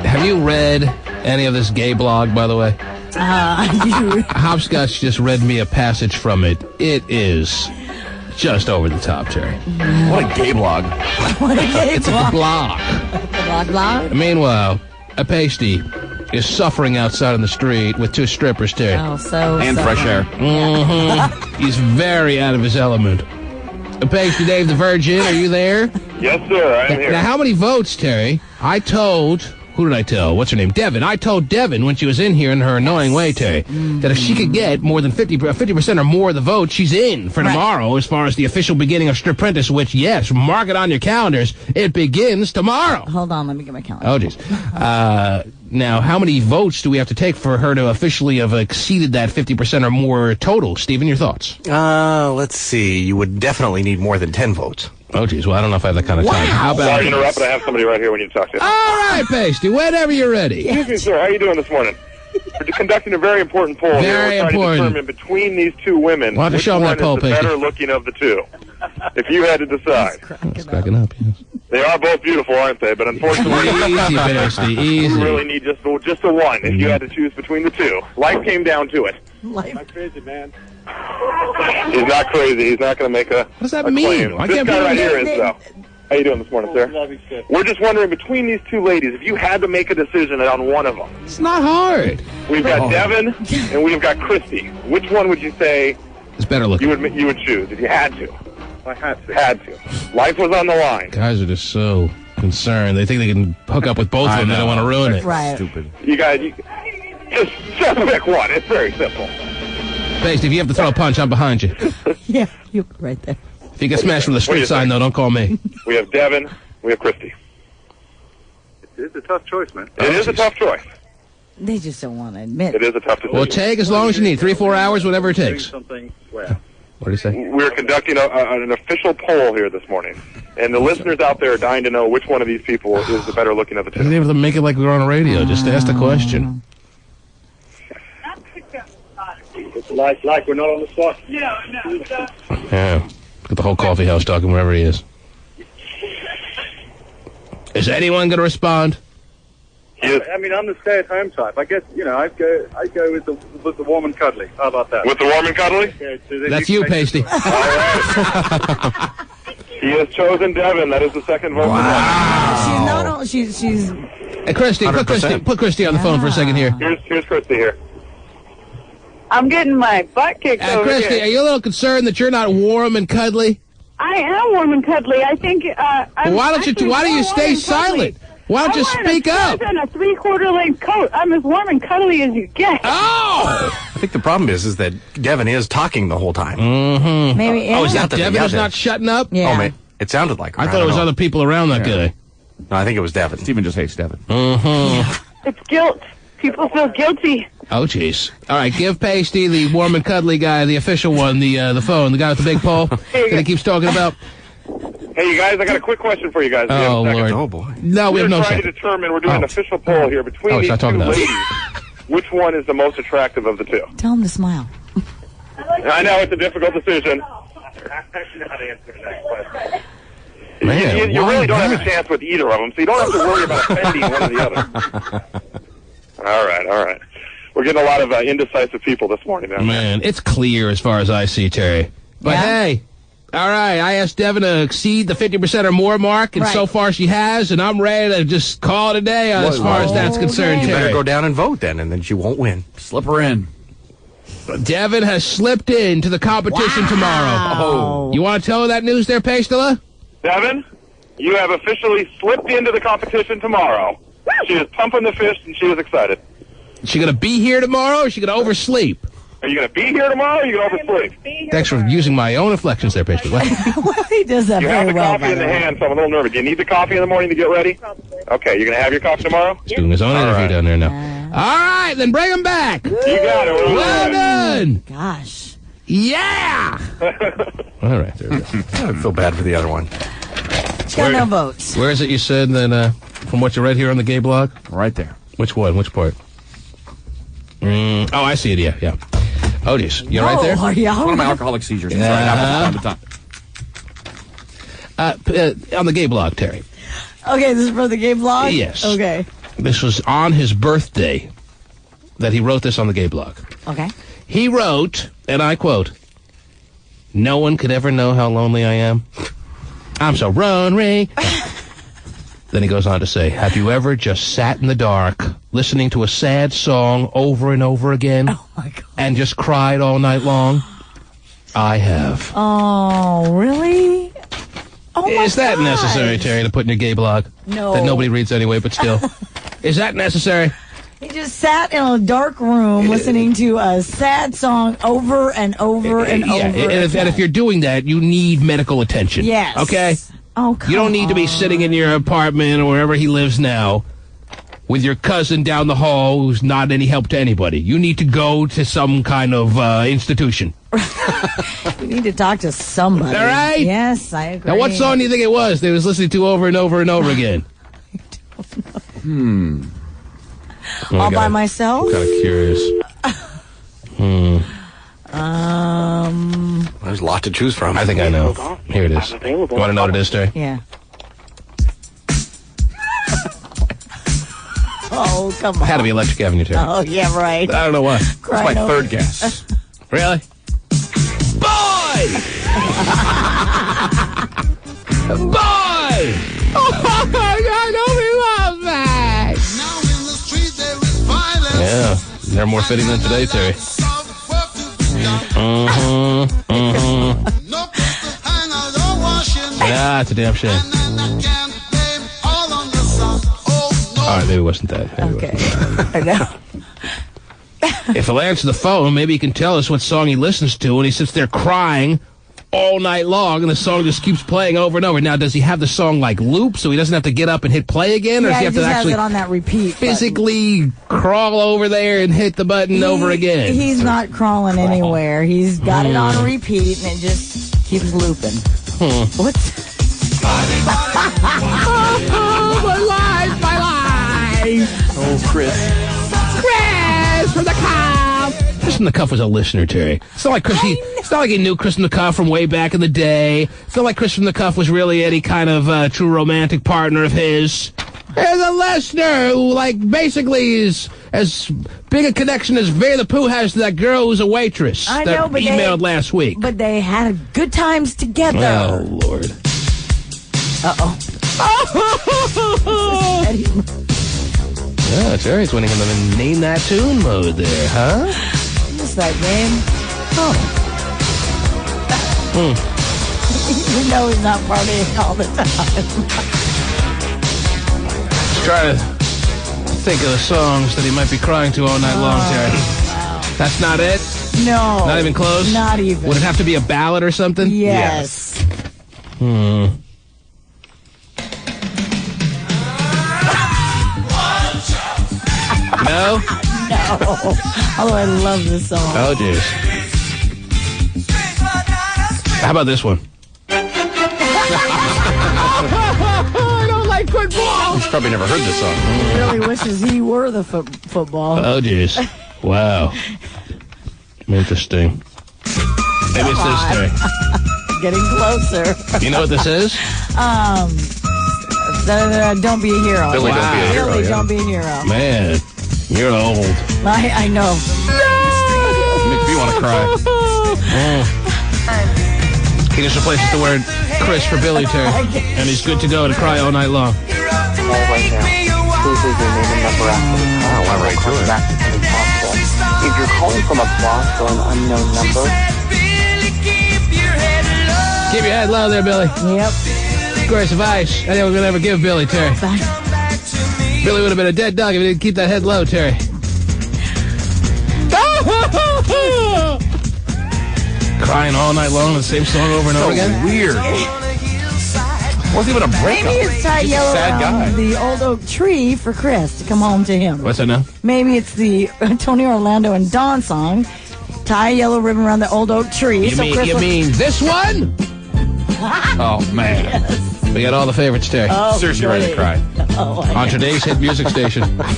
Have you read any of this gay blog, by the way? Hopscotch just read me a passage from it. It is just over the top, Terry. What a gay blog. What a gay It's blog. a blog. Blog. Meanwhile, a Pasty is suffering outside on the street with 2 strippers, Terry. Oh, so And fresh air. Mm-hmm. He's very out of his element. Pasty Dave the Virgin, are you there? Yes, sir. I am here. Now, how many votes, Terry? I told... Who did I tell? What's her name? Devin. I told Devin when she was in here in her annoying way, Terry, that if she could get more than 50% or more of the votes, she's in for tomorrow as far as the official beginning of Strip Prentice, which, yes, mark it on your calendars. It begins tomorrow. Hold on, let me get my calendar. Oh, jeez. Now, how many votes do we have to take for her to officially have exceeded that 50% or more total? Stephen, your thoughts? Let's see. You would definitely need more than 10 votes. Oh, geez. Well, I don't know if I have that kind of time. How about... Sorry to interrupt, but I have somebody right here we need to talk to. All right, Pasty. Whenever you're ready. Excuse me, sir. How are you doing this morning? We're conducting a very important poll here. Very We're trying important. to determine between these 2 women, Why don't you which show 'em one that poll, is the Pasty? better looking of the 2. If you had to decide. It's cracking up, yes. They are both beautiful, aren't they? But unfortunately, Easy, Pasty, easy. we really need just the one if you had to choose between the 2. Life came down to it. Life. Not crazy, man. He's not crazy. He's not going to make a What does that a mean? claim. Why This can't guy people- right here is, though. How you doing this morning, sir? We're just wondering, between these 2 ladies, if you had to make a decision on one of them. It's not hard. We've got Devin and we've got Christy. Which one would you say It's better looking. you would choose if you had to? I had to. Had to. Life was on the line. Guys are just so concerned. They think they can hook up with both of them. They don't want to ruin it. Right. Stupid. You guys, just pick one. It's very simple. Pasty, if you have to throw a punch, I'm behind you. Yeah, you're right there. If you get smashed with a What do street you sign, think? though, don't call me. We have Devin. We have Christy. It's a tough choice, man. It is a tough choice. They just don't want to admit It is a tough decision. Well, take as long as you need. 3-4 hours, whatever it takes. Something. Well. What do you say? We're conducting an official poll here this morning, and the listeners out there are dying to know which one of these people is the better looking of the 2. Doesn't even make it like we're on the radio. Just ask the question. It's like we're not on the spot. Yeah. Get the whole coffee house talking wherever he is. Is anyone going to respond? I mean, I'm the stay-at-home type. I guess I'd go with the warm and cuddly. How about that? With the warm and cuddly? Yeah, so then That's can you, make- Pasty. He has chosen Devin. That is the second vote. she's not on. She's. Hey, Christy, put Christy on the phone for a second here. Here's Christy here. I'm getting my butt kicked over Christy, here. are you a little concerned that you're not warm and cuddly? I am warm and cuddly. I think. I'm Why don't actually you more stay warm and cuddly. silent? Why don't you speak up? I'm wearing a 3/4 length coat. I'm as warm and cuddly as you get. Oh! I think the problem is that Devin is talking the whole time. Mm-hmm. Maybe. Oh, is Not that that Devin they is got not it. shutting up? Yeah. Oh, man. It sounded like her. I thought it was don't know. other people around that guy. No, I think it was Devin. Stephen just hates Devin. Mm-hmm. It's guilt. People feel guilty. Oh, jeez. All right, give Pasty, the warm and cuddly guy, the official one, the phone, the guy with the big pole that he keeps talking about. Hey, you guys, I got a quick question for you guys. If you have Oh, a second. Lord. Oh, boy. No, we We're have no trying to second. determine, we're doing an official poll here between Oh, these stop 2 talking to us. ladies. Which one is the most attractive of the 2? Tell him to smile. I know it's a difficult decision. Man, You why really don't have a not? chance with either of them, so you don't have to worry about offending one or the other. All right. We're getting a lot of indecisive people this morning. Man, it's clear as far as I see, Terry. But hey, all right, I asked Devin to exceed the 50% or more mark, and so far she has, and I'm ready to just call it a day as far as that's concerned, You better Terry. go down and vote then, and then she won't win. Slip her in. Devin has slipped into the competition tomorrow. Oh. You want to tell her that news there, Pastela? Devin, you have officially slipped into the competition tomorrow. She is pumping the fist, and she is excited. Is she going to be here tomorrow, or is she going to oversleep? Are you going to be here tomorrow, or are you going to oversleep? Thanks for using my own inflections there, Pastela. He does that You have very the well. coffee in the hand, so I'm a little nervous. Do you need the coffee in the morning to get ready? Okay, you're going to have your coffee tomorrow? He's doing his own interview down there now. All right, then bring him back. You got it. Well done. Gosh. Yeah. All right, there we go. I feel bad for the other one. She's got no votes. Where is it you said that, from what you read here on the gay blog? Right there. Which one? Which part? Oh, I see it, yeah. Oh, geez. You right there? Are you all One of my right? alcoholic seizures. That's right. Happens from time to time. On the gay blog, Terry. Okay, this is for the gay blog? Yes. Okay. This was on his birthday that he wrote this on the gay blog. Okay. He wrote, and I quote, "No one could ever know how lonely I am. I'm so lonely. Then he goes on to say, have you ever just sat in the dark, listening to a sad song over and over again, and just cried all night long? I have. Oh, really? Oh, Is that necessary, Terry, to put in your gay blog? No. That nobody reads anyway, but still. Is that necessary? He just sat in a dark room listening to a sad song over and over and over. And if you're doing that, you need medical attention. Yes. Okay? Oh, come You don't need to be sitting in your apartment or wherever he lives now with your cousin down the hall who's not any help to anybody. You need to go to some kind of institution. You need to talk to somebody. All right? Yes, I agree. Now, what song do you think it was they was listening to over and over and over again? All by myself? I'm kind of curious. There's a lot to choose from. I think I know. Here it is. You want to know what it is, Terry? Yeah. Oh, come on. Had to be Electric Avenue, Terry. Oh, yeah, right. I don't know why. Crying That's my over- third guess. Really? Boy! Boy! Oh, God, nobody loves that! Yeah, they're more fitting than today, Terry. Yeah, it's a damn shame. All right, maybe it wasn't that. Okay. I know. If he'll answer the phone, maybe he can tell us what song he listens to, and he sits there crying all night long, and the song just keeps playing over and over. Now, does he have the song like loop, so he doesn't have to get up and hit play again, or does he have to just actually has it on that repeat physically crawl over there and hit the button over again? He's not crawling anywhere. He's got it on repeat, and it just keeps looping. What's... Oh, my life, my life! Oh, Chris. Chris from the Cuff! Chris from the Cuff was a listener, Terry. It's not like it's not like he knew Chris from the Cuff from way back in the day. It's not like Chris from the Cuff was really any kind of true romantic partner of his. There's a listener who, like, basically is as big a connection as Vera the Pooh has to that girl who's a waitress. I that know, but emailed last week. But they had good times together. Oh, Lord. Uh-oh. Yeah, Terry's winning in the Name That Tune mode there, huh? What's that game? Oh. You know he's not partying all the time. Try to think of the songs that he might be crying to all night long, Terry. Wow. That's not it? No. Not even close? Not even. Would it have to be a ballad or something? Yes. No? No. Although I love this song. Oh, jeez. How about this one? I don't like football. He's probably never heard this song. He really wishes he were the football. Oh, jeez. Wow. Interesting. Maybe it's this, Terry. Getting closer. You know what this is? Don't be a hero. Billy, Don't Be a Hero. Billy, Yeah. Don't Be a Hero. Man, you're old. I know. Makes me want to cry. He just replaces the word Chris for Billy, Terry. And he's good to go to cry all night long. Right now. Please leave your name and number after the call. Went right to it. Back as soon as possible. If you're calling from a blocked or an unknown number, Keep your head low there, Billy. Yep. Great advice. I think we're going to ever give Billy, Terry. Billy would have been a dead dog if he didn't keep that head low, Terry. Crying all night long, the same song over and over again? Weird. Wasn't even a breakup. Maybe it's Tie Yellow sad guy. the Old Oak Tree for Chris to come home to him. What's that now? Maybe it's the Tony Orlando and Dawn song, Tie a Yellow Ribbon Around the Old Oak Tree. You mean this one? Oh, man. Yes. We got all the favorites, Terry. Oh, Seriously ready to cry. Oh, on today's hit music station. Right.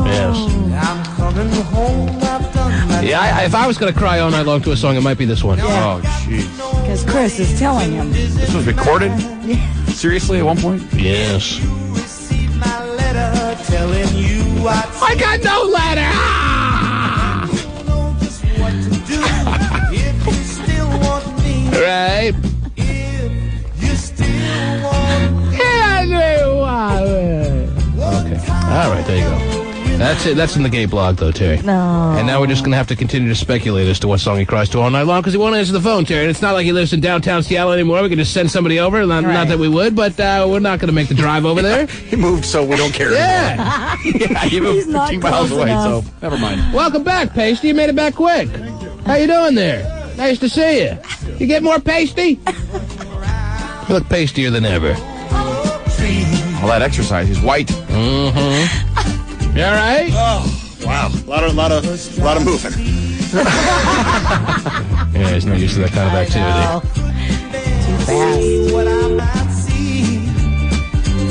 Yes. Yeah, if I was going to cry all night long to a song, it might be this one. Yeah. Oh, jeez. Because Chris is telling him. This was recorded? Seriously, at one point? Yes. I got no letter! Right. you go. That's it. That's in the gay blog, though, Terry. No. And now we're just going to have to continue to speculate as to what song he cries to all night long because he won't answer the phone, Terry. And it's not like he lives in downtown Seattle anymore. We can just send somebody over. Not that we would, but we're not going to make the drive over there. He moved, so we don't care Yeah. anymore. He moved 15 miles away, so never mind. Welcome back, Pasty. You made it back quick. How you doing there? Nice to see you. You get more pasty? You look pastier than ever. All that exercise. He's white. Mm-hmm. You all right? Oh, wow. A lot of moving. Yeah, he's not used to that kind of activity. Too fast.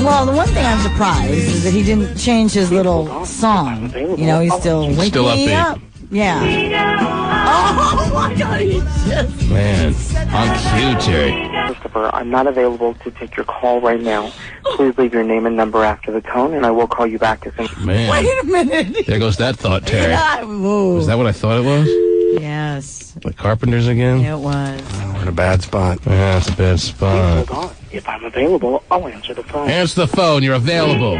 Well, the one thing I'm surprised is that he didn't change his little song. You know, he's still waking Still upbeat. up. Yeah. Oh my God, he just... Man, I'm cute, Terry. Christopher, I'm not available to take your call right now. Please leave your name and number after the tone, and I will call you back as soon as... Man. Wait a minute. There goes that thought, Terry. Yeah, Was that what I thought it was? Yes. The Carpenters again? It was. We're in a bad spot. Yeah, it's a bad Please spot. hold on. If I'm available, I'll answer the phone. Answer the phone. You're available.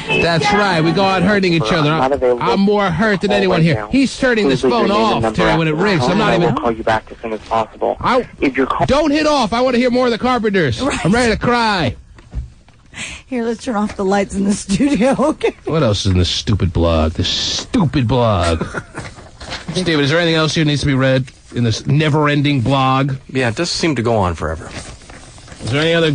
That's right. We go out hurting each other. I'm more hurt than anyone here. He's turning this phone off, Terry, when it rings. I'm not even... I'll call you back as soon as possible. Don't hit off. I want to hear more of the Carpenters. Right. I'm ready to cry. Here, let's turn off the lights in the studio, okay? What else is in this stupid blog? This stupid blog. Steven, is there anything else here that needs to be read in this never-ending blog? Yeah, it does seem to go on forever. Is there any other...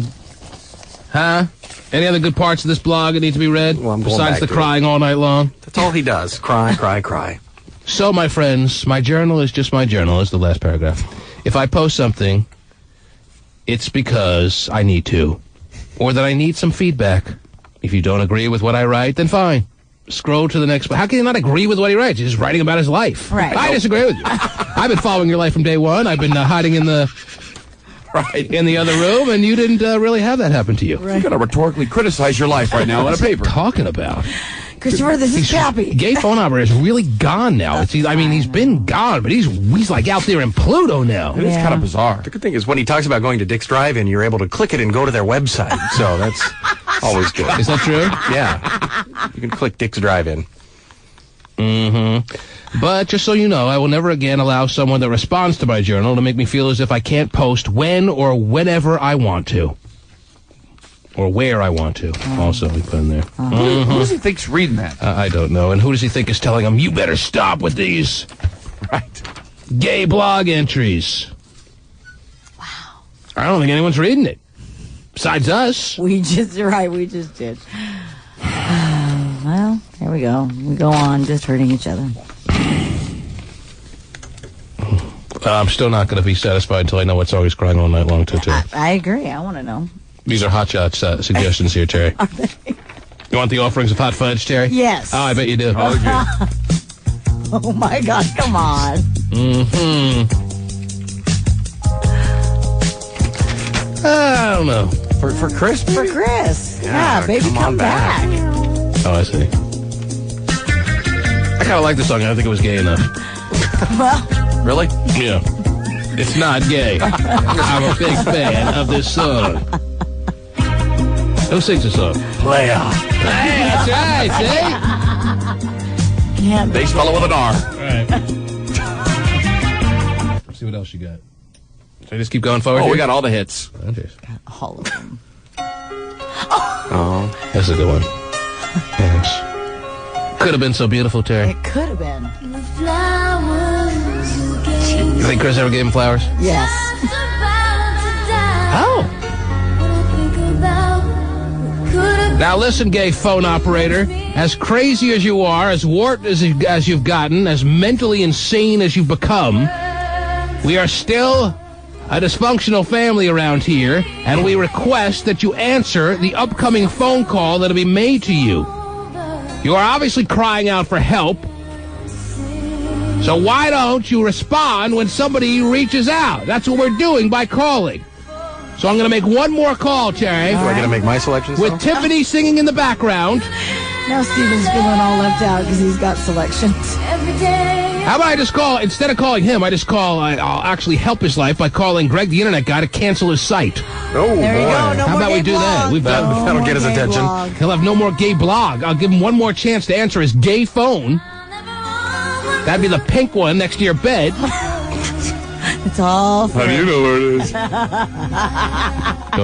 Huh? Any other good parts of this blog that need to be read? Well, I'm going besides back the to crying all night long? That's all he does. Cry, cry, cry. So, my friends, my journal is just my journal, is the last paragraph. If I post something, it's because I need to. Or that I need some feedback. If you don't agree with what I write, then fine. Scroll to the next... How can you not agree with what he writes? He's just writing about his life. Right. I disagree with you. I've been following your life from day one. I've been hiding in the... in the other room, and you didn't really have that happen to you. Right. You got to rhetorically criticize your life right now on a paper. What are you talking about? Christopher, this is Cappy. Gay phone operator is really gone now. He's been gone, but he's like out there in Pluto now. It is kind of bizarre. The good thing is when he talks about going to Dick's Drive-In, you're able to click it and go to their website. So that's always good. Is that true? Yeah. You can click Dick's Drive-In. Mm-hmm. But just so you know, I will never again allow someone that responds to my journal to make me feel as if I can't post when or whenever I want to. Or where I want to. Also, we put in there. Who does he think's reading that? I don't know. And who does he think is telling him, you better stop with these gay blog entries? Wow. I don't think anyone's reading it. Besides us. We just did. Well, there we go. We go on just hurting each other. I'm still not going to be satisfied until I know what song he's crying all night long to, too. I agree. I want to know. These are hot shots suggestions here, Terry. Are they? You want the offerings of hot fudge, Terry? Yes. Oh, I bet you do. Oh, my God. Come on. Mm-hmm. I don't know. For Chris? For Chris. Yeah, baby, come back. Oh, I see. I kind of like the song. I don't think it was gay enough. Well. Really? Yeah. It's not gay. I'm a big fan of this song. Who sings the song? Playoff. Hey, that's right, see? Yeah. They spell it with an R. All right. Let's see what else you got. Should I just keep going forward? Oh, here? we got all the hits. All of them. Oh, that's a good one. Yes. Could have been so beautiful, Terry. It could have been. You think Chris ever gave him flowers? Yes. How? Now listen, gay phone operator. As crazy as you are, as warped as you've gotten, as mentally insane as you've become, we are still a dysfunctional family around here, and we request that you answer the upcoming phone call that'll be made to you. You are obviously crying out for help, so why don't you respond when somebody reaches out? That's what we're doing by calling. So I'm going to make one more call, Terry. Do I get to make my selections? With Tiffany singing in the background. Now Steven's feeling all left out because he's got selections. How about I just call, instead of calling him, I'll actually help his life by calling Greg the Internet Guy to cancel his site. Oh, there you go. No How more about gay we do that? blog. That'll get his attention. Blog. He'll have no more gay blog. I'll give him one more chance to answer his gay phone. That'd be the pink one next to your bed. It's all How do you know where it is? Don't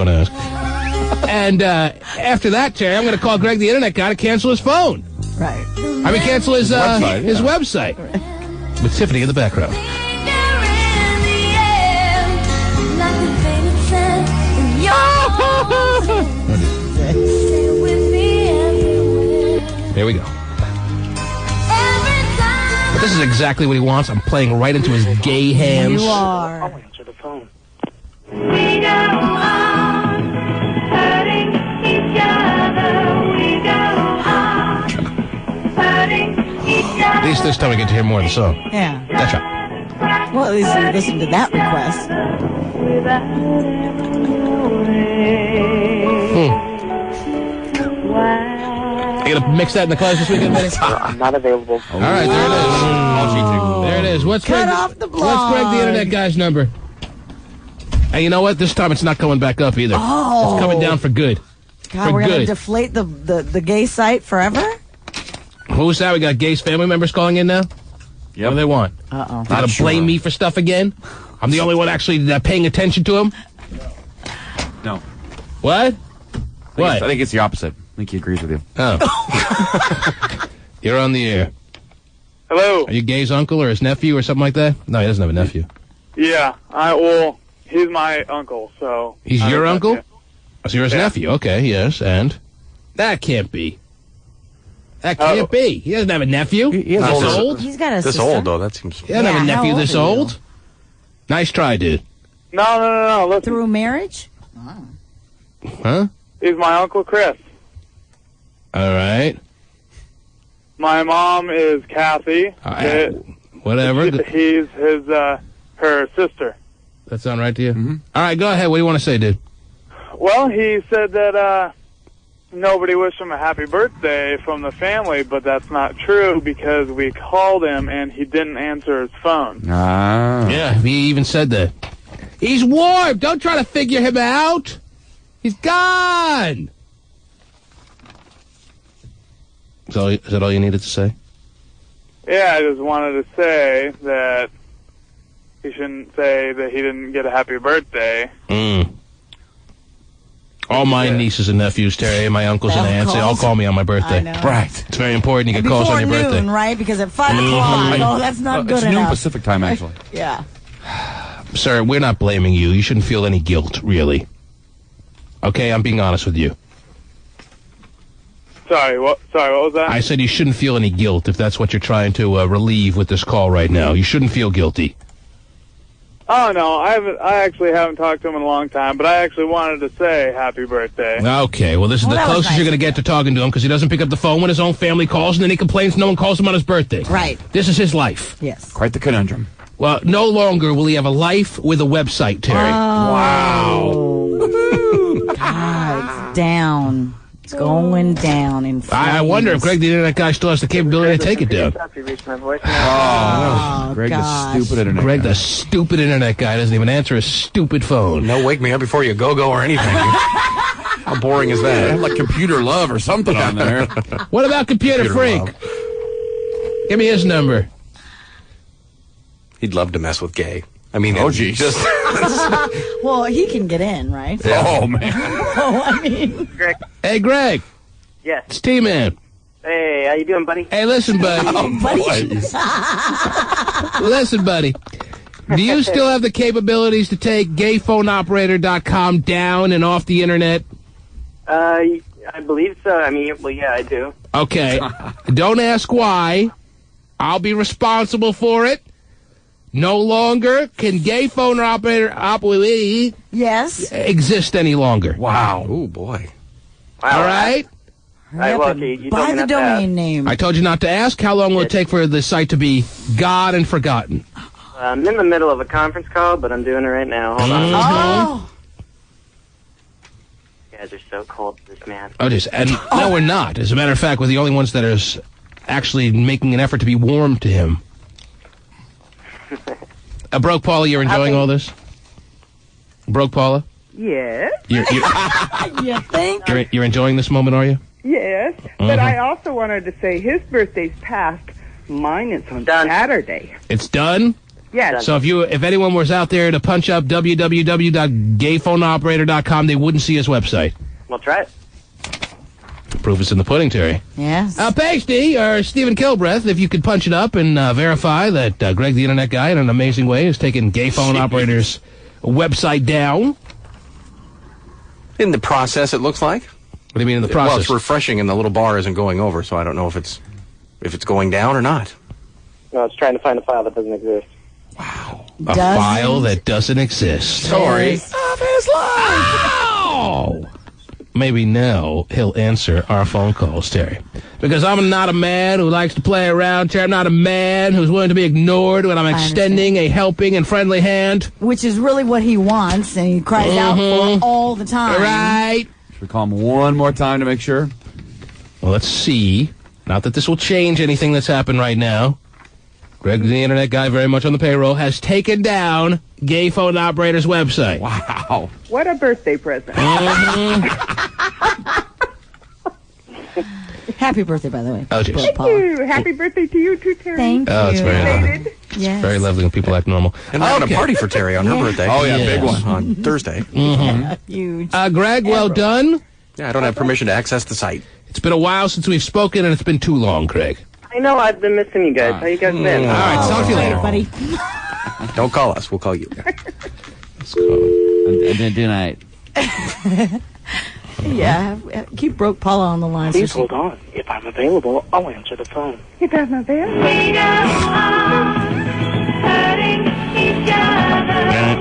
ask. And after that, Terry, I'm going to call Greg the Internet Guy to cancel his phone. Right. I mean, cancel his website, his website. With Tiffany in the background. There we go. But this is exactly what he wants. I'm playing right into his gay hands. You are. I'll answer the phone. We go on, hurting each other. We go on, hurting each other. At least this time we get to hear more of the song. Yeah. That's right. Well, at least you listened to that request. You gonna mix that in the class this weekend, Benny? I'm not available. All right, there it is. There it is. What's Cut Greg, off the what's Greg the Internet Guy's number? And you know what? This time it's not coming back up either. Oh. It's coming down for good. God, For we're going to good. deflate the gay site forever? Who's that? We got Gay's family members calling in now? What do they want? Uh-oh. They're going to blame me for stuff again? I'm the only one actually paying attention to him? No. What? I think it's the opposite. I think he agrees with you. Oh. You're on the air. Hello. Are you Gay's uncle or his nephew or something like that? No, he doesn't have a nephew. Yeah, he's my uncle, so... He's your uncle? Oh, so you're his nephew. Okay, yes, and? That can't be. That can't be. He doesn't have a nephew. He is This old. old? He's got a This sister. old, though. That seems... He doesn't have a how nephew old this are you? old? Nice try, dude. No, listen. Through marriage? Huh? He's my Uncle Chris. All right. My mom is Kathy. Whatever. He's her sister. That sound right to you? Mm-hmm. All right, go ahead. What do you want to say, dude? Well, he said that nobody wished him a happy birthday from the family, but that's not true because we called him and he didn't answer his phone. Yeah, he even said that. He's warped. Don't try to figure him out. He's gone. Is that all you needed to say? Yeah, I just wanted to say that he shouldn't say that he didn't get a happy birthday. All my nieces and nephews, Terry, my uncles and aunts, they all call me on my birthday. I know. Right. It's very important you And get calls before on your noon, birthday. right? Because at 5 o'clock, oh, that's not good it's enough. noon Pacific time, actually. Yeah. Sir, we're not blaming you. You shouldn't feel any guilt, really. Okay, I'm being honest with you. Sorry, what was that? I said you shouldn't feel any guilt if that's what you're trying to relieve with this call right now. You shouldn't feel guilty. Oh no, I actually haven't talked to him in a long time, but I actually wanted to say happy birthday. Okay, well, this is the that was closest nice. you're going to get to talking to him because he doesn't pick up the phone when his own family calls, and then he complains no one calls him on his birthday. Right. This is his life. Yes. Quite the conundrum. Well, no longer will he have a life with a website, Terry. God, it's down. It's going down in I wonder if Greg the Internet Guy still has the capability to take it down. Oh, Greg gosh. the stupid Internet Greg the stupid Internet Guy doesn't even answer his stupid phone. No, wake me up before you go or anything. How boring is that? Like computer love or something on there. What about Computer Freak? Love. Give me his number. He'd love to mess with Gay. I mean, geez. Just Well, he can get in, right? Oh, man. Oh, I mean. Greg. Hey, Greg. Yes. It's T-Man. Hey, how you doing, buddy? Hey, listen, buddy. Listen, buddy. Do you still have the capabilities to take gayphoneoperator.com down and off the internet? I believe so. I mean, well, yeah, I do. Okay. Don't ask why. I'll be responsible for it. No longer can gay phone operator Yes. exist any longer. Wow. Oh, boy. All right? Right, well, okay, you Buy told me the not to ask. domain name. I told you not to ask. How long will it take for the site to be gone and forgotten? I'm in the middle of a conference call, but I'm doing it right now. Hold on. Oh. guys are so cold to this man. Oh, just and no, we're not. As a matter of fact, we're the only ones that are actually making an effort to be warm to him. Broke Paula, you're enjoying all this? Broke Paula? Yes. You're You think? you're enjoying this moment, are you? Yes. But I also wanted to say his birthday's passed. Mine is on Saturday. It's done? Yes. So if anyone was out there to punch up www.gayphoneoperator.com, they wouldn't see his website. We'll try it. Proof is in the pudding, Terry. Yes. Pasty, or Stephen Kilbreth, if you could punch it up and verify that Greg, the Internet Guy, in an amazing way, has taken Gay Phone Operator's website down. In the process, it looks like. What do you mean in the process? Well, it's refreshing and the little bar isn't going over, so I don't know if it's going down or not. No, it's trying to find a file that doesn't exist. A file that doesn't exist. Story of his life. Oh! Maybe now he'll answer our phone calls, Terry. Because I'm not a man who likes to play around, Terry. I'm not a man who's willing to be ignored when I'm extending a helping and friendly hand. Which is really what he wants, and he cries out for all the time. Right. Should we call him one more time to make sure? Well, let's see. Not that this will change anything that's happened right now. Greg, the Internet Guy, very much on the payroll, has taken down Gay Phone Operator's website. Wow. What a birthday present. Happy birthday, by the way. Oh, geez. Thank you. Happy birthday to you, too, Terry. Thank you. Oh, it's very lovely. Yes. Very lovely when people act normal. And we're having a party for Terry on her birthday. Oh, yeah, big one. On Thursday. Huge. Greg, well done. Yeah, I don't have permission to access the site. It's been a while since we've spoken, and it's been too long, Craig. I know, I've been missing you guys. How you guys been? All right, talk to you later. Buddy. Don't call us. We'll call you. Tonight. Yeah, keep Broke Paula on the line. Please hold on. If I'm available, I'll answer the phone. If I'm available. We go on, hurting each other.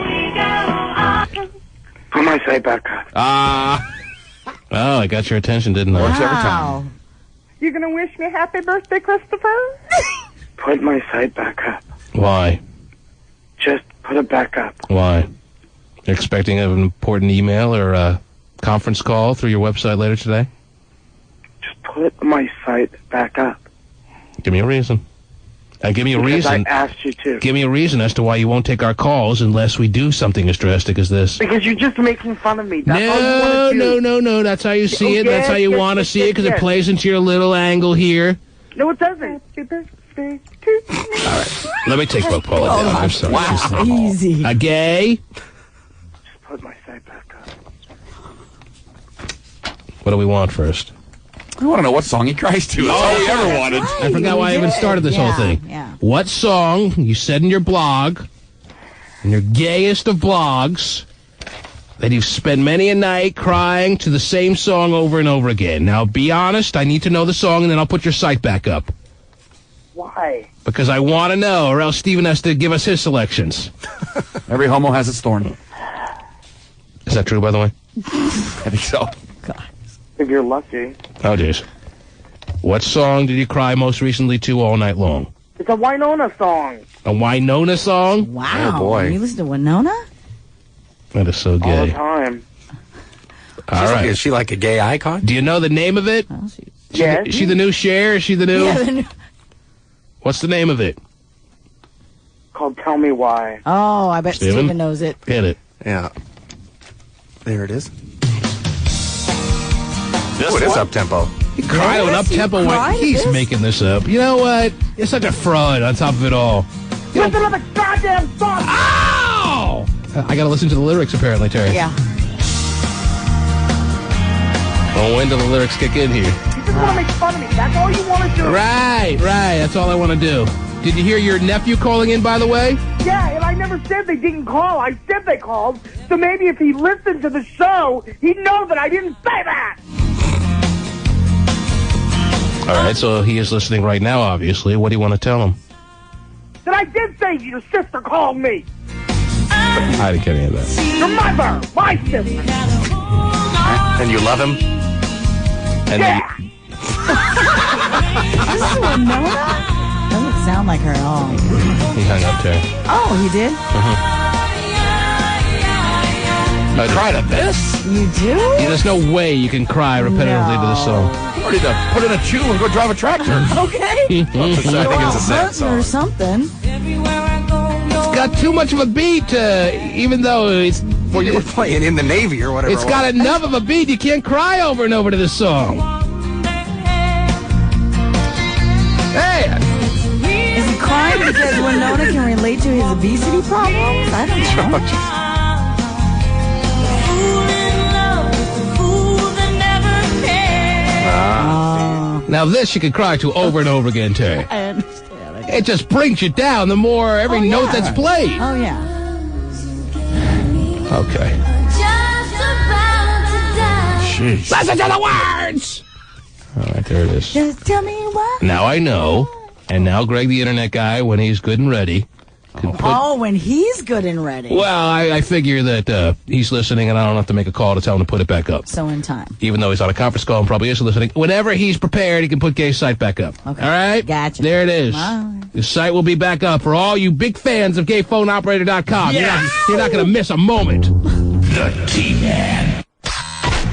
We go on. Put my site back up. Oh, I got your attention, didn't I? Works every time. You gonna wish me happy birthday, Christopher? Put my site back up. Why? Just put it back up. Why? You're expecting an important email or a conference call through your website later today? Just put my site back up. Give me a reason. Give me a Because reason. I asked you to. Give me a reason as to why you won't take our calls unless we do something as drastic as this. Because you're just making fun of me. That's all you want to do. No. That's how you see it. That's how you want to see it because it plays into your little angle here. No, it doesn't. Happy birthday to me. All right. Let me take Broke Paula down. I'm sorry. Wow. Easy. Gay? Just put my site back up. What do we want first? We want to know what song he cries to. That's all we ever wanted. I forgot why I even started this whole thing. Yeah. What song you said in your blog, in your gayest of blogs, that you've spent many a night crying to the same song over and over again? Now, be honest. I need to know the song, and then I'll put your site back up. Why? Because I want to know, or else Steven has to give us his selections. Every homo has its thorn. Is that true, by the way? I think so. If you're lucky. Oh, jeez. What song did you cry most recently to all night long? It's a Winona song. A Winona song? Wow. Oh, boy. You listen to Winona? That is so All the gay. time. All right. Is she like a gay icon? Do you know the name of it? Yes. Is she the new Cher? Is she the new? Yeah, What's the name of it? Called Tell Me Why. Oh, I bet Steven? Steven knows it. Hit it. Yeah. There it is. Oh, it is up-tempo. You cry on up-tempo when he's making this up. You know what? You're such a fraud on top of it all. Listen to the goddamn song! Ow! I gotta listen to the lyrics, apparently, Terry. Yeah. Well, when do the lyrics kick in here? You just want to make fun of me. That's all you want to do. Right. That's all I want to do. Did you hear your nephew calling in, by the way? Yeah, and I never said they didn't call. I said they called. So maybe if he listened to the show, he'd know that I didn't say that. All right, so he is listening right now, obviously. What do you want to tell him? That I did say your sister called me. I didn't get any of that. Your mother, my sister. And you love him? And Yeah. This is Winona? Doesn't sound like her at all. He hung up, Terry. Oh, he did? Cry to this? You do? Yeah, there's no way you can cry repetitively to this song. Ready to put in a chew and go drive a tractor. Okay. I think it's a sad song. Or something. It's got too much of a beat, even though it's... Well, you were playing in the Navy or whatever. It's got enough of a beat. You can't cry over and over to this song. Hey! Is he crying because Winona can relate to his obesity problems? I don't know. Now this you can cry to over and over again, Terry. I understand. It just brings you down the more every note that's played. Oh, yeah. Okay. Jeez. Listen to the words! All right, there it is. Just tell me what. Now I know, and now Greg the Internet Guy, when he's good and ready, can put... Oh, when he's good and ready. Well, I figure that he's listening, and I don't have to make a call to tell him to put it back up. So in time. Even though he's on a conference call and probably is listening. Whenever he's prepared, he can put Gay's site back up. Okay. All right? Gotcha. There it is. Bye. The site will be back up for all you big fans of GayPhoneOperator.com. Yes! You're not going to miss a moment. The T-Man.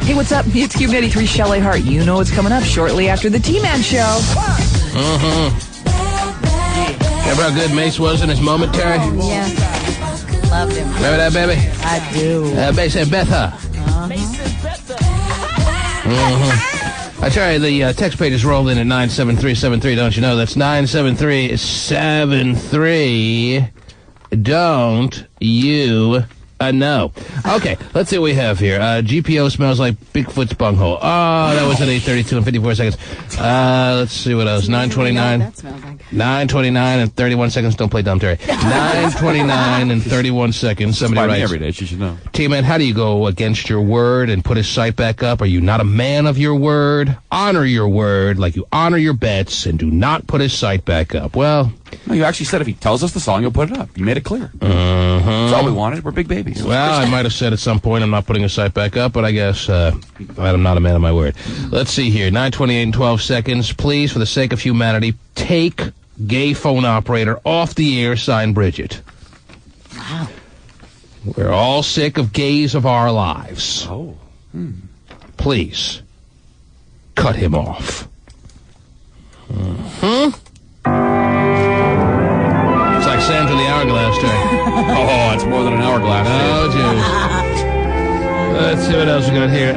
Hey, what's up? It's Cube 83 Shelley Hart. You know what's coming up shortly after the T-Man Show. Mm-hmm. Remember how good Mace was in his moment, Terry? Yes. Loved him. Remember that, baby? I do. Mace and Betha. Mm-hmm. I tell you, the text page is rolled in at 97373, don't you know? That's 97373. Don't you know? Okay, let's see what we have here. GPO smells like Bigfoot's bunghole. Oh, that was at 8:32 and 54 seconds. Let's see what else. 9:29. That smells like. 9:29 and 31 seconds. Don't play dumb, Terry. 9:29 and 31 seconds. Somebody writes. Every day, she should know. T-Man, how do you go against your word and put his site back up? Are you not a man of your word? Honor your word like you honor your bets and do not put his site back up. Well... No, you actually said if he tells us the song, you'll put it up. You made it clear. That's all we wanted. We're big babies. Well, I might have said at some point I'm not putting his site back up, but I guess I'm not a man of my word. Let's see here. 9:28 and 12 seconds. Please, for the sake of humanity, take Gay Phone Operator off the air, signed Bridget. Wow. We're all sick of gays of our lives. Oh. Please, cut him off. It's like sand through the hourglass, Terry. Oh, it's more than an hourglass. Oh, jeez. Let's see what else we got here.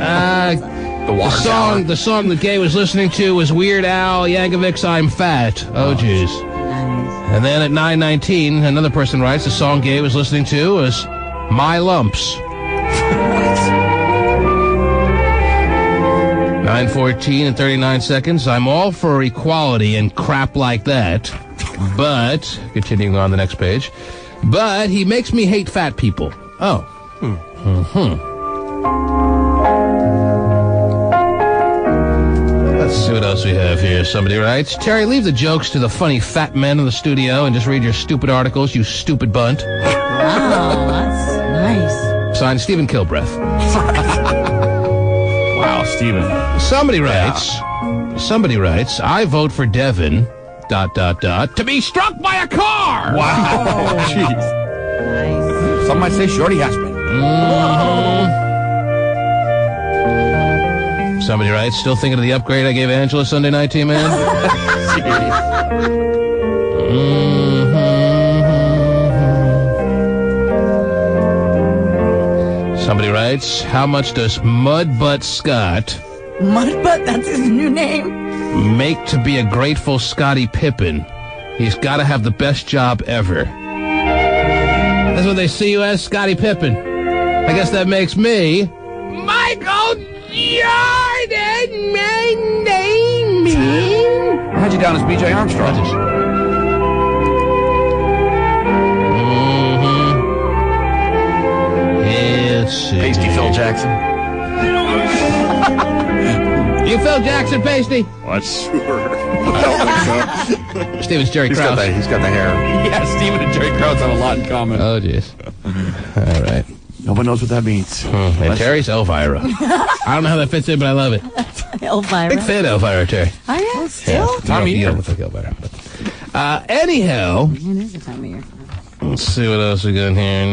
The song that Gay was listening to was Weird Al Yankovic's I'm Fat. Oh, jeez. Nice. And then at 9:19, another person writes, the song Gay was listening to was My Lumps. 9:14 and 39 seconds. I'm all for equality and crap like that. But, continuing on the next page, but he makes me hate fat people. Oh. Let's see what else we have here. Somebody writes, Terry, leave the jokes to the funny fat men in the studio and just read your stupid articles, you stupid bunt. Wow, that's nice. Signed, Stephen Kilbreath. Wow, Stephen. Somebody writes, I vote for Devin, ... to be struck by a car. Wow. Jeez. Nice. Some might say Shorty has been. Somebody writes, still thinking of the upgrade I gave Angela Sunday night, T-Man? Somebody writes, how much does Mudbutt Scott... Mudbutt, that's his new name? ...make to be a grateful Scottie Pippen? He's got to have the best job ever. That's what they see you as, Scottie Pippen. I guess that makes me... Michael Jordan, my name is... I had you down as B.J. Armstrong. Let's see. Pasty Phil Jackson. You Phil Jackson, Pasty? What? Sure. Steven's Jerry Krause. He's got the hair. Yeah, Steven and Jerry Krause have a lot in common. Oh, jeez. All right. Nobody knows what that means. And Terry's Elvira. I don't know how that fits in, but I love it. Elvira. Big fan of Elvira, Terry. Are you still? Tommy, you don't look like Elvira. But, anyhow. It is a time of year. Let's see what else we got here.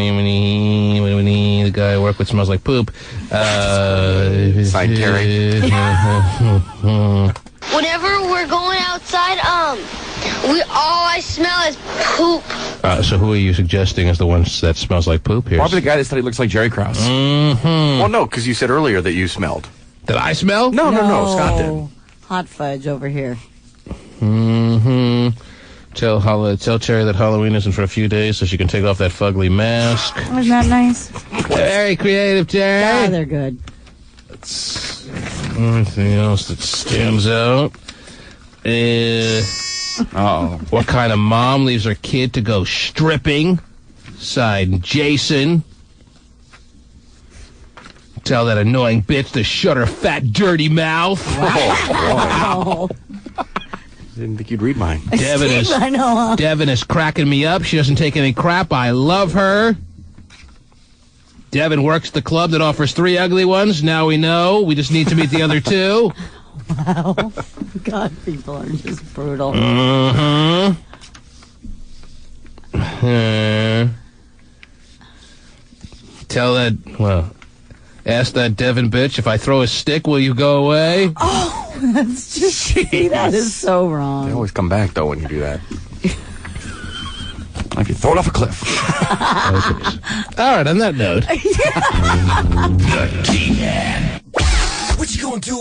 The guy I work with smells like poop. Side Terry. Whenever we're going outside, all I smell is poop. So who are you suggesting is the one that smells like poop here? Probably the guy that said he looks like Jerry Krause. Mm-hmm. Well, no, because you said earlier that you smelled. Did I smell? No, Scott did. Hot fudge over here. Mm-hmm. Tell Cherry that Halloween isn't for a few days so she can take off that fugly mask. Wasn't that nice? Very creative, Cherry. Yeah, they're good. Anything else that stands out? What kind of mom leaves her kid to go stripping? Sighed Jason. Tell that annoying bitch to shut her fat, dirty mouth. Wow. Didn't think you'd read mine. I know, huh? Devin is cracking me up. She doesn't take any crap. I love her. Devin works the club that offers 3 ugly ones. Now we know. We just need to meet the other 2. Wow. God, people are just brutal. Ask that Devin bitch, if I throw a stick, will you go away? Oh, that's just... That is so wrong. They always come back, though, when you do that. Like you throw it off a cliff. All right, on that note. The T-Man. What you gonna do?